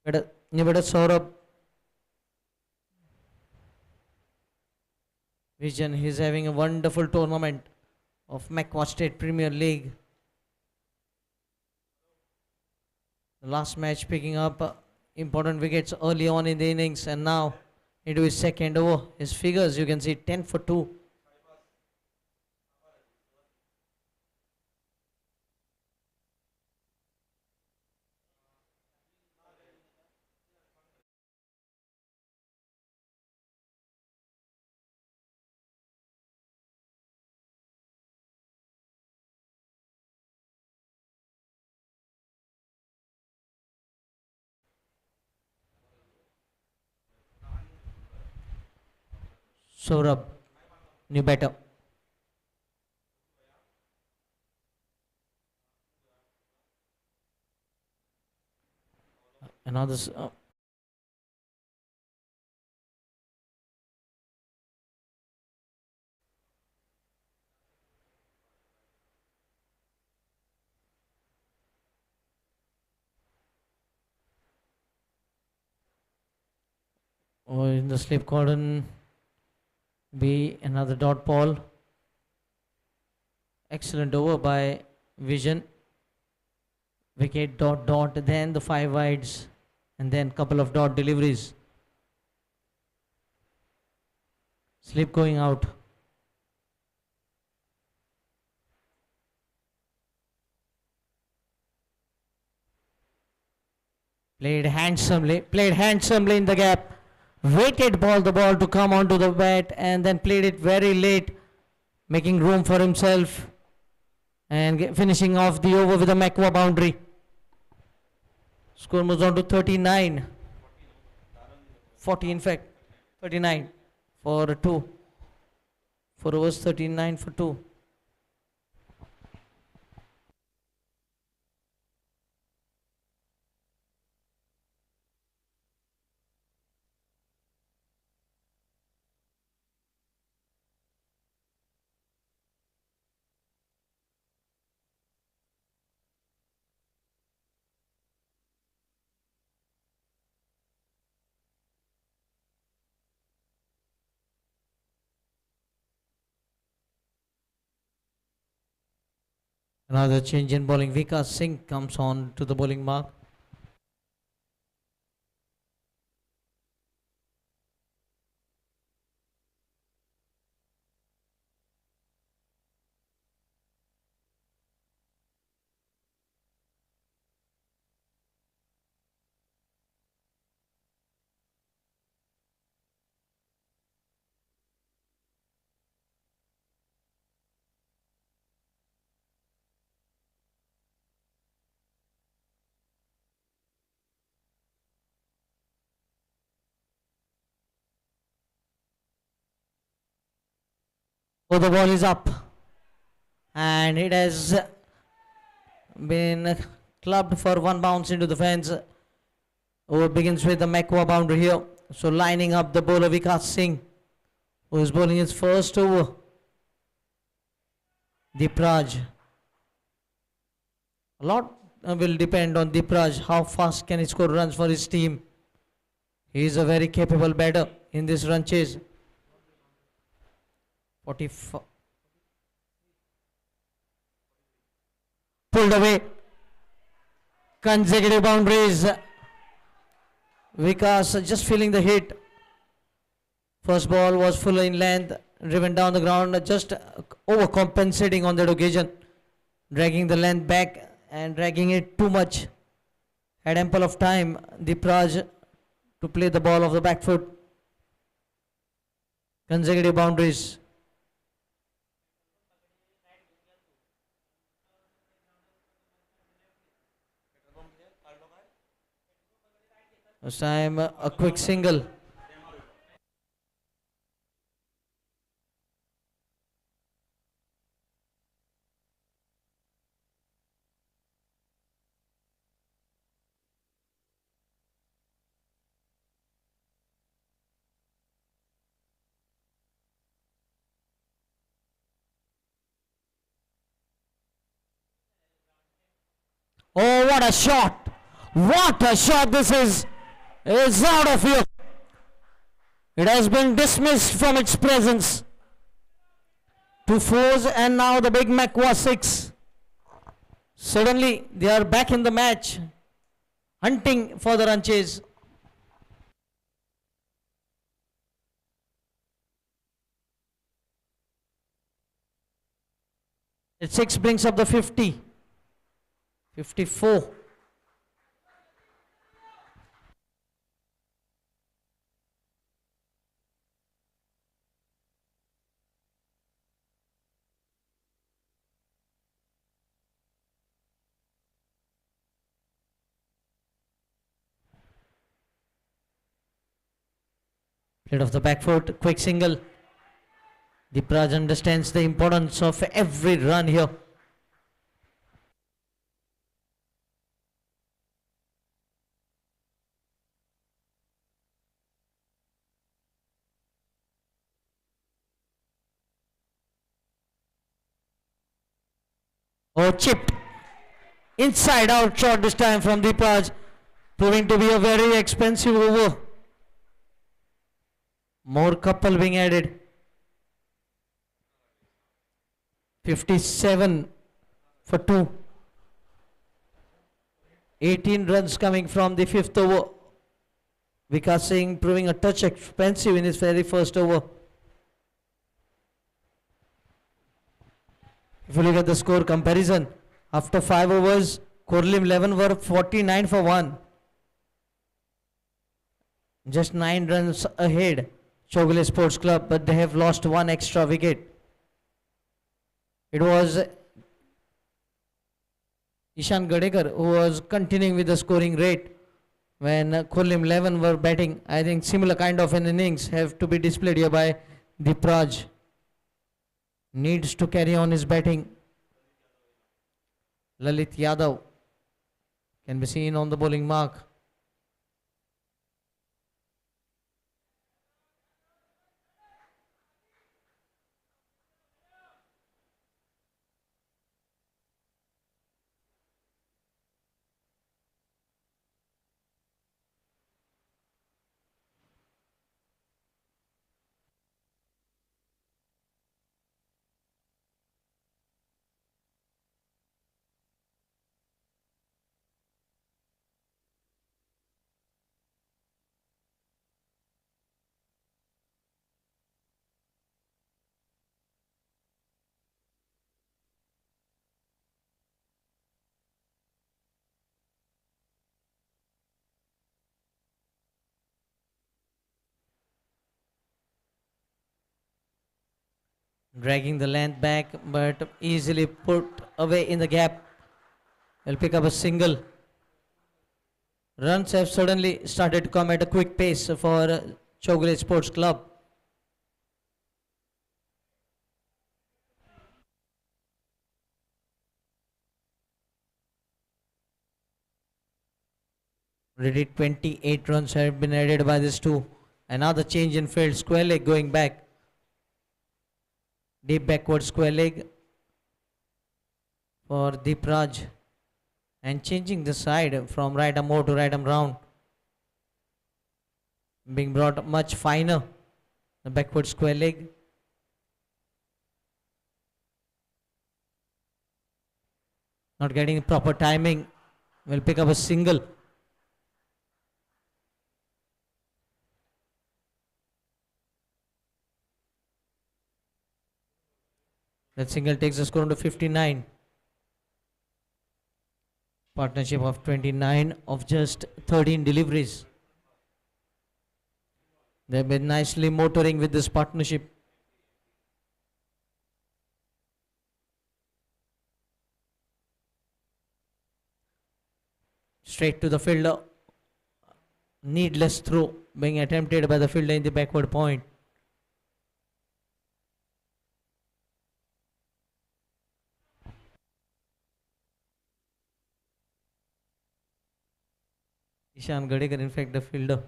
Better Saurabh. Vision, he's having a wonderful tournament of MACQUA State Premier League. The last match picking up important wickets early on in the innings, and now into his second over. His figures, you can see 10 for 2. Saurabh, new batter. Another in the slip cordon, be another dot ball. Excellent over by Vision. Wicket dot dot, then the 5 wides, and then couple of dot deliveries. Slip going out. Played handsomely in the gap. Waited the ball to come onto the bat, and then played it very late, making room for himself and finishing off the over with a MACQUA boundary. Score moves on to 39. 40 in fact. 39 for 2. 4 overs, 39 for 2. Another change in bowling. Vikas Singh comes on to the bowling mark. So the ball is up, and it has been clubbed for 1 bounce into the fence. Over begins with the MACQUA boundary here. So lining up the bowler Vikas Singh, who is bowling his first over. Dipraj. A lot will depend on Dipraj. How fast can he score runs for his team? He is a very capable batter in this run chase. 44. Pulled away. Consecutive boundaries. Vikas just feeling the hit. First ball was full in length, driven down the ground, just overcompensating on that occasion, dragging the length back and dragging it too much. Had ample of time, Dipraj, to play the ball off the back foot. Consecutive boundaries. This time a quick single. Oh, what a shot! What a shot this is! It's out of here. It has been dismissed from its presence. 2 fours and now the big MACQUA 6. Suddenly they are back in the match. hunting for the run chase. At 6 brings up the 50. 54. Played off the back foot, quick single. Deepraj understands the importance of every run here. Oh, chipped. Inside out shot this time from Deepraj, proving to be a very expensive over. More couple being added. 57 for 2. 18 runs coming from the 5th over. Vikas Singh proving a touch expensive in his very first over. If you look at the score comparison, after 5 overs, Khorlim 11 were 49 for 1. Just 9 runs ahead, Chowgule Sports Club, but they have lost 1 extra wicket. It was Ishan Gadekar who was continuing with the scoring rate when Khorlim 11 were batting. I think similar kind of an innings have to be displayed here by Deepraj. Needs to carry on his batting. Lalit Yadav can be seen on the bowling mark. Dragging the length back, but easily put away in the gap. Will pick up a single. Runs have suddenly started to come at a quick pace for Chowgule Sports Club. Already 28 runs have been added by this two. Another change in field, square leg going back. Deep backward square leg for Deepraj, and changing the side from right arm over to right arm round, being brought much finer. The backward square leg. Not getting proper timing. Will pick up a single. That single takes the score to 59. Partnership of 29 of just 13 deliveries. They've been nicely motoring with this partnership. Straight to the fielder. Needless throw being attempted by the fielder in the backward point. Ishan Gadekar, in fact, the fielder.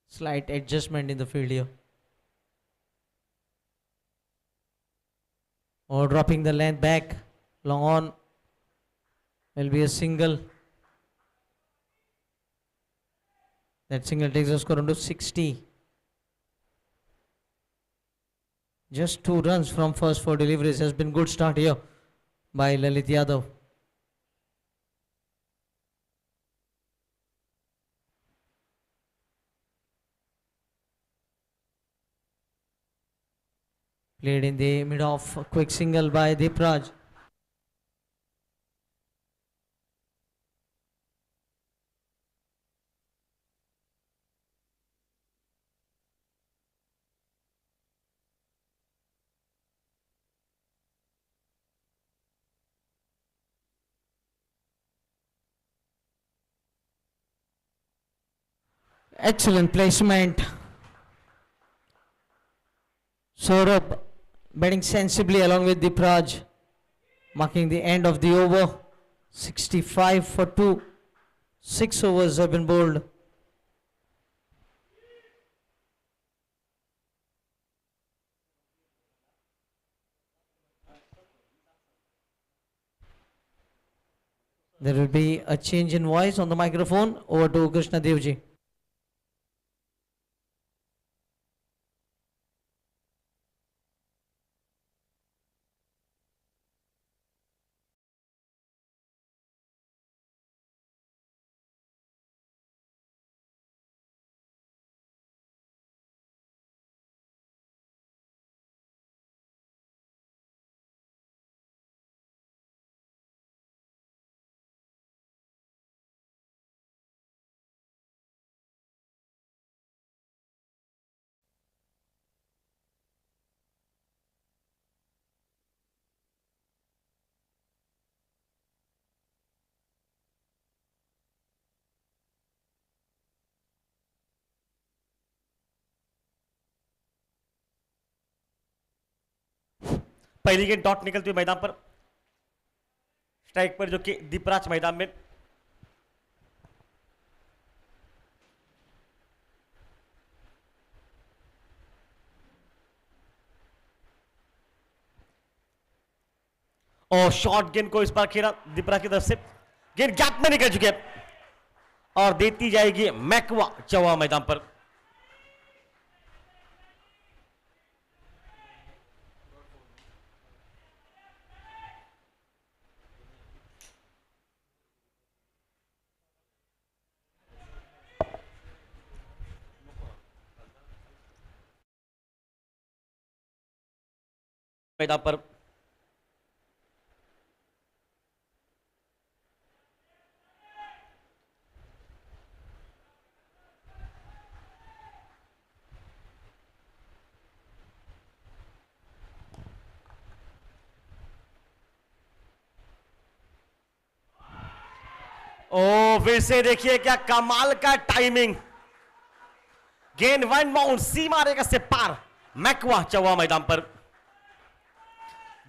Slight adjustment in the field here. Or dropping the length back. Long on. Will be a single. That single takes the score to 60. Just 2 runs from first 4 deliveries. Has been good start here by Lalit Yadav. Played in the mid off, quick single by Deepraj. Excellent placement. Saurabh batting sensibly along with Deepraj, marking the end of the over. 65 for 2. 6 overs have been bowled. There will be a change in voice on the microphone. Over to Krishna Devji. पहली गेंद dot निकलती हुई मैदान पर, strike पर जो कि दीपराज मैदान में। और शॉर्ट गेंद को इस बार खेला दीपराज की तरफ से, गेंद गैप में निकल चुकी है और देती जाएगी मैकवा चौवा मैदान पर। मैदान पर ओ फिर से देखिए क्या कमाल का टाइमिंग, गेंद वन बाउंड सीमा रेखा से पार, मैकवा चौवा मैदान पर।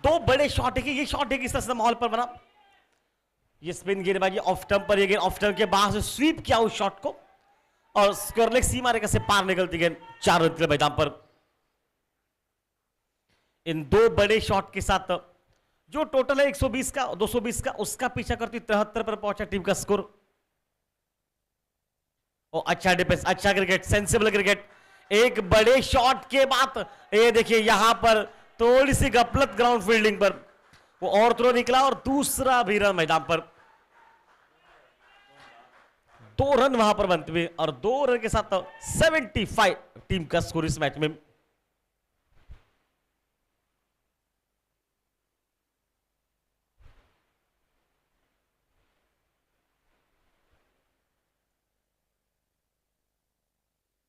दो बड़े शॉट देखिए, ये शॉट देखिए इस तरह से माहौल पर बना, ये स्पिन गेंदबाजी ऑफ टर्म पर, ये गेंद ऑफ टर्म के बाहर से स्वीप किया उस शॉट को और स्क्वायर सीमा रेखा से पार निकलती गेंद 4 रन के मैदान पर। इन दो बड़े शॉट के साथ जो टोटल है 120 का 220 का, उसका पीछा करती 73 पर पहुंचा टीम का स्कोर। और अच्छा डिफेंस, अच्छा क्रिकेट, सेंसिबल क्रिकेट। एक बड़े शॉट के बाद ये देखिए यहां पर थोड़ी सी गफलत ग्राउंड फील्डिंग पर, वो और थ्रो निकला और दूसरा भी रन मैदान पर। 2 रन वहां पर बनते हुए और 2 रन के साथ 75 टीम का स्कोर इस मैच में।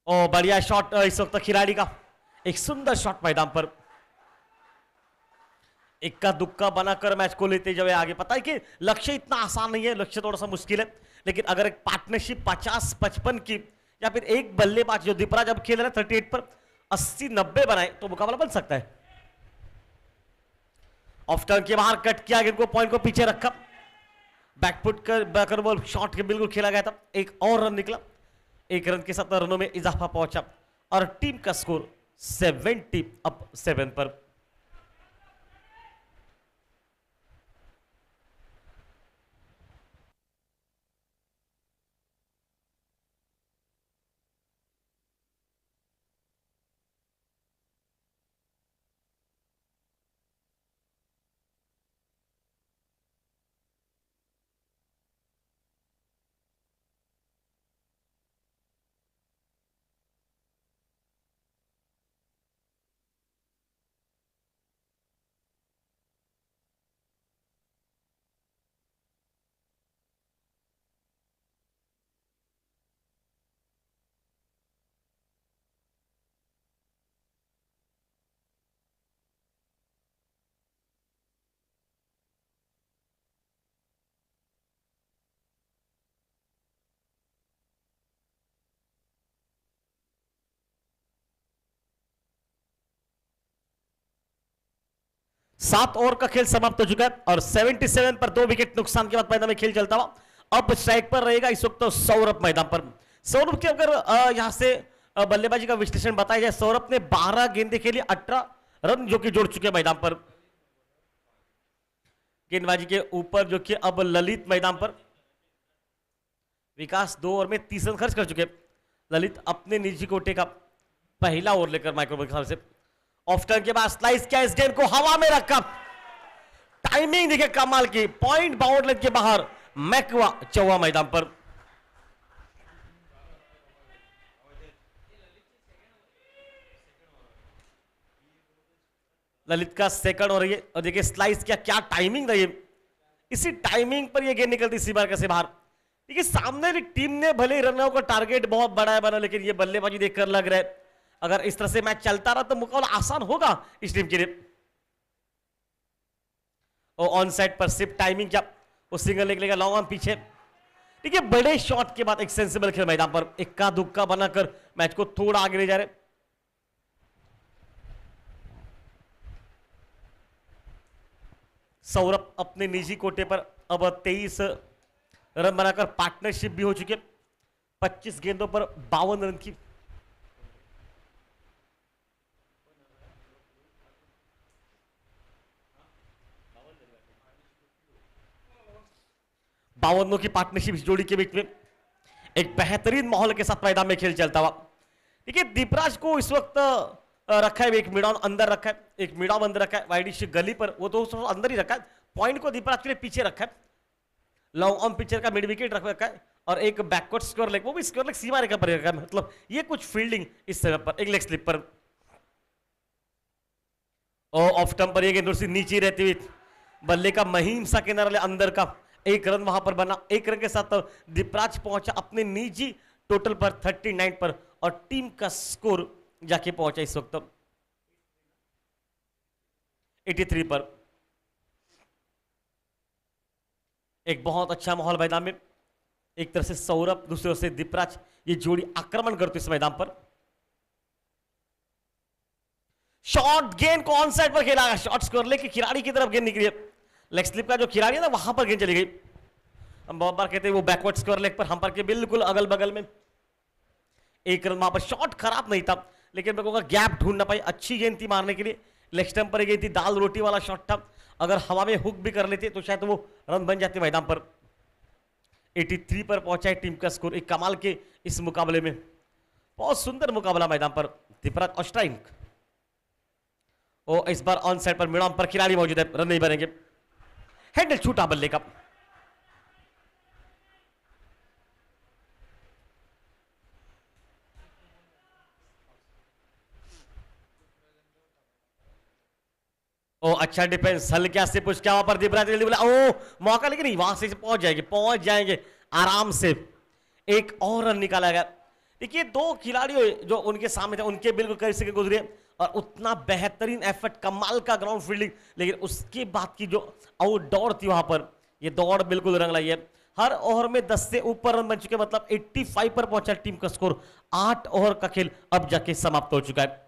और बढ़िया शॉट इस वक्त खिलाड़ी का, एक सुंदर शॉट मैदान पर, इक्का दुक्का बनाकर मैच को लेते जाए आगे। पता है कि लक्ष्य इतना आसान नहीं है, लक्ष्य थोड़ा सा मुश्किल है, लेकिन अगर एक पार्टनरशिप 50-55 की या फिर एक बल्लेबाज जो दीपराज अब खेल रहा है 38 पर 80-90 बनाए तो मुकाबला बन सकता है। ऑफ टर्न के बाहर कट किया, इनको पॉइंट को पीछे रखा, बैकफुट कर बैकर बॉल शॉट के बिल्कुल खेला गया था, एक और रन निकला, 1 रन के साथ रनों में इजाफा पहुंचा और टीम का स्कोर 70-7 पर। 7 ओवर का खेल समाप्त हो चुका है और 77 पर 2 विकेट नुकसान के बाद मैदान में खेल चलता हुआ अब स्ट्राइक पर रहेगा इस वक्त तो सौरभ मैदान पर। सौरभ के अगर यहां से बल्लेबाजी का विश्लेषण बताया जाए, सौरभ ने 12 गेंदे के लिए 18 रन जो कि जोड़ चुके मैदान पर। गेंदबाजी के ऊपर जो कि अब ललित मैदान पर, विकास 2 ओवर में 30 रन खर्च कर चुके। ललित अपने निजी कोटे का पहला ओवर लेकर माइक्रो से ऑफ टर्न के बाद स्लाइस किया, इस गेंद को हवा में रखा, टाइमिंग देखिए कमाल की, पॉइंट बाउंड लाइन के बाहर मैकवा चौवा मैदान पर। ललित का सेकंड हो रही है और देखिए स्लाइस किया, क्या टाइमिंग रही है, इसी टाइमिंग पर यह गेंद निकलती सीमा के से बाहर। देखिए सामने की टीम ने भले रनों का टारगेट बहुत बड़ा है बना, लेकिन ये बल्लेबाजी देखकर लग रहा है अगर इस तरह से मैच चलता रहा तो मुकाबला आसान होगा इस टीम के लिए। और ऑन साइड पर सिर्फ टाइमिंग क्या, वो सिंगल निकलेगा लॉन्ग ऑन पीछे। देखिए बड़े शॉट के बाद एक सेंसिबल खेल मैदान पर, इक्का दुक्का बनाकर मैच को थोड़ा आगे ले जा रहे। सौरभ अपने निजी कोटे पर अब 23 रन बनाकर पार्टनरशिप भी हो चुके, 25 गेंदों पर 52 रन की। बावनों की पार्टनरशिप इस जोड़ी के बीच में एक बेहतरीन माहौल के साथ मैदान में खेल चलता हुआ। देखिए दीपराज को इस वक्त रखा है, एक मिडाउन अंदर रखा है, एक मिडाउन अंदर रखा है वाइडिश गली पर, वो तो अंदर ही रखा है। पॉइंट को दीपराज के लिए पीछे रखा है, लॉन्ग ऑन पिचर का मिड विकेट रखा है और एक बैकवर्ड स्क्वायर लेग, वो भी स्क्वायर लेग सीमा रेखा पर रखा है। मतलब ये कुछ फील्डिंग इस समय पर, एक लेग स्लिप पर और ऑफ स्टंप पर ये नीचे रहती हुई बल्ले का महीन सा किनारा अंदर का, एक रन वहां पर बना। एक रन के साथ दीपराज पहुंचा अपने निजी टोटल पर 39 पर और टीम का स्कोर जाके पहुंचा इस वक्त 83 पर। एक बहुत अच्छा माहौल मैदान में, एक तरह से सौरभ, दूसरी ओर से दीपराज, ये जोड़ी आक्रमण करती इस मैदान पर। शॉर्ट गेंद को ऑन साइड पर खेला गया, शॉर्ट स्कोर लेके खिलाड़ी की तरफ गेंद निकली है, लेग स्लिप का जो खिलाड़ी है ना वहां पर गेंद चली गई। हम बहुत बार कहते हैं वो बैकवर्ड स्क्वायर लेग पर, हम पर के बिल्कुल अगल बगल में एक रन वहां पर। शॉट खराब नहीं था लेकिन मैं कहूंगा गैप ढूंढ ना पाई, अच्छी गेंद थी मारने के लिए, लेग स्टंप पर गई थी, दाल रोटी वाला शॉट था, अगर हवा में हुक भी कर लेते तो शायद वो रन बन जाते मैदान पर। 83 पर पहुंचा है टीम का स्कोर, एक कमाल के इस मुकाबले में, बहुत सुंदर मुकाबला मैदान पर। दीपराज और स्ट्राइक और इस बार ऑन साइड पर मिडाउन पर खिलाड़ी मौजूद है, रन नहीं बनेंगे। हैंडल छूटा बल्ले का, ओ अच्छा डिफेंस, हल्का से पुश किया वहां पर दीपराज जल्दी बोला, ओ मौका लेकिन नहीं, वहां से पहुंच जाएंगे आराम से। एक और रन निकाला गया। देखिए दो खिलाड़ी जो उनके सामने थे उनके बिल्कुल करीब से गुजरे और उतना बेहतरीन एफर्ट, कमाल का ग्राउंड फील्डिंग, लेकिन उसके बाद की जो आउटडोर थी वहां पर, ये दौड़ बिल्कुल रंग लाई है। हर ओवर में 10 से ऊपर रन बन चुके, मतलब 85 पर पहुंचा टीम का स्कोर। 8 ओवर का खेल अब जाके समाप्त हो चुका है।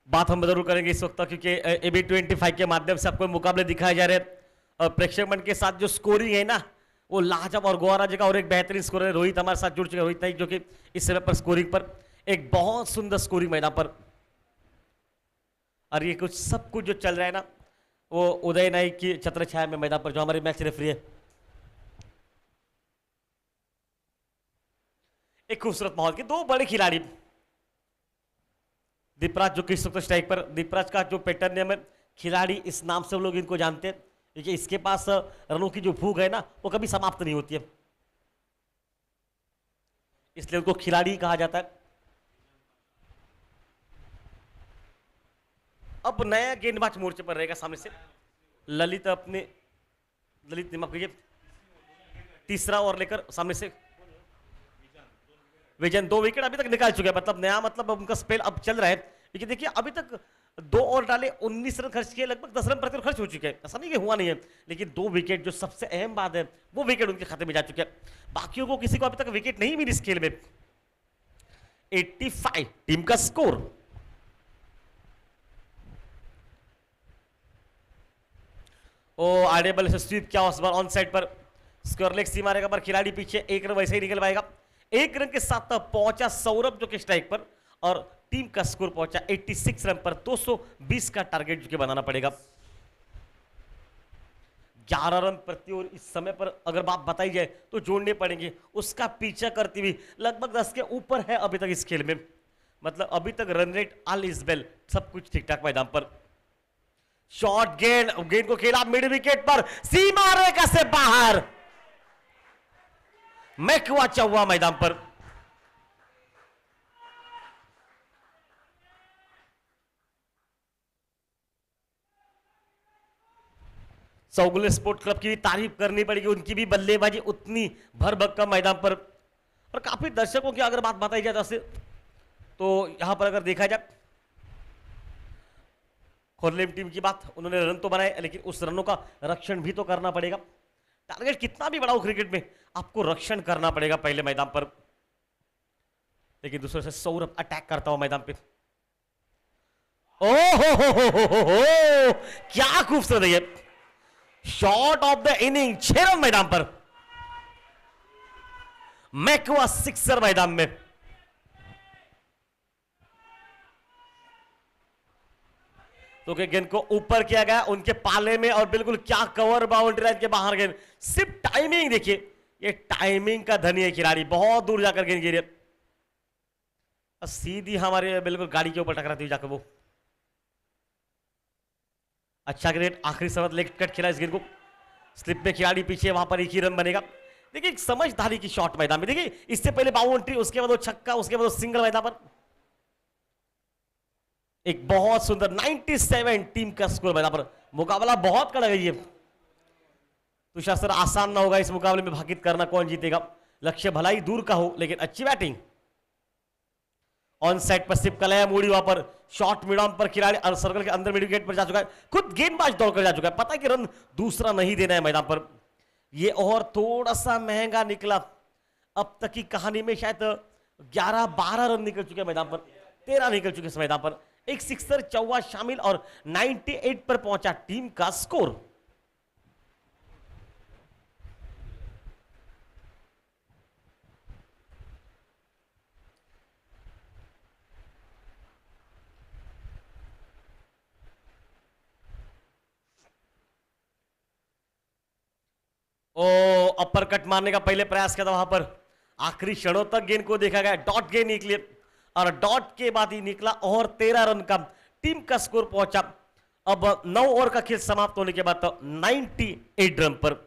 बात हम जरूर करेंगे इस वक्त क्योंकि AB25 के माध्यम से आपको मुकाबले दिखाए जा रहे हैं और प्रेक्षक मंच के साथ जो स्कोरिंग है ना वो लाजवाब, और गोवा राज्य का और एक बेहतरीन स्कोर है रोहित हमारे साथ जुड़ चुके हैं। रोहित नाइक जो कि इस समय पर स्कोरिंग पर एक बहुत सुंदर स्कोरिंग मैदान पर, और ये कुछ सब कुछ जो चल रहा है ना वो उदय नाइक की छत्र छाया में मैदान पर जो हमारे मैच रेफरी है। एक खूबसूरत माहौल के दो बड़े खिलाड़ी, दीपराज जो किस वक्त स्ट्राइक पर, दीपराज का जो पैटर्न है खिलाड़ी इस नाम से हम लोग इनको जानते हैं क्योंकि इसके पास रनों की जो भूख है ना वो कभी समाप्त नहीं होती है, इसलिए उनको खिलाड़ी कहा जाता है। अब नया गेंदबाज मोर्चे पर रहेगा सामने से ललित, अपने ललित ने माफ कीजिए, तीसरा ओवर लेकर सामने से विजन 2 विकेट अभी तक निकाल चुके हैं, मतलब नया मतलब उनका स्पेल अब चल रहा है। लेकिन देखिए अभी तक 2 ओवर डाले, 19 रन खर्च किए, लगभग 10 रन प्रति ओवर खर्च हो चुके हैं, ऐसा नहीं कि हुआ नहीं है, लेकिन 2 विकेट जो सबसे अहम बात है वो विकेट उनके खाते में जा चुके हैं। बाकियों को किसी को अभी तक विकेट नहीं मिली इस खेल में। 85 टीम का स्कोर। ओ आइडियल से स्वीप क्या उस बार ऑन साइड पर स्क्वायर लेग सी मारेगा, पर खिलाड़ी पीछे 1 रन वैसे ही निकल पाएगा। 1 रन के साथ पहुंचा सौरभ जो कि स्ट्राइक पर, और टीम का स्कोर पहुंचा 86 रन पर। 220 का टारगेट जो कि बनाना पड़ेगा। 11 रन प्रति ओवर इस समय पर अगर बात बताई जाए तो जोड़ने पड़ेंगे, उसका पीछा करती हुई लगभग 10 के ऊपर है अभी तक इस खेल में, मतलब अभी तक run rate all is well, सब कुछ ठीक ठाक मैदान पर। शॉर्ट गेंद, गेंद को खेला मिड विकेट पर, सीमा रेखा से बाहर, मैक्वा चौवा मैदान पर। चौगुले स्पोर्ट क्लब की भी तारीफ करनी पड़ेगी, उनकी भी बल्लेबाजी उतनी भरभक्कम मैदान पर, और काफी दर्शकों की अगर बात बताई जाए तो यहां पर अगर देखा जाए खोरलेम टीम की बात, उन्होंने रन तो बनाए लेकिन उस रनों का रक्षण भी तो करना पड़ेगा। टारगेट कितना भी बड़ा हो क्रिकेट में, आपको रक्षण करना पड़ेगा पहले मैदान पर। लेकिन दूसरे से सौरभ अटैक करता हुआ मैदान पे, ओ हो, क्या खूबसूरत है ये shot of the inning. 6 run मैदान पर, मैक्वा सिक्सर मैदान में। तो गेंद को ऊपर किया गया उनके पाले में, और बिल्कुल क्या कवर बाउंड्री लाइन के बाहर गेंद। सिर्फ टाइमिंग देखिए, ये टाइमिंग का धनी है खिलाड़ी, बहुत दूर जाकर गेंद गिरी, सीधी हमारे बिल्कुल गाड़ी के ऊपर टकराती हुई जाकर वो। अच्छा ग्रेट, आखिरी समय लेग कट खेला इस गेंद को, स्लिप में खिलाड़ी पीछे, वहां पर 1 ही रन बनेगा। देखिए एक समझदारी की शॉट मैदान में, देखिए इससे पहले बाउंड्री, उसके बाद वो छक्का, उसके बाद वो सिंगल मैदान पर। एक बहुत सुंदर 97 टीम का स्कोर मैदान पर। मुकाबला बहुत कड़ा है ये, तुषार सर आसान ना होगा इस मुकाबले में भागित करना, कौन जीतेगा। लक्ष्य भला ही दूर का हो लेकिन अच्छी बैटिंग। ऑन साइड पर सिप कलाया मूडी, वहां पर शॉट मिड ऑन पर खिलाड़ी और सर्कल के अंदर मिड विकेट पर जा चुका है, खुद गेंदबाज दौड़कर जा चुका है, पता है कि रन दूसरा नहीं देना है मैदान पर। ये ओवर थोड़ा सा महंगा निकला, अब तक की कहानी में शायद 11-12 रन निकल चुके हैं मैदान पर, 13 निकल चुके इस मैदान पर। एक सिक्सर, चौवा शामिल और 98 पर पहुंचा टीम का स्कोर। ओ अपर कट मारने का पहले प्रयास किया था वहां पर, आखिरी क्षणों तक गेंद को देखा गया, डॉट गेंद निकली और डॉट के बाद ही निकला और 13 रन का टीम का स्कोर पहुंचा। अब 9 ओवर का खेल समाप्त होने के बाद तो 98 रन पर।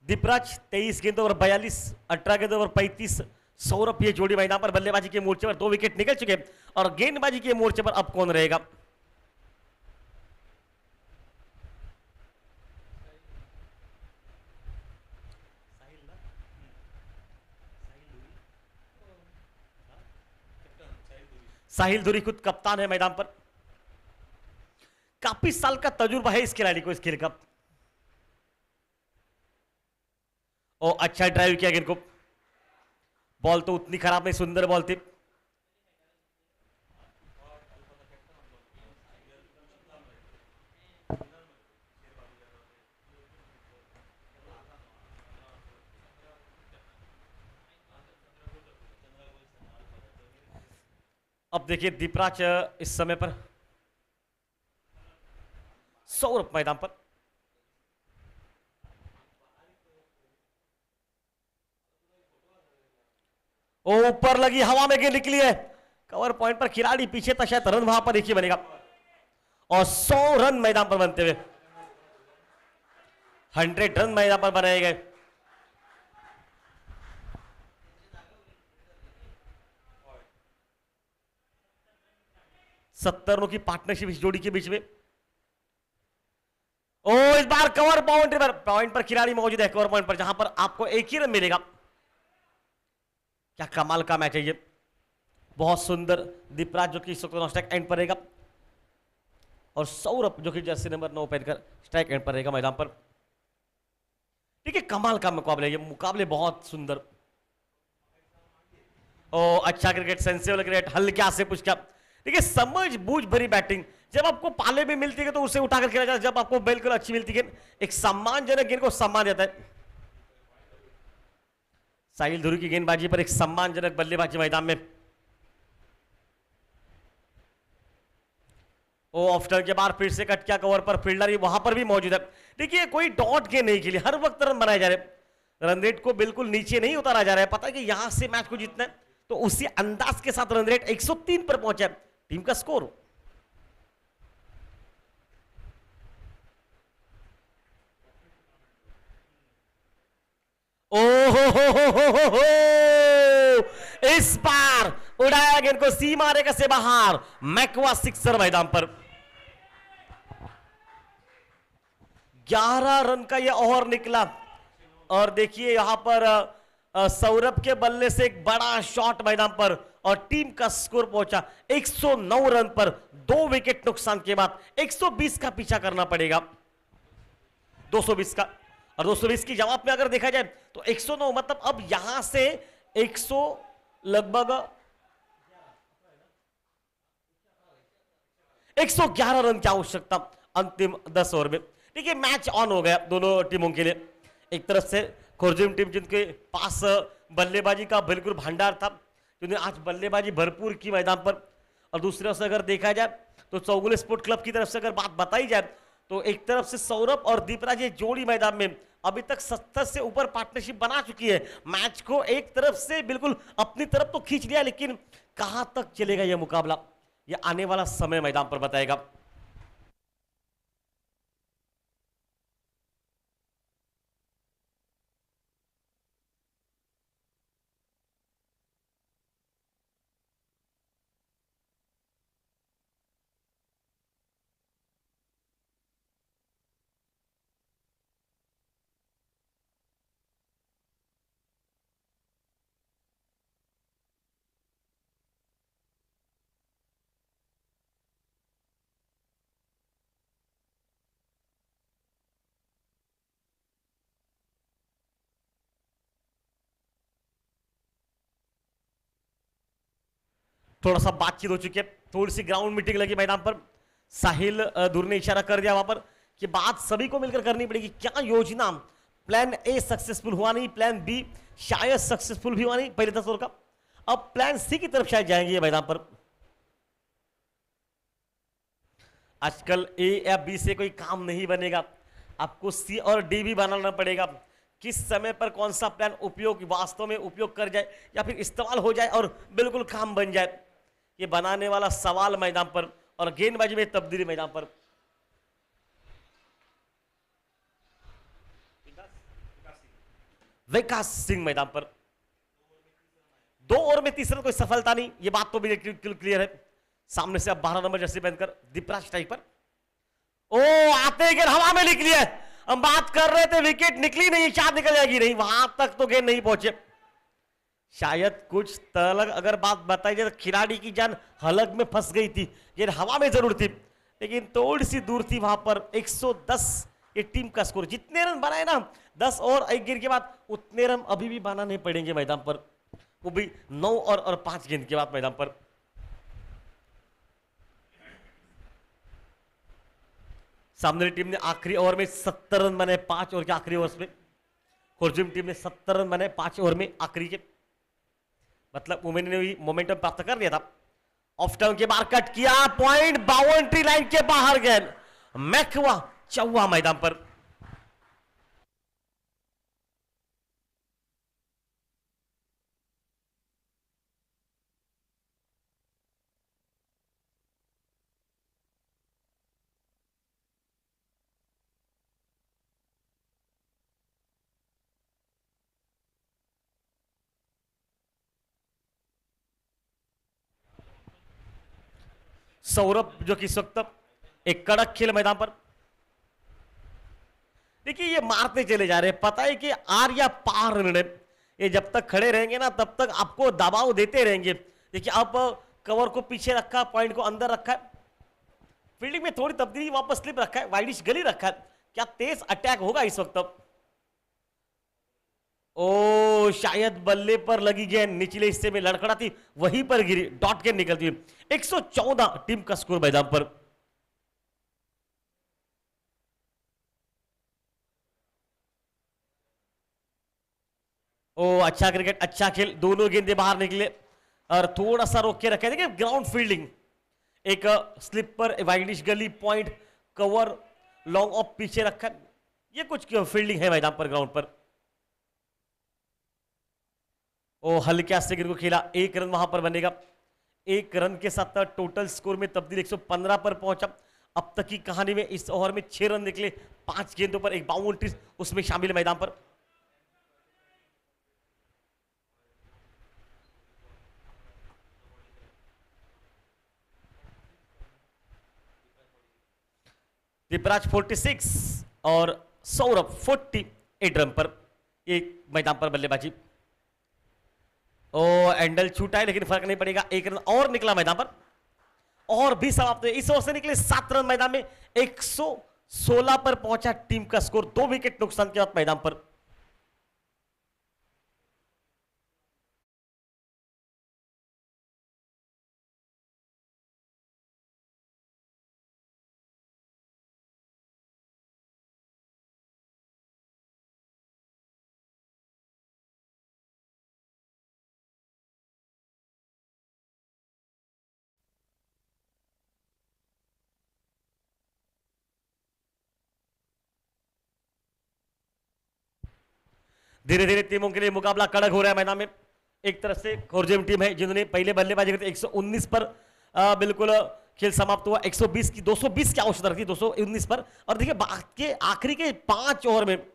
दीपराज 23 गेंदों पर 42, 18 गेंदों पर 35। सौरभ ये जोड़ी मैदान पर बल्लेबाजी के मोर्चे पर 2 विकेट निकल चुके और गेंदबाजी के मोर्चे पर अब कौन रहेगा। साहिल धुरी खुद कप्तान है मैदान पर, काफी साल का तजुर्बा है इस खिलाड़ी को इस खेल का। ओ अच्छा ड्राइव किया गेंद को, बॉल तो उतनी खराब नहीं, सुंदर बॉल थी। देखिए दीपराज इस समय पर सौरभ मैदान पर ऊपर लगी हवा में गेंद निकली है कवर पॉइंट पर खिलाड़ी पीछे था शायद रन वहां पर एक ही बनेगा और 100 रन मैदान पर बनते हुए 100 रन मैदान पर बनाए गए। सत्तर की पार्टनरशिप इस जोड़ी के बीच में। ओ इस बार कवर पॉइंट पर खिलाड़ी मौजूद है कवर पॉइंट पर जहां पर आपको एक ही रन मिलेगा। क्या कमाल का मैच है ये, बहुत सुंदर। दीपराज जो कि स्ट्राइक एंड पर रहेगा और सौरभ जो कि जर्सी नंबर 9 पहनकर स्ट्राइक एंड पर रहेगा मैदान पर। ठीक है, कमाल का मुकाबला है ये, मुकाबले बहुत सुंदर। ओ अच्छा क्रिकेट, सेंसिबल क्रिकेट, हल्का से पूछ क्या। देखिए समझ बूझ भरी बैटिंग, जब आपको पाले में मिलती है तो उसे उठाकर खेला जाता है, जब आपको बिल्कुल अच्छी मिलती है एक सम्मानजनक गेंद को सम्मान देता है। साहिल धुरी की गेंदबाजी पर एक सम्मानजनक बल्लेबाजी मैदान में। ओ ऑफ टर्न के बाद फिर से कट किया कवर पर, फील्डर वहां पर भी मौजूद है। देखिए कोई डॉट के नहीं के लिए हर वक्त रन बनाए जा रहे, रन रेट को बिल्कुल नीचे नहीं उतारा जा रहा है। पता है कि यहां से मैच को जीतना है तो उसी अंदाज के साथ रन रेट 103 पर पहुंचा है टीम का स्कोर। ओ इस बार उड़ाया गेंद को सीमा रेखा से बाहर, मैकवा सिक्सर मैदान पर। 11 रन का यह ओवर निकला और देखिए यहां पर सौरभ के बल्ले से एक बड़ा शॉट मैदान पर और टीम का स्कोर पहुंचा 109 रन पर। 2 विकेट नुकसान के बाद 120 का पीछा करना पड़ेगा, 220 का। और 220 की जवाब में अगर देखा जाए तो 109 मतलब अब यहां से 100 लगभग 111 रन की आवश्यकता अंतिम 10 ओवर में। देखिए मैच ऑन हो गया दोनों टीमों के लिए। एक तरफ से खोरजिम टीम जिनके पास बल्लेबाजी का बिल्कुल भंडार था, जिन्होंने आज बल्लेबाजी भरपूर की मैदान पर, और दूसरी तरफ से अगर देखा जाए तो चौगुले स्पोर्ट क्लब की तरफ से अगर बात बताई जाए तो एक तरफ से सौरभ और दीपराज ये जोड़ी मैदान में अभी तक 70 से ऊपर पार्टनरशिप बना चुकी है। मैच को एक तरफ से बिल्कुल अपनी तरफ तो खींच लिया, लेकिन कहां तक चलेगा यह मुकाबला ये आने वाला समय मैदान पर बताएगा। थोड़ा सा बातचीत हो चुकी है, थोड़ी सी ग्राउंड मीटिंग लगी मैदान पर। साहिल दूर ने इशारा कर दिया वहां पर कि बात सभी को मिलकर करनी पड़ेगी। क्या योजना, प्लान ए सक्सेसफुल हुआ नहीं, प्लान बी शायद सक्सेसफुल भी हुआ नहीं पहले 10 ओवर का, अब प्लान सी की तरफ शायद जाएंगे ये मैदान पर। आजकल ए या बी से कोई काम नहीं बनेगा, आपको सी और डी भी बनाना पड़ेगा। किस समय पर कौन सा प्लान उपयोग वास्तव में उपयोग कर जाए या फिर इस्तेमाल हो जाए और बिल्कुल काम बन जाए, ये बनाने वाला सवाल मैदान पर। और गेंदबाजी में तब्दीली मैदान पर। विकास सिंह मैदान पर 2 ओवर में 30 रन, कोई सफलता नहीं, ये बात तो भी क्लियर है। सामने से अब 12 नंबर जर्सी पहनकर दीपराज स्ट्राइक पर। ओ आते गेंद हवा में निकली है, हम बात कर रहे थे विकेट निकली नहीं, शायद निकल जाएगी, नहीं वहां तक तो गेंद नहीं पहुंचे। शायद कुछ तलग अगर बात बताई जाए तो खिलाड़ी की जान हलक में फंस गई थी, गेंद हवा में जरूर थी लेकिन थोड़ी सी दूर थी वहां पर। 110 ये टीम का स्कोर, जितने रन बनाए ना 10 और 1 गेंद के बाद उतने रन अभी भी बनाने पड़ेंगे मैदान पर, वो भी 9 और 5 गेंद के बाद मैदान पर। सामने टीम ने आखिरी ओवर में 70 रन बनाए 5 ओवर के आखिरी ओवर में। खुर्जिम टीम ने 70 रन बनाए 5 ओवर में आखिरी के, मतलब वुमेन ने भी मोमेंटम प्राप्त कर लिया था ऑफ टर्न के बाहर कट किया, पॉइंट बाउंड्री लाइन के बाहर गेंद, मैक्वा चौवा मैदान पर। सौरभ जो कि इस वक्त एक कड़क खेल मैदान पर, देखिए ये मारते चले जा रहे हैं, पता है कि आर या पार निर्णय, ये जब तक खड़े रहेंगे ना तब तक आपको दबाव देते रहेंगे। देखिए अब कवर को पीछे रखा, पॉइंट को अंदर रखा है, फील्डिंग में थोड़ी तब्दीली, वापस स्लिप रखा है, वाइडिश गली रखा है, क्या तेज अटैक होगा इस वक्त? ओ शायद बल्ले पर लगी गेंद निचले हिस्से में लड़खड़ाती, वहीं पर गिरी, डॉट गेंद निकलती है। 114 टीम का स्कोर मैदान पर। ओ अच्छा क्रिकेट, अच्छा खेल, दोनों गेंदे बाहर निकले और थोड़ा सा रोक के रखा है। देखिए ग्राउंड फील्डिंग, एक स्लिपर, वाइडिश गली, पॉइंट, कवर, लॉन्ग ऑफ पीछे रखा है, ये कुछ फील्डिंग है मैदान पर, ग्राउंड पर। ओ हल्के से को खेला, एक रन वहां पर बनेगा, एक रन के साथ टोटल स्कोर में तब्दील 115 पर पहुंचा। अब तक की कहानी में इस ओवर में 6 रन निकले, 5 गेंदों पर एक बाउंड्री उसमें शामिल मैदान पर। दीपराज 46 और सौरभ 48 रन पर, एक मैदान पर बल्लेबाजी। ओ एंडल छूटा है लेकिन फर्क नहीं पड़ेगा, एक रन और निकला मैदान पर और भी समाप्त है। इस ओवर से निकले 7 रन मैदान में, 116 पर पहुंचा टीम का स्कोर, 2 विकेट नुकसान के बाद मैदान पर। धीरे धीरे टीमों के लिए मुकाबला कड़क हो रहा है मैदान में। एक तरफ से खोरजेम टीम है जिन्होंने पहले बल्लेबाजी करते 119 पर बिल्कुल खेल समाप्त हुआ, 120 की 220 की आवश्यकता रखी, 219 पर। और देखिए के आखिरी के 5 ओवर में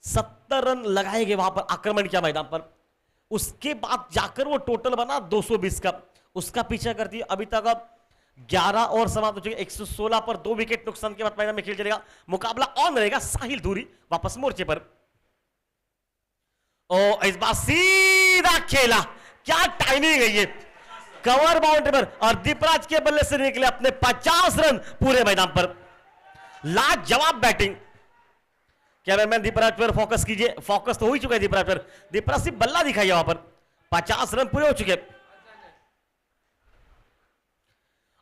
70 रन लगाए गए, वहां पर आक्रमण किया मैदान पर, उसके बाद जाकर वो टोटल बना 220 का, उसका पीछा करती है। अभी तक अब 11 ओवर समाप्त हो चुके, 116 पर 2 विकेट नुकसान के बाद मैदान में खेल चलेगा, मुकाबला ऑन रहेगा। साहिल धूरी वापस मोर्चे पर। ओ इस बार सीधा खेला, क्या टाइमिंग है ये, कवर बाउंड्री पर, और दीपराज के बल्ले से निकले अपने 50 रन पूरे मैदान पर। लाजवाब बैटिंग। कैमरामैन दीपराज पर फोकस कीजिए, फोकस तो हो ही चुका है दीपराज पर, दीपराज सिर्फ बल्ला दिखाई वहां पर, 50 रन पूरे हो चुके।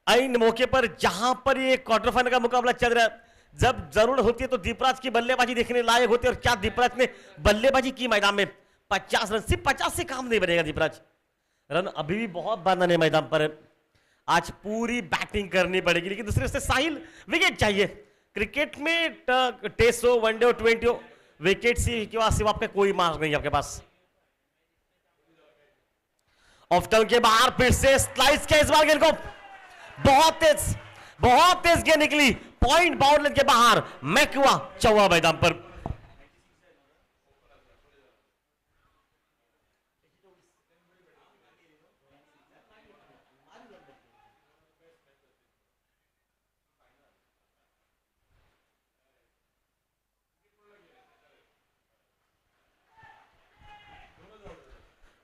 इन मौके पर जहां पर ये क्वार्टर फाइनल का मुकाबला चल रहा है, जब जरूरत होती है तो दीपराज की बल्लेबाजी देखने लायक होती है, और क्या दीपराज ने बल्लेबाजी की मैदान में। 50 रन, सिर्फ 50 से काम नहीं बनेगा दीपराज, रन अभी भी बहुत बंधन है मैदान पर। आज पूरी बैटिंग करनी पड़ेगी, लेकिन दूसरे से साहिल विकेट चाहिए। क्रिकेट में टेस्ट हो, वनडे हो, 20 हो, विकेट के सिवा आपका कोई मार्क नहीं आपके पास। ऑफ टर्न के बाहर फिर से स्लाइस किया इस बार गेंद को, बहुत तेज गेंद निकली, पॉइंट बाउंड्री के बाहर, मैक्वा चौवा मैदान पर।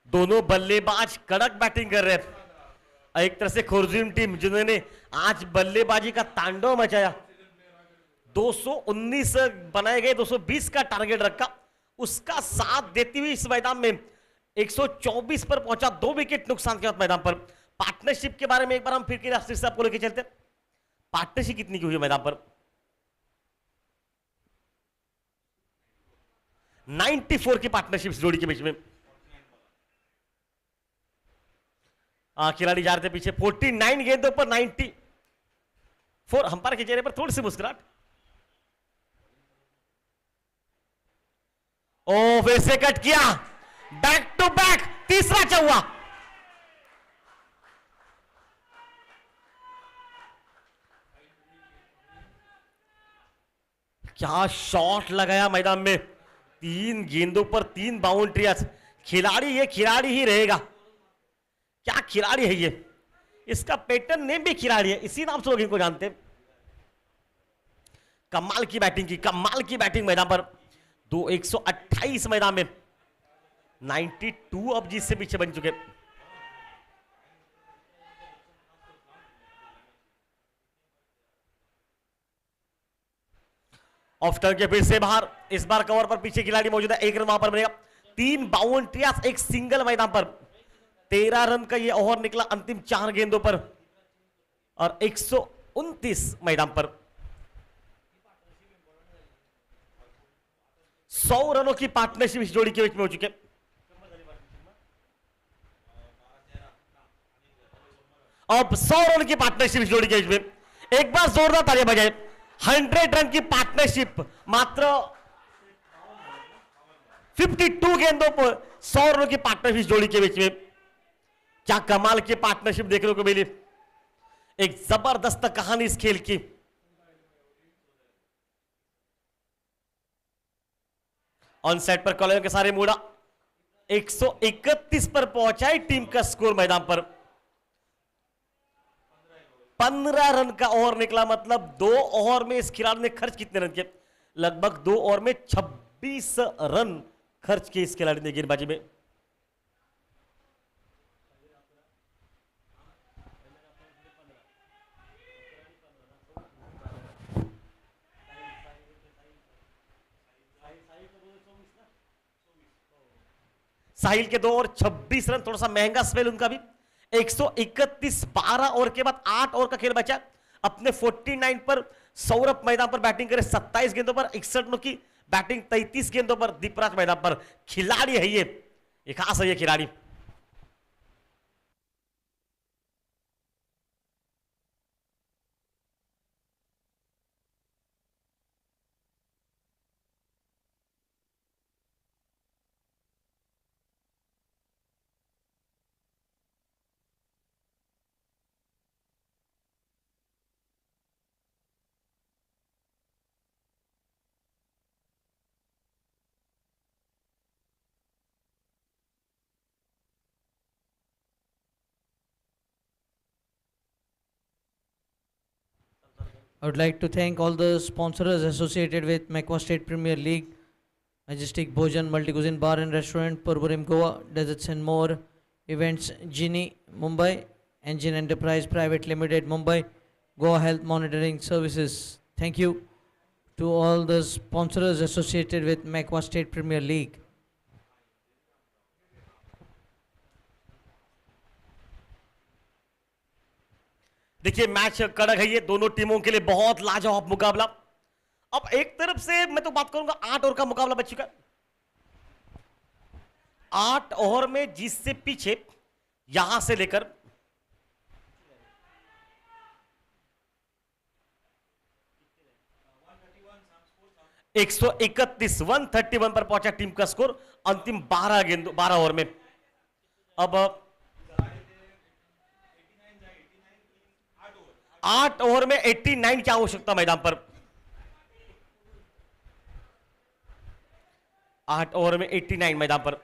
दोनों बल्लेबाज कड़क बैटिंग कर रहे हैं। एक तरह से खोरजिम टीम जिन्होंने आज बल्लेबाजी का तांडव मचाया, 219 बनाए गए, 220 का टारगेट रखा, उसका साथ देती हुई इस मैदान में 124 पर पहुंचा, 2 विकेट नुकसान के बाद मैदान पर। पार्टनरशिप के बारे में एक बार हम फिर से आपको लेके चलते, पार्टनरशिप कितनी की हुई मैदान पर? 94 की पार्टनरशिप जोड़ी के बीच में। खिलाड़ी जा रहे थे पीछे। 49 गेंदों पर 94। अंपायर के चेहरे पर थोड़ी सी मुस्कुराहट। ओ फिर से कट किया, बैक टू बैक तीसरा चौका। क्या शॉट लगाया मैदान में, 3 गेंदों पर 3 बाउंड्रियां। खिलाड़ी ये खिलाड़ी ही रहेगा। क्या खिलाड़ी है ये, इसका पैटर्न नेम भी खिलाड़ी है, इसी नाम से लोग इनको जानते हैं। कमाल की बैटिंग की, कमाल की बैटिंग मैदान पर। 128 मैदान में 92 अब जीत से पीछे बन चुके। ऑफ टर्न के फिर से बाहर, इस बार कवर पर पीछे खिलाड़ी मौजूद है। 1 रन वहां पर मिलेगा। 3 बाउंड्रियां, 1 सिंगल मैदान पर। 13 रन का ये ओवर निकला अंतिम 4 गेंदों पर और 129 मैदान पर। 100 रनों की पार्टनरशिप इस जोड़ी के बीच में हो चुके। अब 100 रन की पार्टनरशिप इस जोड़ी के बीच में। एक बार जोरदार तालियां बजाएं। 100 रन की पार्टनरशिप मात्र 52 गेंदों पर 100 रनों की पार्टनरशिप इस जोड़ी के बीच में। क्या कमाल की पार्टनरशिप देखने को मिली, एक जबरदस्त कहानी इस खेल की। ऑन सेट पर कॉलर के सारे मूड़ा 131 पर पहुंचा है टीम का स्कोर मैदान पर। 15 रन का ओवर निकला, मतलब 2 ओवर में इस खिलाड़ी ने खर्च कितने रन किए? लगभग 2 ओवर में 26 रन खर्च किए इस खिलाड़ी ने गेंदबाजी में। साहिल के 2 और 26 रन, थोड़ा सा महंगा स्पेल उनका भी। 131 12 ओवर के बाद 8 ओवर का खेल बचा। अपने 49 पर सौरभ मैदान पर बैटिंग करे 27 गेंदों पर 61 रनों की बैटिंग। 33 गेंदों पर दीपराज मैदान पर। खिलाड़ी है ये खास है ये खिलाड़ी। I would like to thank all the sponsors associated with MACQUA State Premier League, Majestic Bhojan, Multi Cuisine Bar and Restaurant, Purburim Goa, Deserts and More, Events Genie, Mumbai, Engine Enterprise Private Limited, Mumbai, Goa Health Monitoring Services. Thank you to all the sponsors associated with MACQUA State Premier League. देखिए match कड़क है ये, दोनों टीमों के लिए बहुत लाजवाब मुकाबला। अब एक तरफ से मैं तो बात करूंगा 8 ओवर का मुकाबला बच चुका है। 8 ओवर में जीत से पीछे यहां से लेकर 131 पर पहुंचा टीम का स्कोर अंतिम 12 ओवर में। अब 8 ओवर में 89 की आवश्यकता मैदान पर। 8 ओवर में 89 मैदान पर।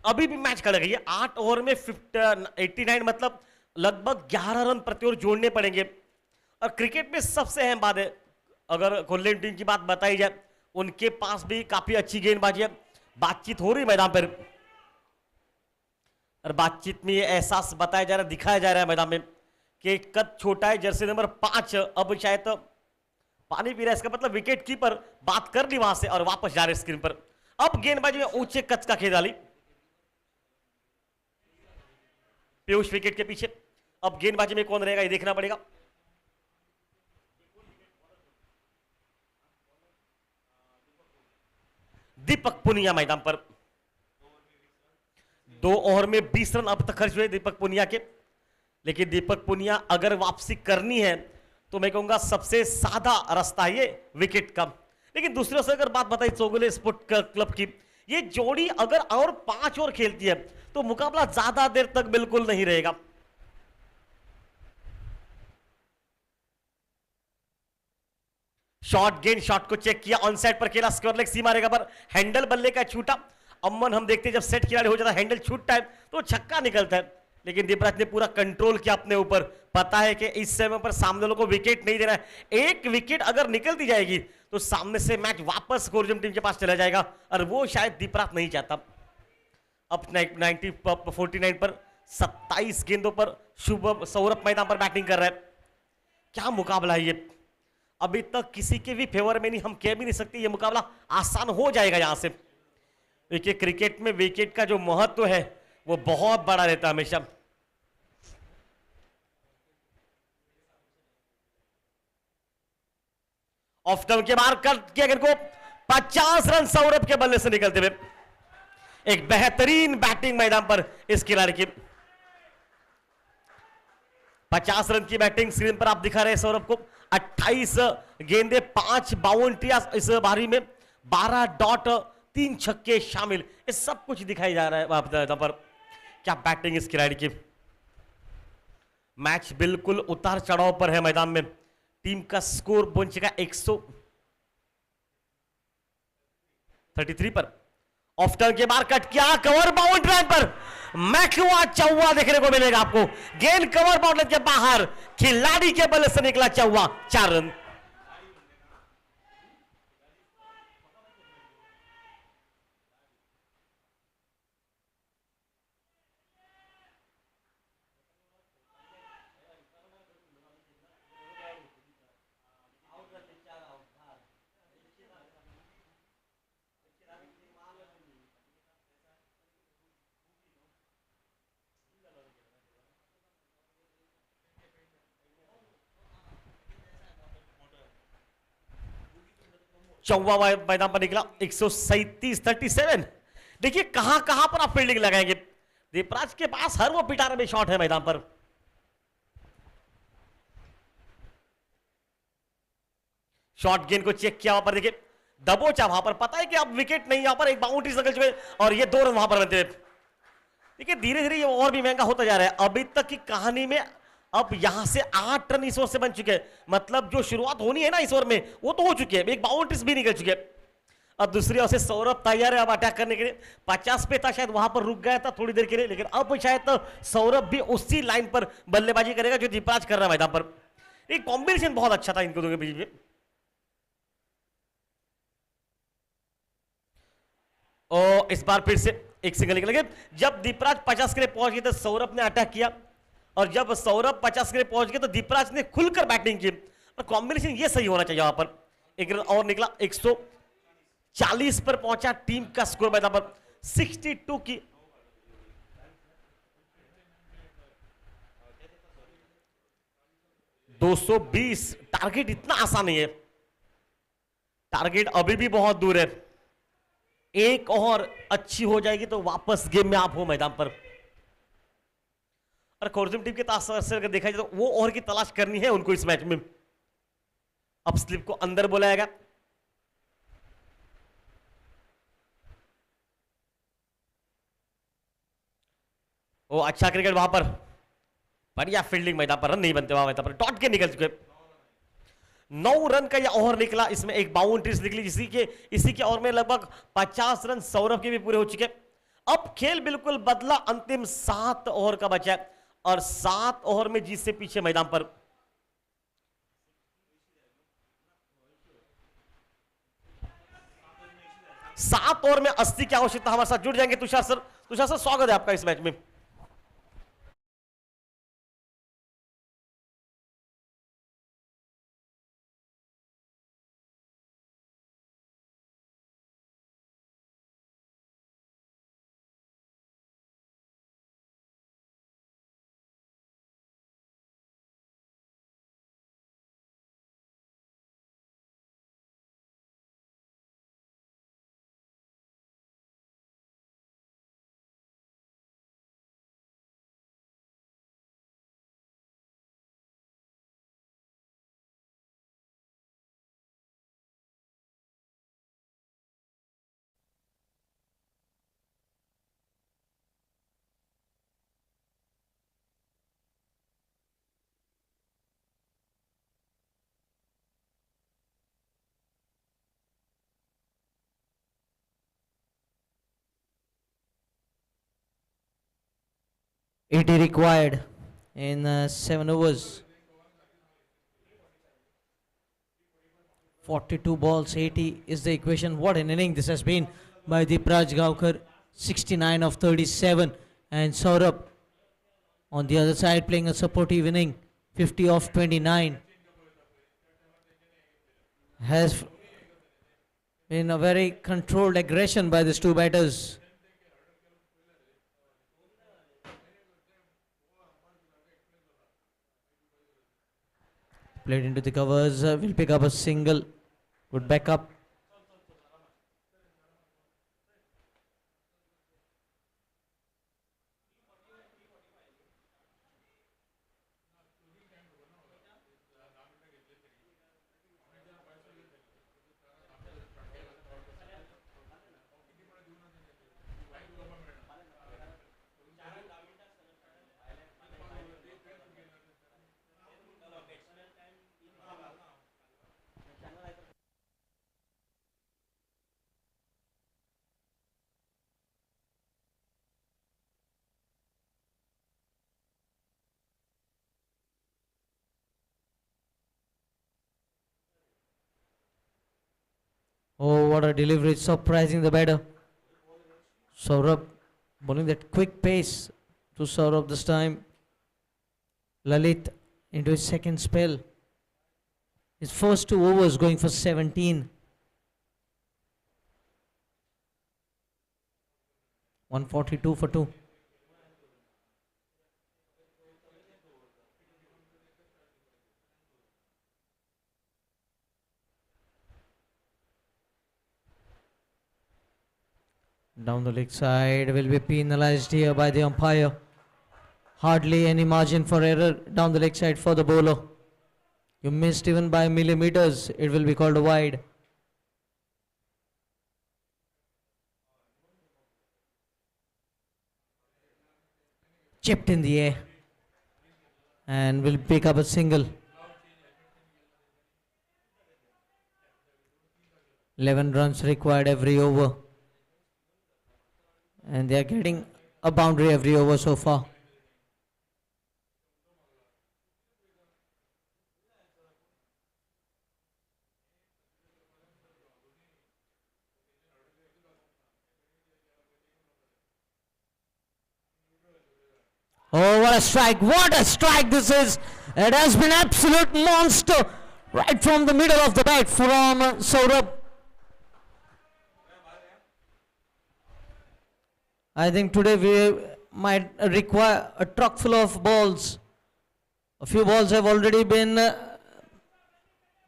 अभी भी मैच कड़ गई है। 8 ओवर में 89 मतलब लगभग 11 रन प्रति ओवर जोड़ने पड़ेंगे। और क्रिकेट में सबसे अहम बात है, अगर कोल्हान टीम की बात बताई जाए, उनके पास भी काफी अच्छी गेंदबाजी है। बातचीत हो रही मैदान पर और बातचीत में ये एहसास बताया जा रहा है, दिखाया जा रहा है मैदान में कि कद छोटा है। जर्सी नंबर 5 अब शायद पानी पी रहा है, इसका मतलब विकेट कीपर बात कर ली वहां से और वापस जा रहे स्क्रीन पर। अब गेंदबाजी में ऊंचे कद का खेल डाली पीयूष विकेट के पीछे। अब गेंदबाजी में कौन रहेगा ये देखना पड़ेगा। दीपक पुनिया मैदान पर। 2 ओवर में 20 रन अब तक खर्च हुए दीपक पुनिया के, लेकिन दीपक पुनिया अगर वापसी करनी है तो मैं कहूंगा सबसे सादा रास्ता ये विकेट का। लेकिन दूसरे से अगर बात बताई चौगुले स्पोर्ट क्लब की, ये जोड़ी अगर और 5 ओवर खेलती है तो मुकाबला ज्यादा देर तक बिल्कुल नहीं रहेगा। शॉट गेंद, शॉट को चेक किया, ऑन साइड पर खेला, स्क्वायर लेग सीमा रेखा पर हैंडल बल्ले का छूटा। अमन हम देखते हैं जब सेट खिलाड़ी हो जाता है हैंडल छूटता है तो छक्का निकलता है, लेकिन दीपराज ने पूरा कंट्रोल किया अपने ऊपर। पता है कि इस समय पर सामने वालों को विकेट नहीं देना है, एक विकेट अगर निकलती जाएगी तो सामने से मैच वापस खोरजम टीम के पास चला जाएगा और वो शायद दीपराज नहीं चाहता। अब 49 पर 27 गेंदों पर शुभ सौरभ मैदान पर बैटिंग कर रहा है। क्या मुकाबला है ये, अभी तक किसी के भी फेवर में नहीं, हम कह भी नहीं सकते ये मुकाबला आसान हो जाएगा यहां से। देखिए क्रिकेट में विकेट का जो महत्व है वो बहुत बड़ा रहता है हमेशा। ऑफ टर्न के बाहर कर किया गेंद को, 50 रन सौरभ के बल्ले से निकलते हुए। एक बेहतरीन बैटिंग मैदान पर इस खिलाड़ी की, 50 रन की बैटिंग स्क्रीन पर आप दिखा रहे हैं सौरभ को। 28 गेंदे, 5 बाउंड्रियां इस बारी में, 12 डॉट, 3 छक्के शामिल, ये सब कुछ दिखाई जा रहा है वहां पर। क्या बैटिंग इस खिलाड़ी की। मैच बिल्कुल उतार चढ़ाव पर है मैदान में। टीम का स्कोर पहुंच चुका 133 पर। ऑफ टर्न के बाहर कट किया, कवर बाउंड्री लाइन पर मैक्वा चौवा देखने को मिलेगा आपको। गेंद कवर बाउंड्री के बाहर, खिलाड़ी के बल्ले से निकला चौवा, 4 रन। चौवा मैदान पर निकला, 137। देखिए कहां कहां पर आप फील्डिंग लगाएंगे। दीपराज के पास हर वो पिटारे में शॉट है मैदान पर। शॉट गेंद को चेक किया, वहां पर देखिए दबोचा, वहां पर पता है कि अब विकेट नहीं, यहां पर एक बाउंड्री निकल चुके और ये 2 रन वहां पर बनते हुए। देखिए धीरे धीरे ये और भी महंगा होता जा रहा है। अभी तक की कहानी में अब यहां से 8 रन इस ओवर से बन चुके हैं, मतलब जो शुरुआत होनी है ना इस ओवर में वो तो हो चुकी है, एक बाउंड्रीज भी निकल चुके हैं। अब दूसरी ओर से सौरभ तैयार है अब अटैक करने के लिए। 50 पे था, शायद वहां पर रुक गया था थोड़ी देर के लिए, लेकिन अब शायद तो सौरभ भी उसी लाइन पर बल्लेबाजी करेगा जो दीपराज कर रहा है मैदान पर। एक कॉम्बिनेशन बहुत अच्छा था इनको दोनों के बीच में। और इस बार फिर से एक सिंगल निकल गया। जब दीपराज 50 के लिए पहुंच गए तो सौरभ ने अटैक किया, और जब सौरभ 50 के लिए पहुंच गए तो दीपराज ने खुलकर बैटिंग की। और कॉम्बिनेशन ये सही होना चाहिए वहां पर। एक रन और निकला, 140 पर पहुंचा टीम का स्कोर मैदान पर। 62 की 220। टारगेट इतना आसान नहीं है, टारगेट अभी भी बहुत दूर है। एक और अच्छी हो जाएगी तो वापस गेम में आप हो मैदान पर। और खोरजम टीम के से अगर देखा जाए तो वो और की तलाश करनी है उनको इस मैच में। अब स्लिप को अंदर बुलाएगा, वो अच्छा क्रिकेट वहां पर, बढ़िया फील्डिंग मैदान पर, रन नहीं बनते वहां मैदान पर, डॉट के निकल चुके। 9 रन का यह ओवर निकला, इसमें एक बाउंड्रीज निकली, इसी के ओवर में लगभग 50 रन सौरभ के भी पूरे हो चुके। अब खेल बिल्कुल बदला, अंतिम 7 ओवर का बचा है और 7 ओवर में जीत से पीछे मैदान पर। सात ओवर में 80 की आवश्यकता। हमारे साथ जुड़ जाएंगे तुषार सर। तुषार सर स्वागत है आपका इस मैच में। 80 required in 7 overs. 42 balls, 80 is the equation. What an inning this has been by Deepraj Gaukar. 69 of 37. And Saurabh on the other side playing a supportive inning. 50 of 29. Has been a very controlled aggression by these two batters. Played into the covers, will pick up a single. Good backup. Oh, what a delivery, surprising the batter. Saurabh bowling that quick pace to Saurabh this time. Lalit into his second spell. His first 2 overs going for 17. 142 for 2. Down the leg side will be penalized here by the umpire. Hardly any margin for error down the leg side for the bowler. You missed even by millimeters, it will be called a wide. Chipped in the air and will pick up a single. 11 runs required every over. And they are getting a boundary every over so far. Oh, what a strike. What a strike this is. It has been absolute monster right from the middle of the bat from Saurabh. I think today we might require a truck full of balls. A few balls have already been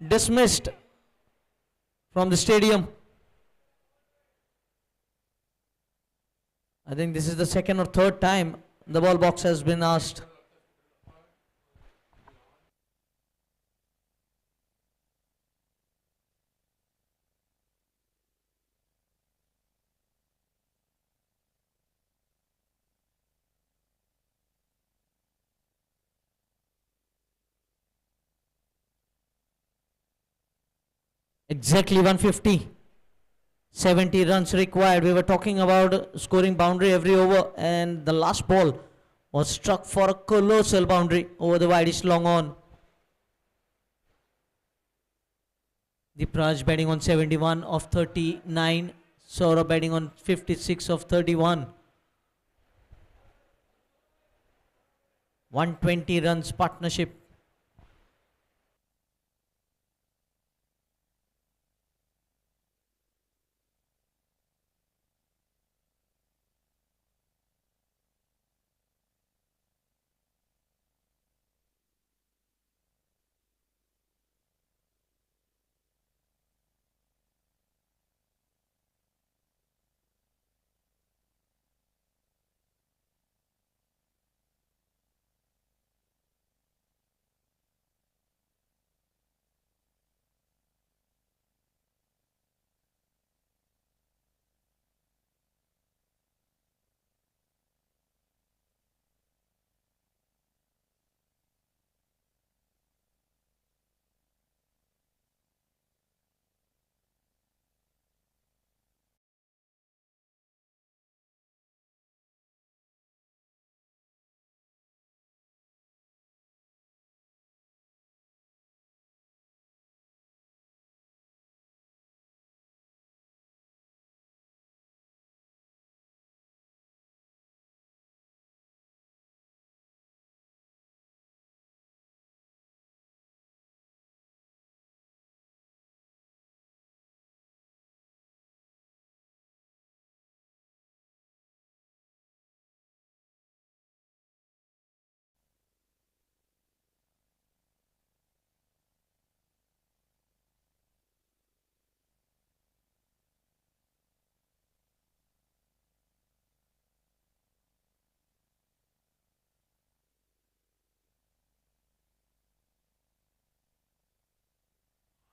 dismissed from the stadium. I think this is the second or third time the ball box has been asked. Exactly 150. 70 runs required. We were talking about scoring boundary every over, and the last ball was struck for a colossal boundary over the widest long on. Deepraj batting on 71 of 39. Saurabh batting on 56 of 31. 120 runs partnership.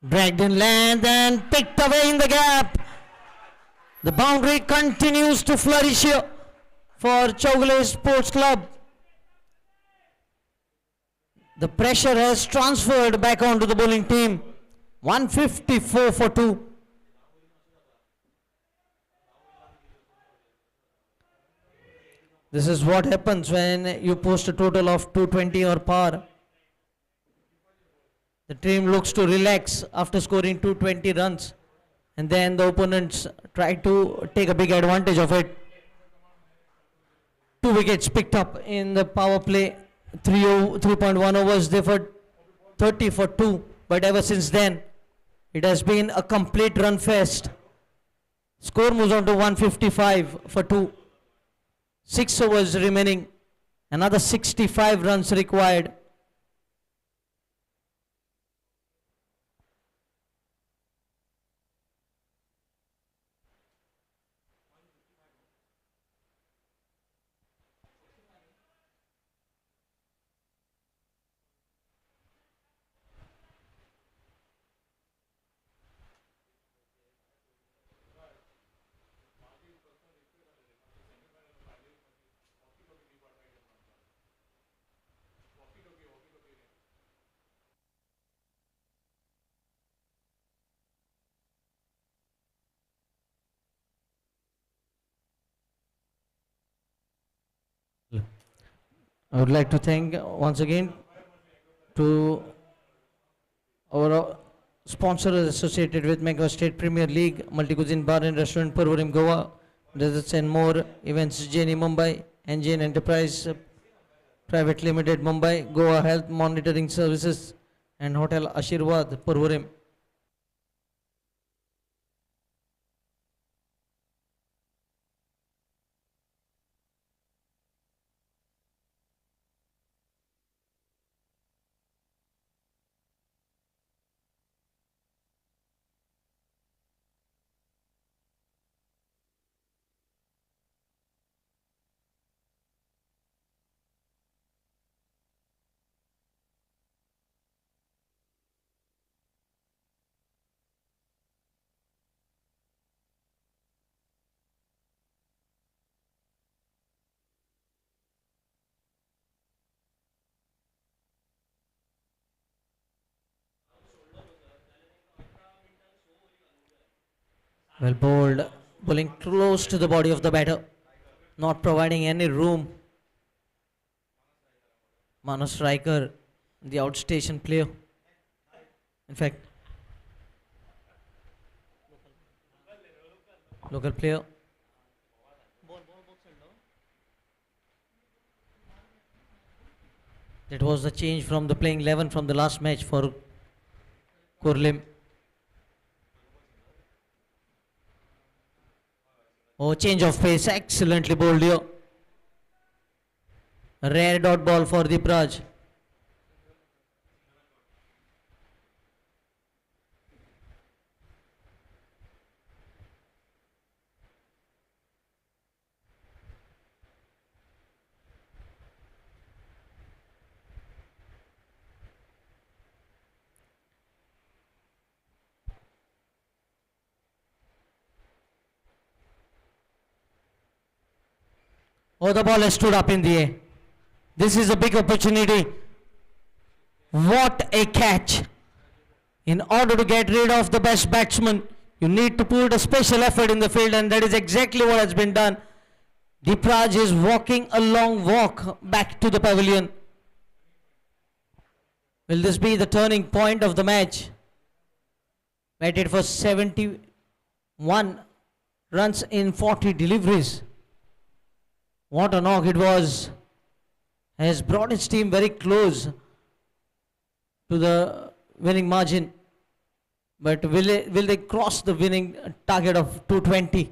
Dragged in length and picked away in the gap. The boundary continues to flourish here for Chowgules Sports Club. The pressure has transferred back onto the bowling team. 154 for 2. This is what happens when you post a total of 220 or par. The team looks to relax after scoring 220 runs, and then the opponents try to take a big advantage of it. 2 wickets picked up in the power play. 3.1 overs, they for 30 for 2. But ever since then, it has been a complete run fest. Score moves on to 155 for 2. 6 overs remaining. Another 65 runs required. I would like to thank once again to our sponsors associated with MACQUA State Premier League, Multi-Cuisine Bar and Restaurant, Purvarim, Goa, Desserts and More, Events Jani Mumbai, Engine Enterprise Private Limited Mumbai, Goa Health Monitoring Services and Hotel Ashirwad, Purvarim. Well bowled, bowling close to the body of the batter, not providing any room. Manas Striker, the outstation player. In fact, local player. That was the change from the playing 11 from the last match for Khorlim. Oh, change of pace, excellently bowled here. A rare dot ball for Deepraj. Oh, the ball has stood up in the air. This is a big opportunity. What a catch. In order to get rid of the best batsman, you need to put a special effort in the field, and that is exactly what has been done. Deepraj is walking a long walk back to the pavilion. Will this be the turning point of the match? Batted for 71 runs in 40 deliveries. What a knock it was. Has brought his team very close to the winning margin. But will they cross the winning target of 220?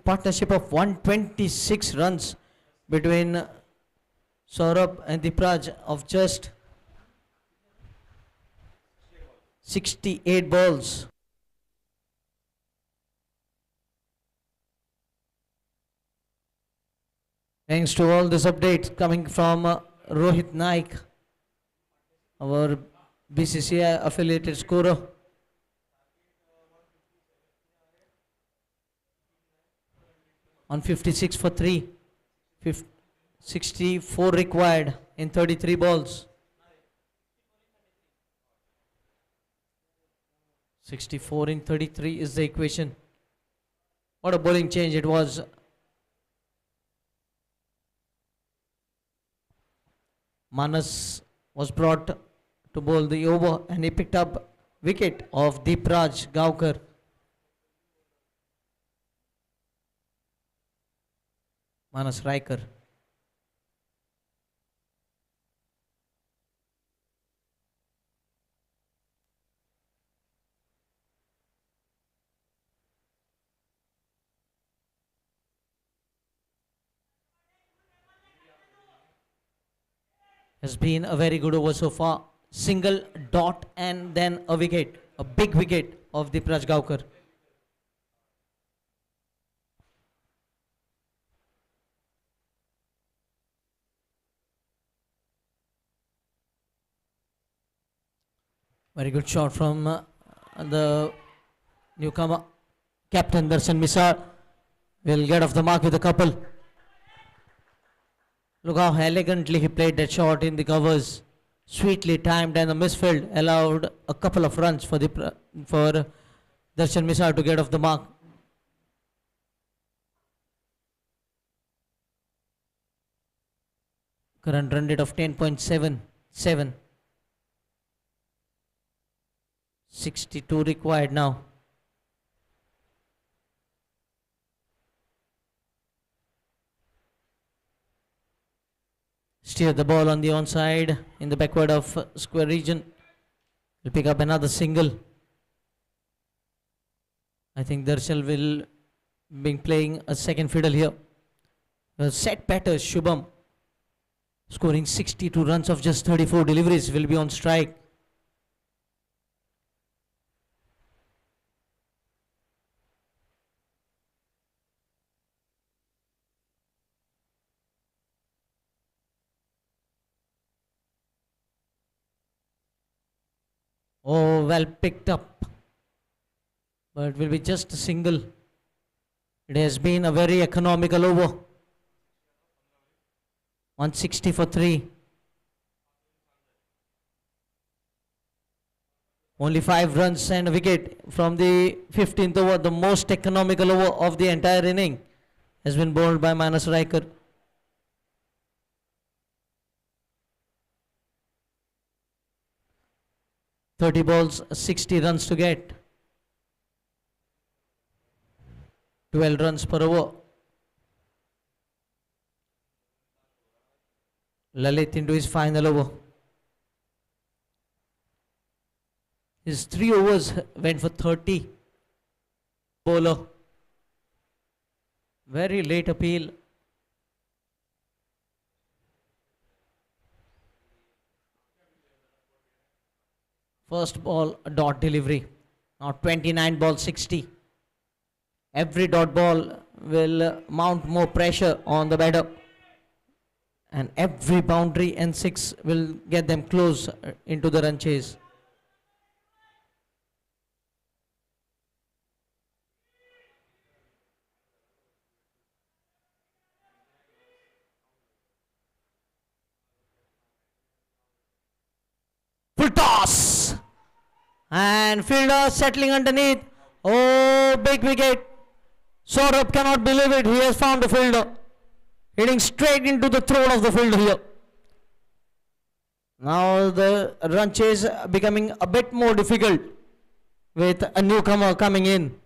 Partnership of 126 runs between Saurabh and Deepraj of just 68 balls. Thanks to all this update coming from Rohit Naik, our BCCI affiliated scorer. On 56 for 3, 64 required in 33 balls. 64 in 33 is the equation. What a bowling change it was. Manas was brought to bowl the over and he picked up wicket of Deepraj Gaukar. Manas Riker. Has been a very good over so far. Single dot and then a wicket. A big wicket of Deepraj Gaukar. Very good shot from the newcomer. Captain Darshan Misar will get off the mark with a couple. Look how elegantly he played that shot in the covers. Sweetly timed, and the misfield allowed a couple of runs for Darshan Misar to get off the mark. Current run rate of 10.77. 62 required now. Steer the ball on the onside in the backward of square region. Will pick up another single. I think Darshal will be playing a second fiddle here. Set batter Shubham, scoring 62 runs of just 34 deliveries, will be on strike. Oh, well picked up, but it will be just a single. It has been a very economical over. 160 for 3. Only 5 runs and a wicket from the 15th over. The most economical over of the entire inning has been bowled by Manas Riker. "30 balls, 60 runs to get. 12 runs per over. Lalit into his final over. His 3 overs went for 30. Bowler. Very late appeal. First ball, a dot delivery. Now 29 ball, 60. Every dot ball will mount more pressure on the batter. And every boundary and 6 will get them close into the run chase. Full toss. And fielder settling underneath. Oh, big wicket. Saurabh cannot believe it. He has found the fielder. Hitting straight into the throat of the fielder here. Now the run chase becoming a bit more difficult with a newcomer coming in.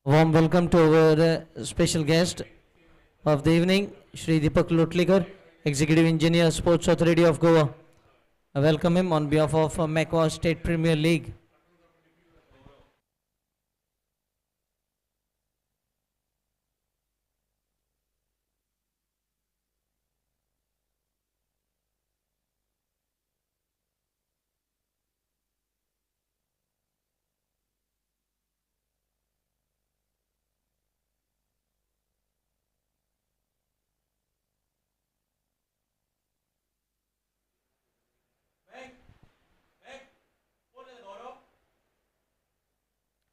Warm welcome to our special guest of the evening, Shri Deepak Lotlikar, Executive Engineer, Sports Authority of Goa. I welcome him on behalf of MACQUA State Premier League.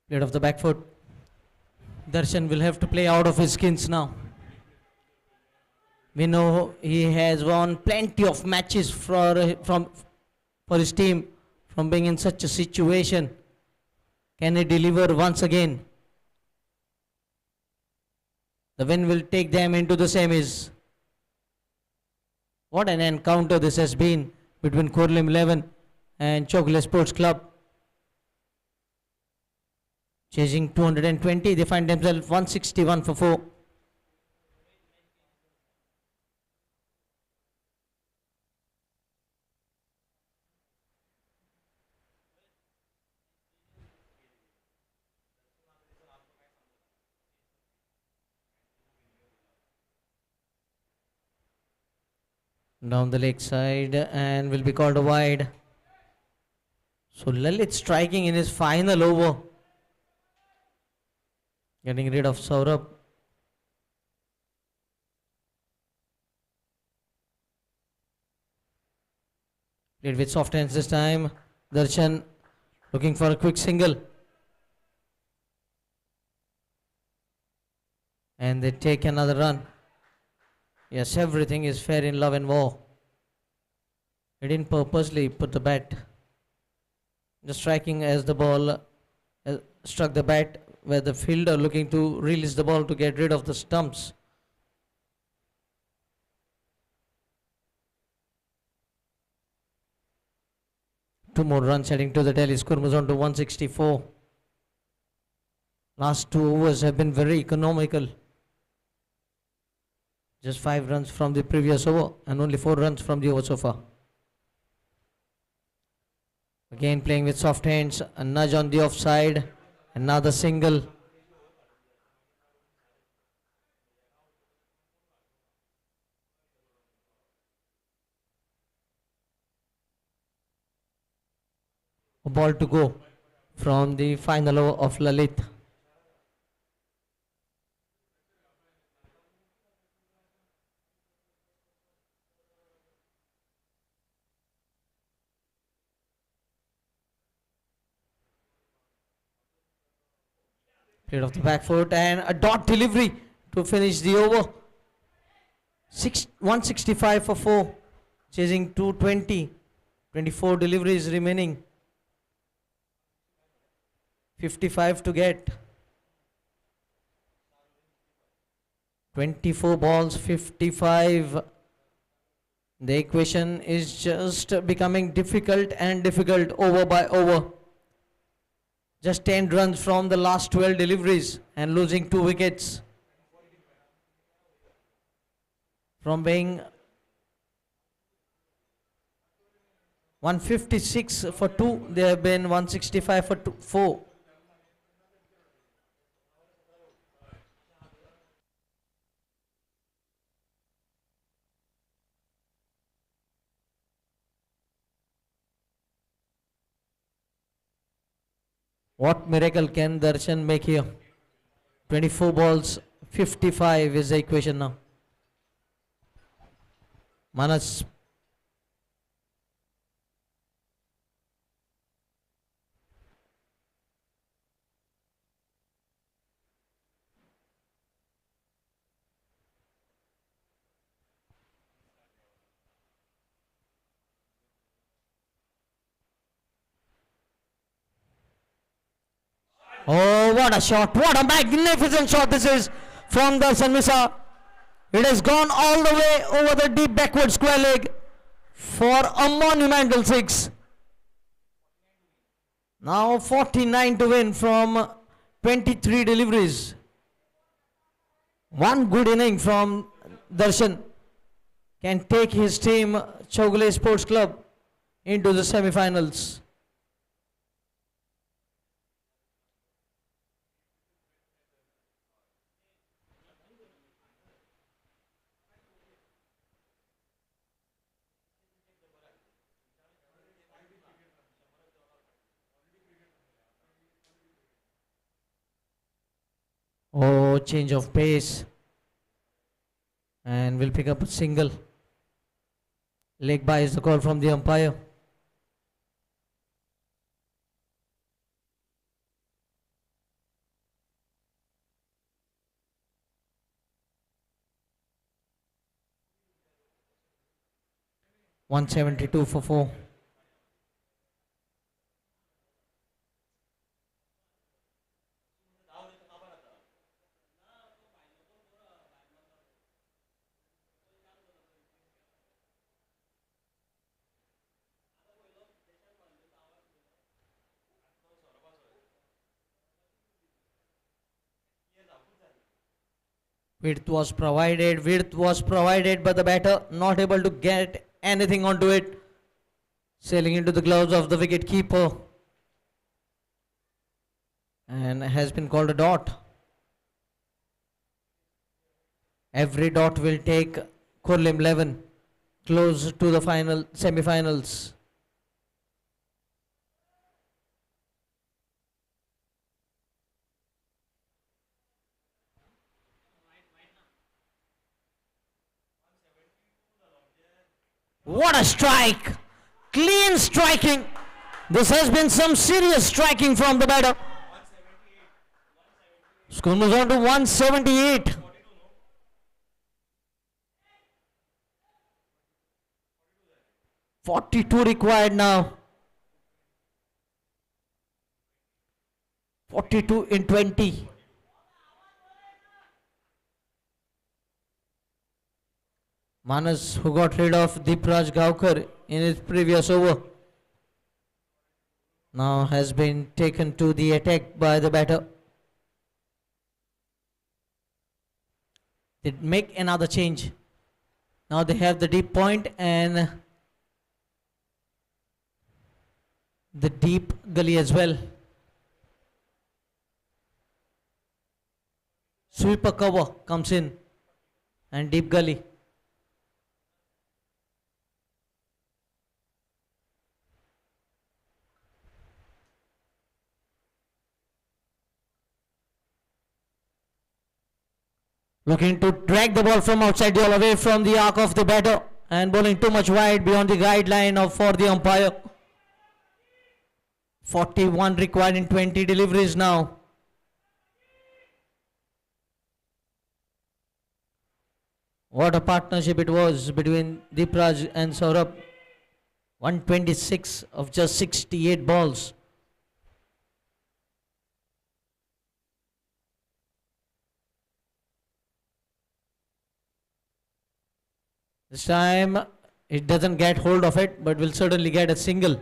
Played off the back foot. Darshan will have to play out of his skins now. We know he has won plenty of matches for his team from being in such a situation. Can he deliver once again? The win will take them into the semis. What an encounter this has been between Khorlim XI and Chowgule Sports Club. Chasing 220, they find themselves 161 for 4. Down the leg side and will be called a wide. So Lalit striking in his final over. Getting rid of Saurabh. Played with soft hands this time. Darshan looking for a quick single. And they take another run. Yes, everything is fair in love and war. He didn't purposely put the bat. Just striking as the ball struck the bat, where the fielder looking to release the ball to get rid of the stumps. Two more runs heading to the tally. Score moves on to 164. Last 2 overs have been very economical. Just 5 runs from the previous over and only 4 runs from the over so far. Again playing with soft hands, a nudge on the offside, another single. A ball to go from the final over of Lalit. Played off the back foot and a dot delivery to finish the over. 165 for 4. Chasing 220. 24 deliveries remaining. 55 to get. 24 balls, 55. The equation is just becoming difficult and difficult over by over. Just 10 runs from the last 12 deliveries and losing 2 wickets. From being 156 for 2, they have been 165 for 4. What miracle can Darshan make here? 24 balls, 55 is the equation now. Manas. Oh, what a shot. What a magnificent shot this is from Darshan Misa. It has gone all the way over the deep backward square leg for a monumental 6. Now 49 to win from 23 deliveries. One good inning from Darshan can take his team Chowgule Sports Club into the semi-finals. Oh, change of pace. And will pick up a single. Leg by is the call from the umpire. .172 for 4. Width was provided, but the batter not able to get anything onto it. Sailing into the gloves of the wicket keeper. And has been called a dot. Every dot will take Khorlim 11 close to the final semi-finals. What a strike! Clean striking. This has been some serious striking from the batter. Score moves on to 178. .42 required now. 42 in 20. Manas, who got rid of Deepraj Gaukar in his previous over, now has been taken to the attack by the batter. They make another change. Now they have the deep point and the deep gully as well. Sweeper cover comes in and deep gully. Looking to drag the ball from outside the ball away from the arc of the batter and bowling too much wide beyond the guideline of for the umpire. 41 required in 20 deliveries now. What a partnership it was between Deepraj and Saurabh. 126 of just 68 balls. This time it doesn't get hold of it, but will certainly get a single.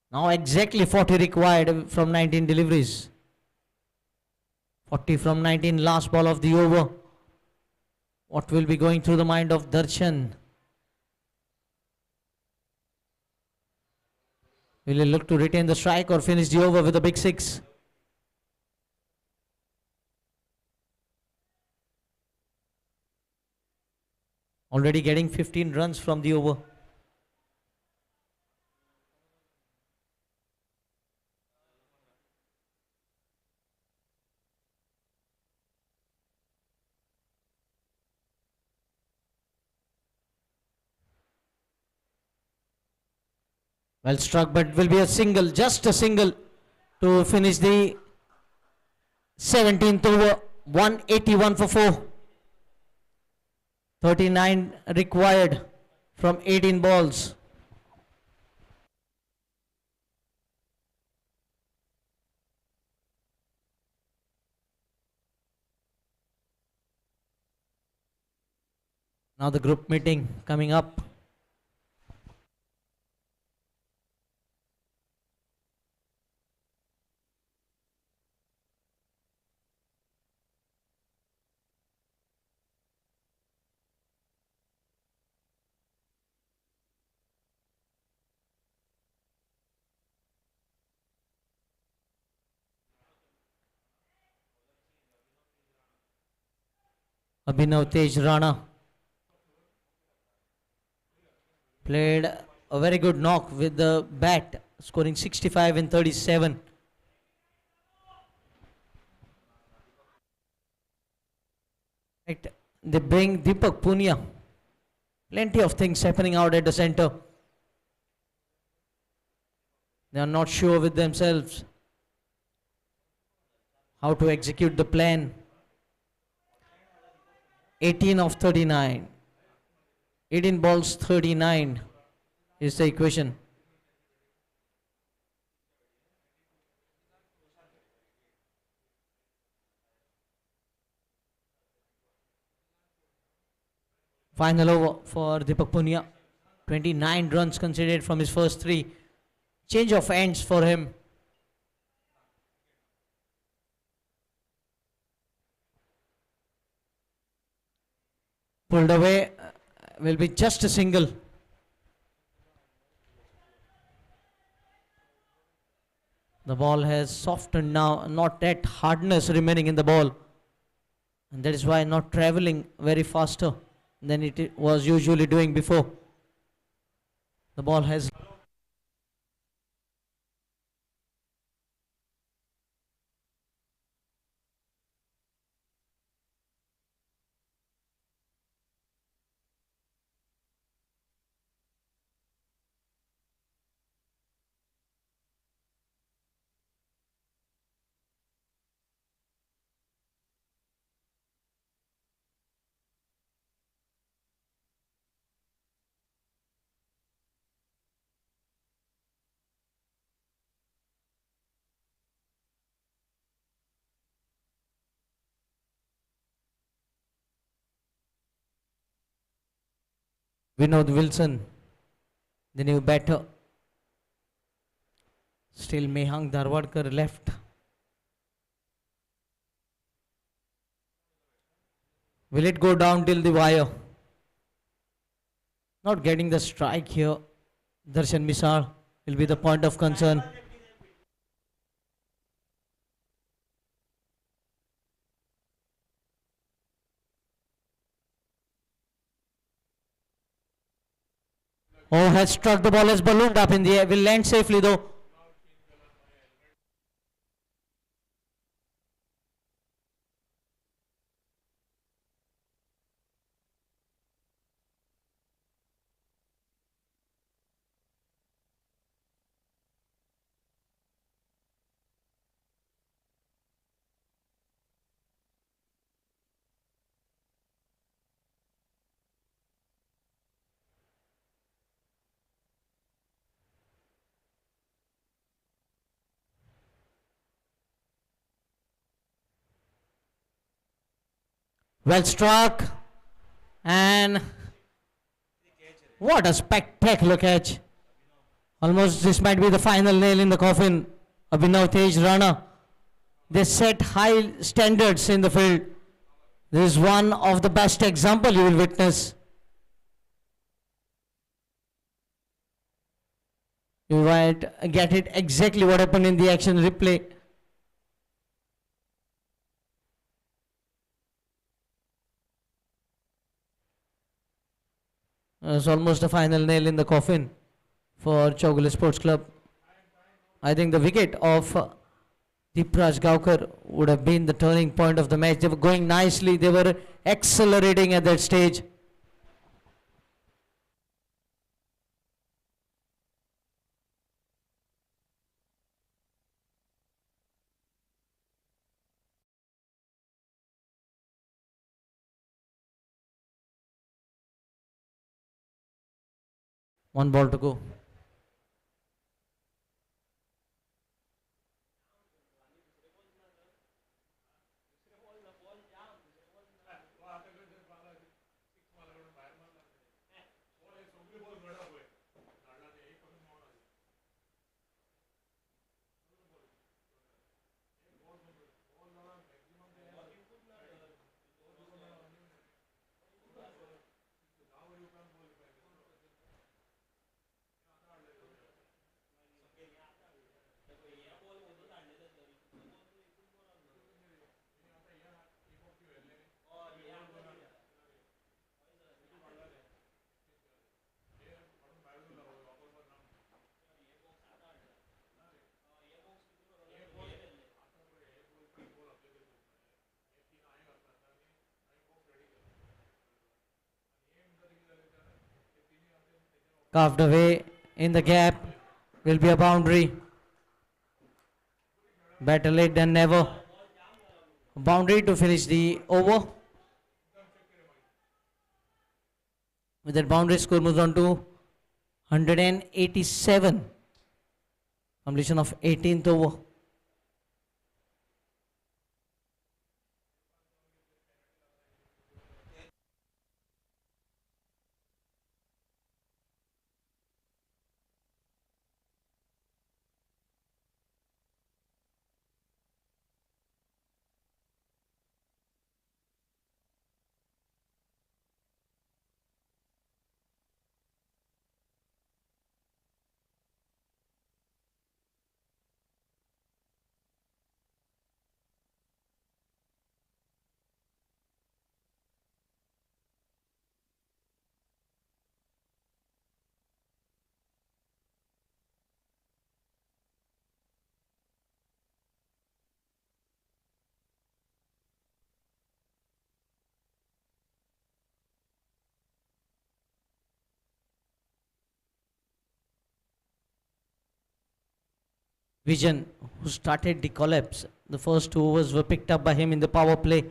Now exactly 40 required from 19 deliveries. 40 from 19, last ball of the over. What will be going through the mind of Darshan? Will he look to retain the strike or finish the over with a big six? Already getting 15 runs from the over. Well struck, but will be a single, just a single to finish the 17th over. 181 for 4. 39 required from 18 balls. Now the group meeting coming up. Abhinav Tej Rana played a very good knock with the bat, scoring 65 in 37. Right, they bring Deepak Punia. Plenty of things happening out at the center. They are not sure with themselves how to execute the plan. 18 of 39. 18 balls, 39 is the equation. Final over for Deepak Punia. 29 runs conceded from his first three. Change of ends for him. Pulled away, will be just a single. The ball has softened now, not that hardness remaining in the ball. And that is why not traveling very faster than it was usually doing before. The ball has Vinod Wilson, the new batter. Still Mehang Dharwadkar left. Will it go down till the wire? Not getting the strike here. Darshan Misal will be the point of concern. Oh, has struck the ball, has ballooned up in the air. Will land safely though. Well struck. And what a spectacular catch. Almost this might be the final nail in the coffin. Abhinav Tej Rana. They set high standards in the field. This is one of the best example you will witness. You might get it exactly what happened in the action replay. It's almost a final nail in the coffin for Chowgule Sports Club. I think the wicket of Deepraj Gaukar would have been the turning point of the match. They were going nicely. They were accelerating at that stage. One ball to go. Carved away in the gap will be a boundary. Better late than never. Boundary to finish the over. With that boundary, score moves on to 187. Completion of 18th over. Vision, who started the collapse. The first 2 overs were picked up by him in the power play.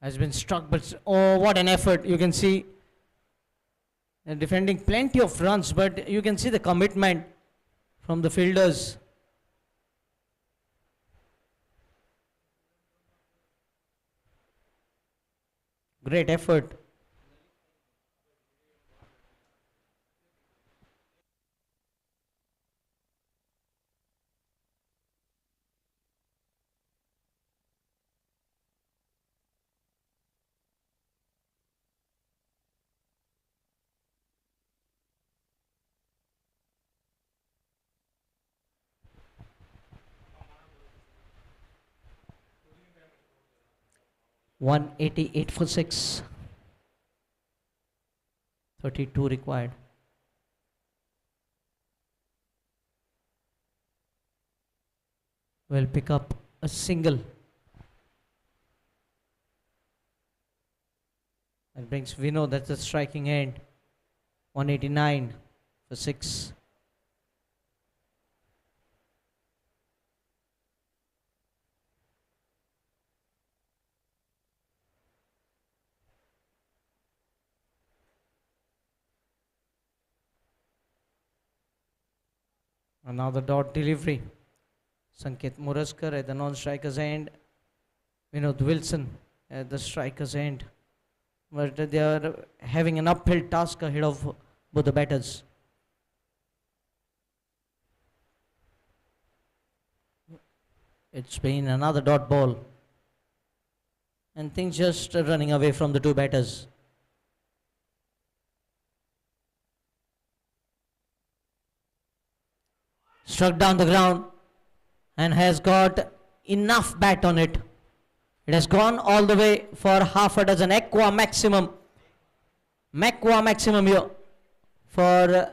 Has been struck, but oh, what an effort. You can see they're defending plenty of runs, but you can see the commitment from the fielders. Great effort. $188 for 6. 32 required. Will pick up a single. That brings Vino, that's a striking end. 189 for 6. Another dot delivery. Sanket Muraskar at the non-striker's end. Vinod Wilson at the striker's end. But they are having an uphill task ahead of both the batters. It's been another dot ball. And things just running away from the two batters. Struck down the ground and has got enough bat on it. It has gone all the way for half a dozen. MACQUA maximum. MACQUA maximum here for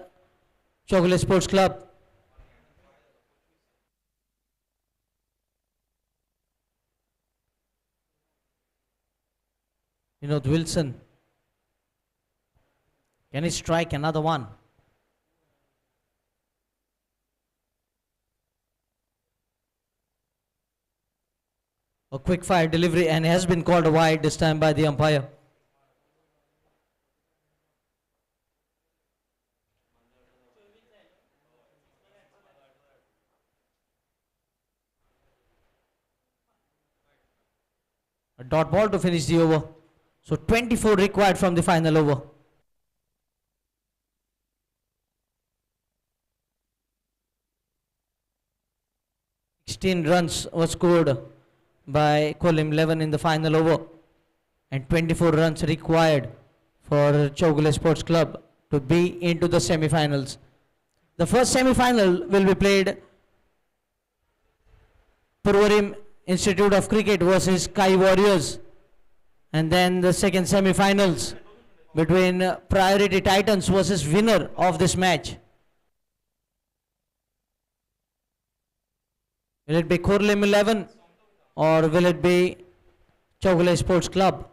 Chowgule Sports Club. Vinod Wilson. Can he strike another one? A quick fire delivery and has been called a wide this time by the umpire. A dot ball to finish the over. So 24 required from the final over. Runs were scored by Khorlim XI in the final over, and 24 runs required for Chowgule Sports Club to be into the semi-finals. The first semi-final will be played Purvarim Institute of Cricket versus Kai Warriors, and then the second semi-finals between Priority Titans versus winner of this match. Will it be Khorlim 11 or will it be Chowgule Sports Club?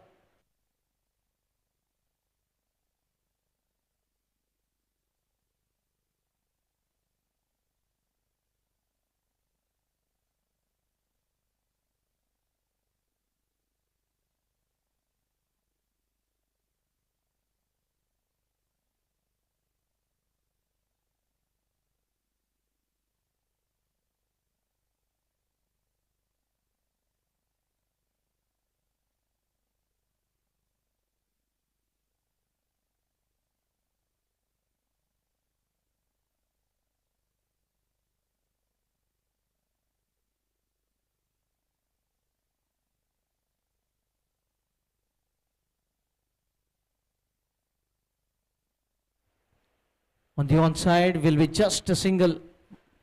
On the onside will be just a single.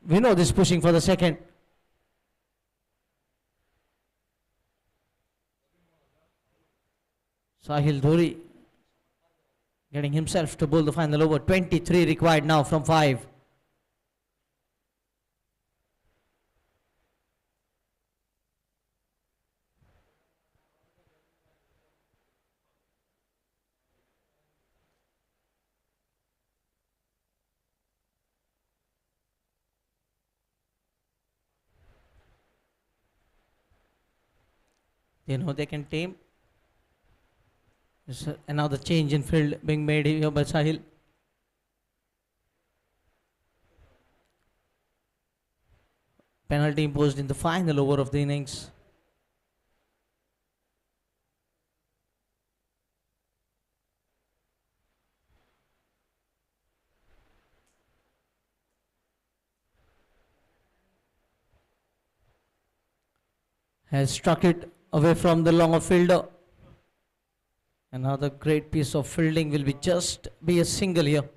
We know this pushing for the second. Sahil Dhuri getting himself to bowl the final over. 23 required now from 5. They know they can tame. There's another change in field being made here by Sahil. Penalty imposed in the final over of the innings. Has struck it away from the longer fielder. Another great piece of fielding will be just be a single here.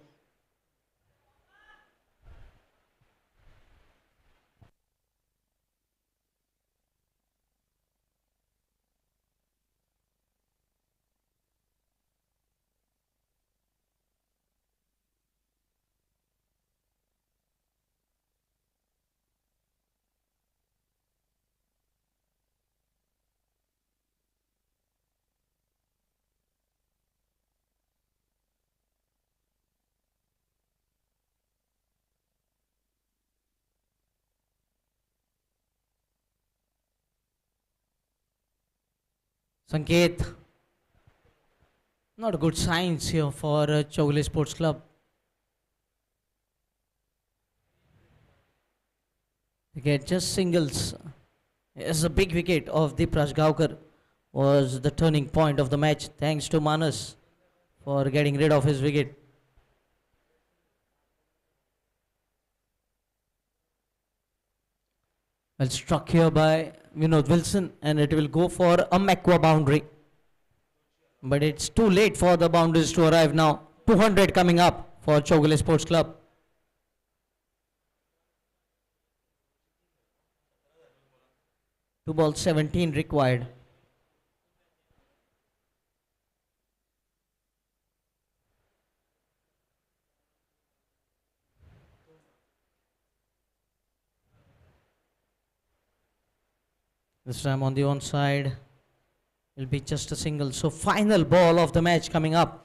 Sanket. Not good signs here for Chowgule Sports Club. They get just singles. As a big wicket of Deepraj Gaukar was the turning point of the match. Thanks to Manas for getting rid of his wicket. Well struck here by Vinod Wilson, and it will go for a MACQUA boundary. But it's too late for the boundaries to arrive now. 200 coming up for Chowgule Sports Club. Two balls 17 required. This time on the onside will be just a single. So final ball of the match coming up.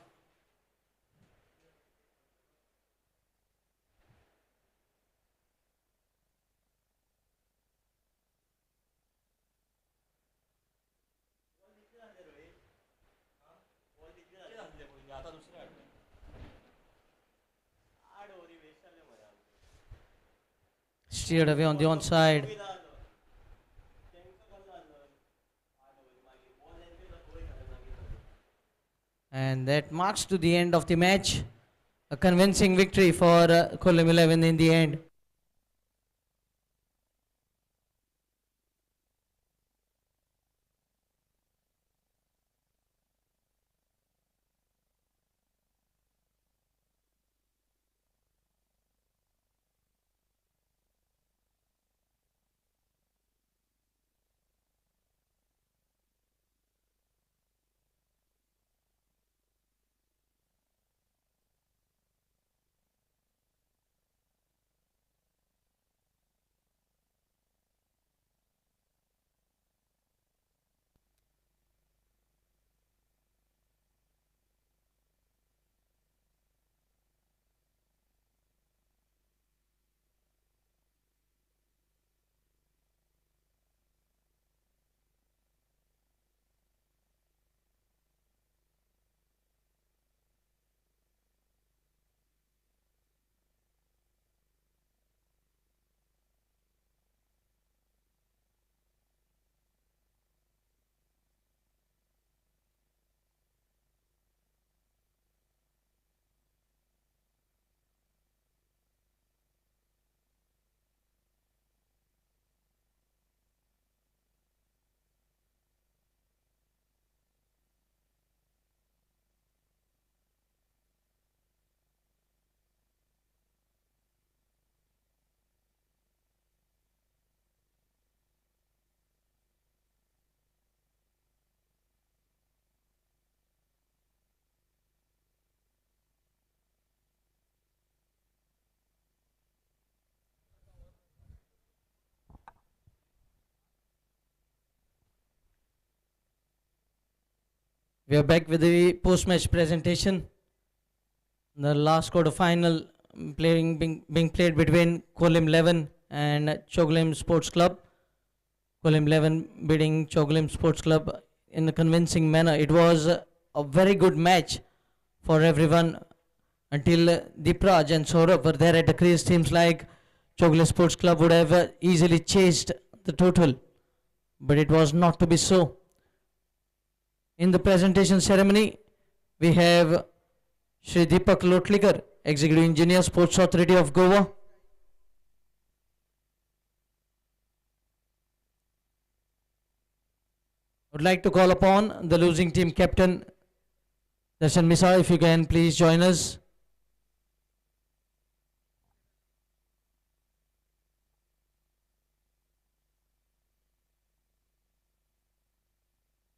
Steered away on the onside. And that marks to the end of the match. A convincing victory for Khorlim 11 in the end. We are back with the post-match presentation. The last quarter final being played between Khorlim XI and Chowgule Sports Club. Khorlim XI beating Chowgule Sports Club in a convincing manner. It was a very good match for everyone until Deepraj and Saurabh were there at the crease. Seems like Chowgule Sports Club would have easily chased the total, but it was not to be so. In the presentation ceremony, we have Shri Deepak Lotlikar, Executive Engineer, Sports Authority of Goa. I would like to call upon the losing team captain, Darshan Misa, if you can please join us.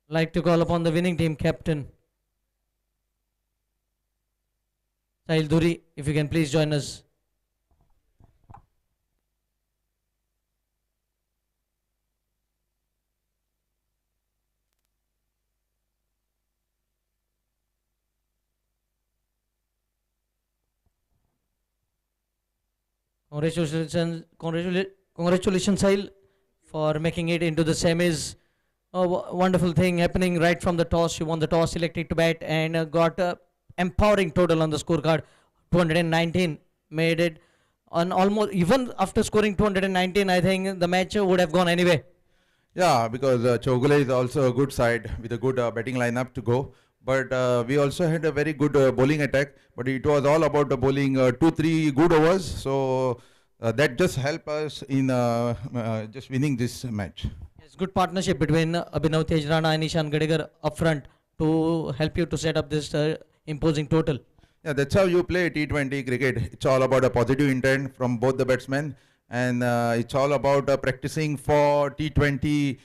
Like to call upon the winning team captain, Sahil Dhuri, if you can please join us. Congratulations, Sahil, for making it into the semis. A wonderful thing happening right from the toss. You won the toss, elected to bat, and got a empowering total on the scorecard. 219 made it on almost, even after scoring 219, I think the match would have gone anyway. Yeah, because Chowgule is also a good side with a good batting lineup to go. But we also had a very good bowling attack. But it was all about the bowling 2-3 good overs. So that just helped us in just winning this match. Yes, good partnership between Abhinav Tejrana and Ishan Gadegar up front to help you to set up this imposing total. Yeah, that's how you play T20 cricket. It's all about a positive intent from both the batsmen, and it's all about practicing for T20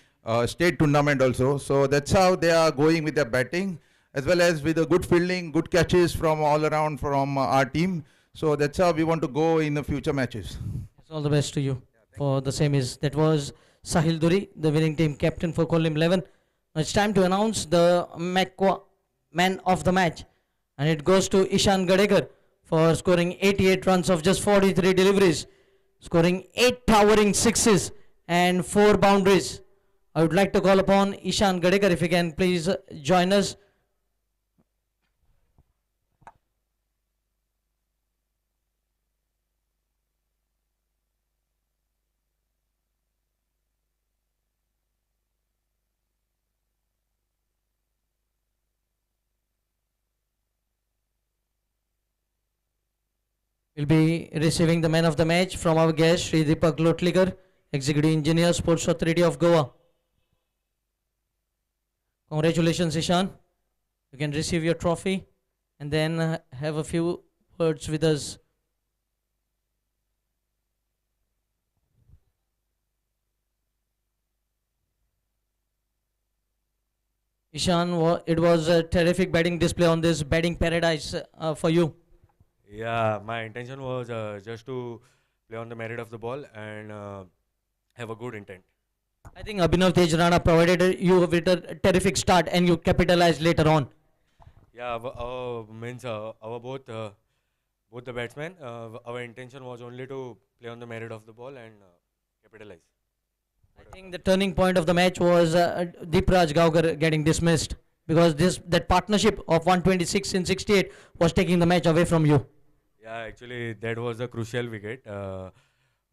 state tournament also. So that's how they are going with their batting, as well as with a good fielding, good catches from all around from our team. So that's how we want to go in the future matches. It's all the best to you for the semis. That was Sahil Dhuri, the winning team captain for Khorlim XI. Now it's time to announce the MACQUA man of the match. And it goes to Ishan Gadegar for scoring 88 runs of just 43 deliveries, scoring 8 towering sixes and 4 boundaries. I would like to call upon Ishan Gadegar, if you can please join us. We'll be receiving the man of the match from our guest, Shri Deepak Lotlikar, Executive Engineer, Sports Authority of Goa. Congratulations, Ishan. You can receive your trophy and then have a few words with us. Ishan, it was a terrific batting display on this batting paradise for you. Yeah, my intention was just to play on the merit of the ball and have a good intent. I think Abhinav Tejrana provided you with a terrific start and you capitalized later on. Yeah, our both the batsmen, our intention was only to play on the merit of the ball and capitalize. I think the turning point of the match was Deepraj Gaukar getting dismissed, because that partnership of 126 in 68 was taking the match away from you. Yeah, actually that was a crucial wicket,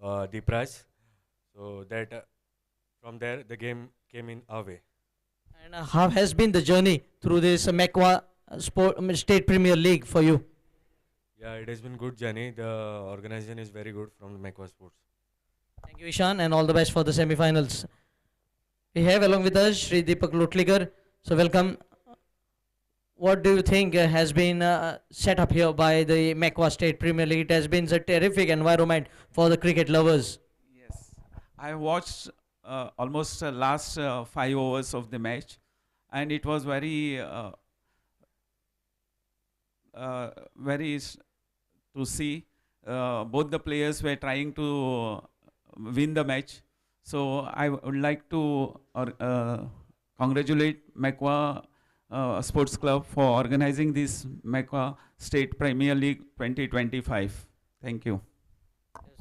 Deepraj. So that from there the game came in our way. And how has been the journey through this MACQUA State Premier League for you? Yeah, it has been good journey. The organization is very good from the MACQUA Sports. Thank you, Ishan, and all the best for the semi-finals. We have along with us Shri Deepak Lotlikar. So welcome. What do you think has been set up here by the MACQUA State Premier League? It has been a terrific environment for the cricket lovers. Yes, I watched almost last 5 overs of the match, and it was very to see both the players were trying to win the match. So I would like to congratulate MACQUA Sports Club for organizing this MACQUA State Premier League 2025. Thank you.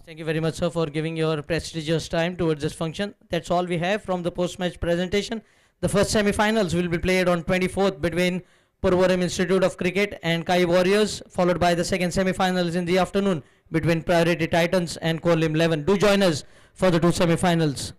Thank you very much, sir, for giving your prestigious time towards this function. That's all we have from the post-match presentation. The first semi-finals will be played on 24th between Porvorim Institute of Cricket and Kai Warriors, followed by the second semi-finals in the afternoon between Priority Titans and Khorlim XI. Do join us for the two semi-finals.